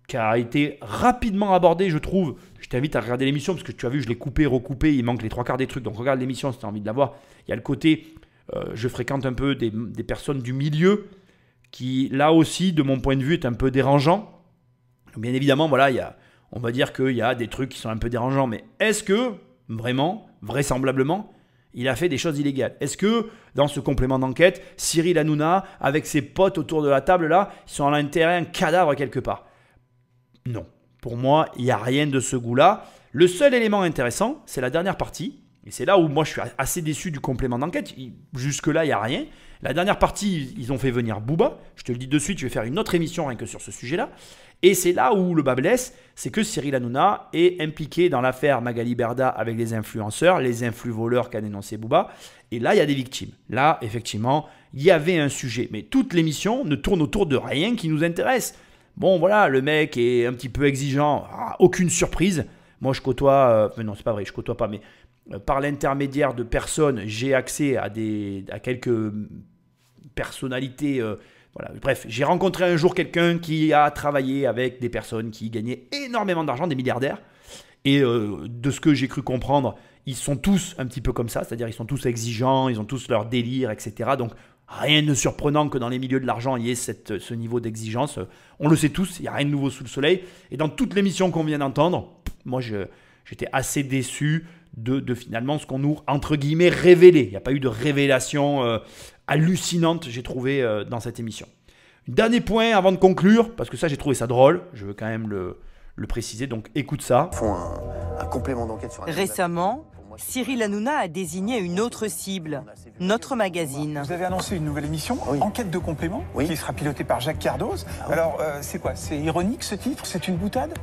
Speaker 4: qui a été rapidement abordé, je trouve. Je t'invite à regarder l'émission parce que tu as vu, je l'ai coupé, recoupé, il manque les 3/4 des trucs. Donc regarde l'émission si tu as envie de la voir. Il y a le côté, je fréquente un peu des personnes du milieu qui, là aussi, de mon point de vue, est un peu dérangeant. Bien évidemment, voilà, on va dire qu'il y a des trucs qui sont un peu dérangeants. Mais est-ce que, vraiment, vraisemblablement, il a fait des choses illégales? Est-ce que, dans ce complément d'enquête, Cyril Hanouna, avec ses potes autour de la table, là, ils sont à l'intérieur un cadavre quelque part? Non. Pour moi, il n'y a rien de ce goût-là. Le seul élément intéressant, c'est la dernière partie. Et c'est là où moi, je suis assez déçu du complément d'enquête. Jusque-là, il n'y a rien. La dernière partie, ils ont fait venir Booba. Je te le dis de suite, je vais faire une autre émission rien que sur ce sujet-là. Et c'est là où le bas blesse, c'est que Cyril Hanouna est impliqué dans l'affaire Magali Berda avec les influenceurs, les influx-voleurs qu'a dénoncé Booba. Et là, il y a des victimes. Là, effectivement, il y avait un sujet. Mais toute l'émission ne tourne autour de rien qui nous intéresse. Bon, voilà, le mec est un petit peu exigeant. Aucune surprise. Moi, je côtoie... non, c'est pas vrai, je côtoie pas. Mais par l'intermédiaire de personnes, j'ai accès à quelques personnalités... voilà. Bref, j'ai rencontré un jour quelqu'un qui a travaillé avec des personnes qui gagnaient énormément d'argent, des milliardaires. Et de ce que j'ai cru comprendre, ils sont tous un petit peu comme ça, c'est-à-dire ils sont tous exigeants, ils ont tous leur délire, etc. Donc rien de surprenant que dans les milieux de l'argent, il y ait ce niveau d'exigence. On le sait tous, il n'y a rien de nouveau sous le soleil. Et dans toute l'émission qu'on vient d'entendre, moi j'étais assez déçu de finalement ce qu'on nous, entre guillemets, révélé. Il n'y a pas eu de révélation hallucinante, j'ai trouvé, dans cette émission. Dernier point avant de conclure, parce que ça j'ai trouvé ça drôle, je veux quand même le préciser, donc écoute ça.
Speaker 5: Ils font un complément d'enquête sur un...
Speaker 2: Récemment, Cyril Hanouna a désigné une autre cible, notre magazine.
Speaker 21: Vous avez annoncé une nouvelle émission, Enquête de complément, qui sera pilotée par Jacques Cardoz. Alors, c'est quoi? C'est ironique ce titre? C'est une boutade?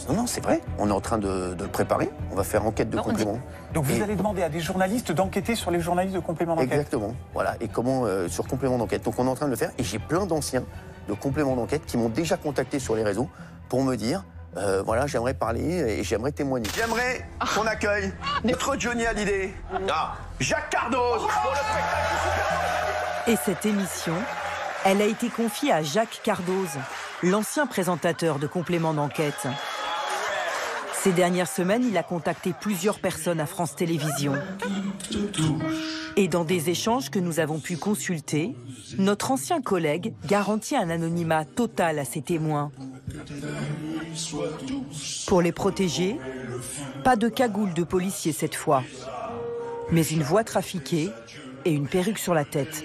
Speaker 5: Non, c'est vrai. On est en train de le préparer. On va faire enquête de complément.
Speaker 21: Donc vous allez demander à des journalistes d'enquêter sur les journalistes de complément d'enquête?
Speaker 5: Exactement. Voilà. Et comment sur complément d'enquête. Donc on est en train de le faire. Et j'ai plein d'anciens de complément d'enquête qui m'ont déjà contacté sur les réseaux pour me dire... voilà, j'aimerais parler et j'aimerais témoigner. J'aimerais qu'on accueille notre Johnny Hallyday, Jacques Cardoz, pour le spectacle.
Speaker 2: Et cette émission, elle a été confiée à Jacques Cardoz, l'ancien présentateur de Complément d'enquête. Ces dernières semaines, il a contacté plusieurs personnes à France Télévisions. Et dans des échanges que nous avons pu consulter, notre ancien collègue garantit un anonymat total à ses témoins. Pour les protéger, pas de cagoule de policier cette fois, mais une voix trafiquée et une perruque sur la tête.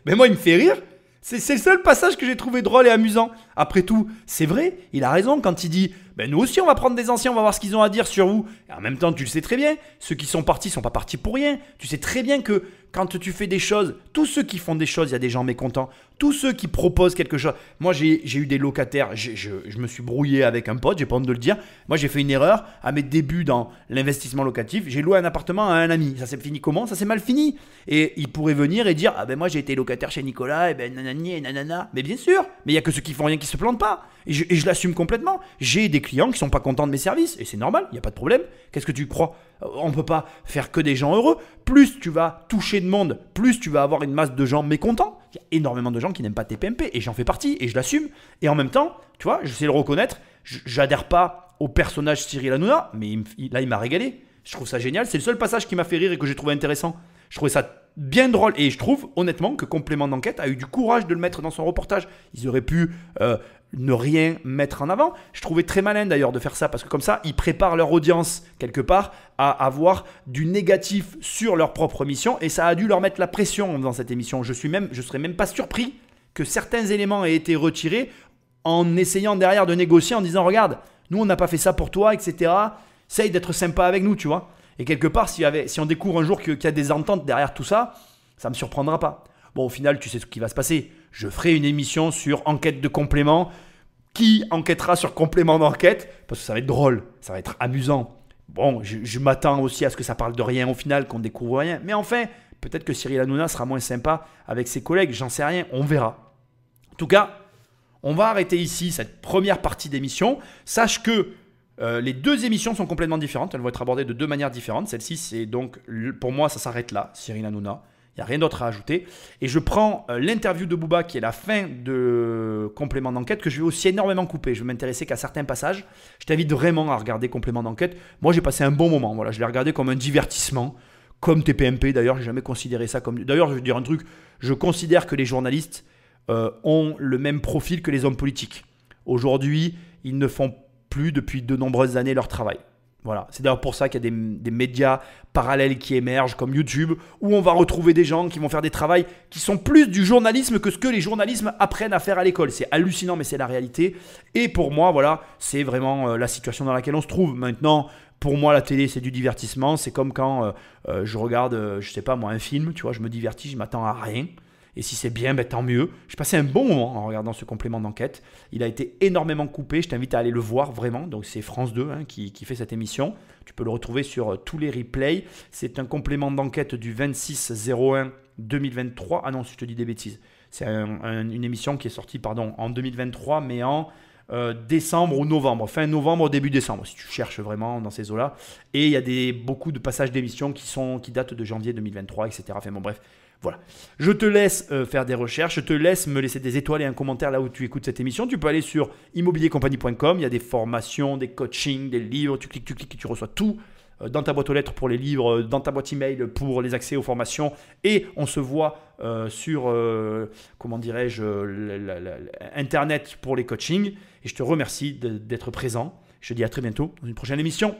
Speaker 4: Mais moi, il me fait rire. C'est le seul passage que j'ai trouvé drôle et amusant. Après tout, c'est vrai, il a raison quand il dit « nous aussi, on va prendre des anciens, on va voir ce qu'ils ont à dire sur vous. » Et en même temps, tu le sais très bien, ceux qui sont partis sont pas partis pour rien. Tu sais très bien que quand tu fais des choses, tous ceux qui font des choses, il y a des gens mécontents. Tous ceux qui proposent quelque chose. Moi, j'ai eu des locataires, je me suis brouillé avec un pote, j'ai pas honte de le dire. Moi, j'ai fait une erreur à mes débuts dans l'investissement locatif. J'ai loué un appartement à un ami. Ça s'est fini comment? Ça s'est mal fini. Et il pourrait venir et dire « Ah ben moi, j'ai été locataire chez Nicolas, et ben nanani et nanana. » Mais bien sûr, mais il y a que ceux qui font rien qui se plantent pas. Et je l'assume complètement. J'ai des clients qui sont pas contents de mes services. Et c'est normal, il n'y a pas de problème. Qu'est-ce que tu crois? On ne peut pas faire que des gens heureux. Plus tu vas toucher de monde, plus tu vas avoir une masse de gens mécontents. Il y a énormément de gens qui n'aiment pas tes PMP et j'en fais partie et je l'assume. Et en même temps, tu vois, je sais le reconnaître, j'adhère pas au personnage Cyril Hanouna, mais là, il m'a régalé. Je trouve ça génial. C'est le seul passage qui m'a fait rire et que j'ai trouvé intéressant. Je trouvais ça bien drôle et je trouve honnêtement que Complément d'enquête a eu du courage de le mettre dans son reportage. Ils auraient pu ne rien mettre en avant. Je trouvais très malin d'ailleurs de faire ça parce que comme ça, ils préparent leur audience quelque part à avoir du négatif sur leur propre mission et ça a dû leur mettre la pression dans cette émission. Je serais même pas surpris que certains éléments aient été retirés en essayant derrière de négocier en disant regarde, nous on n'a pas fait ça pour toi, etc. Essaye d'être sympa avec nous, tu vois. Et quelque part, si on découvre un jour qu'il y a des ententes derrière tout ça, ça ne me surprendra pas. Bon, au final, tu sais ce qui va se passer. Je ferai une émission sur enquête de complément. Qui enquêtera sur complément d'enquête? Parce que ça va être drôle, ça va être amusant. Bon, je m'attends aussi à ce que ça parle de rien au final, qu'on découvre rien. Mais enfin, peut-être que Cyril Hanouna sera moins sympa avec ses collègues, j'en sais rien, on verra. En tout cas, on va arrêter ici cette première partie d'émission. Sache que les deux émissions sont complètement différentes, elles vont être abordées de deux manières différentes. Celle-ci, c'est donc, pour moi, ça s'arrête là, Cyril Hanouna. Il n'y a rien d'autre à ajouter. Et je prends l'interview de Booba, qui est la fin de Complément d'enquête, que je vais aussi énormément couper. Je vais m'intéresser qu'à certains passages. Je t'invite vraiment à regarder Complément d'enquête. Moi, j'ai passé un bon moment. Voilà, je l'ai regardé comme un divertissement, comme TPMP. D'ailleurs, je n'ai jamais considéré ça comme... D'ailleurs, je vais dire un truc. Je considère que les journalistes ont le même profil que les hommes politiques. Aujourd'hui, ils ne font plus depuis de nombreuses années leur travail. Voilà. C'est d'ailleurs pour ça qu'il y a des médias parallèles qui émergent comme YouTube où on va retrouver des gens qui vont faire des travails qui sont plus du journalisme que ce que les journalistes apprennent à faire à l'école. C'est hallucinant mais c'est la réalité. Et pour moi, voilà, c'est vraiment la situation dans laquelle on se trouve. Maintenant, pour moi, la télé, c'est du divertissement. C'est comme quand je regarde, je sais pas moi, un film, tu vois, je me divertis, je m'attends à rien. Et si c'est bien, ben, tant mieux. J'ai passé un bon moment en regardant ce complément d'enquête. Il a été énormément coupé. Je t'invite à aller le voir vraiment. Donc c'est France 2 qui fait cette émission. Tu peux le retrouver sur tous les replays. C'est un complément d'enquête du 26/01/2023. Ah non, si je te dis des bêtises. C'est une émission qui est sortie en 2023, mais en décembre ou novembre. Fin novembre, début décembre, si tu cherches vraiment dans ces eaux-là. Et il y a beaucoup de passages d'émissions qui datent de janvier 2023, etc. Enfin bon, bref. Voilà. Je te laisse faire des recherches, je te laisse me laisser des étoiles et un commentaire là où tu écoutes cette émission. Tu peux aller sur immobiliercompagnie.com, il y a des formations, des coachings, des livres, tu cliques et tu reçois tout dans ta boîte aux lettres pour les livres, dans ta boîte email pour les accès aux formations, et on se voit sur, comment dirais-je, Internet pour les coachings. Et je te remercie d'être présent. Je te dis à très bientôt dans une prochaine émission.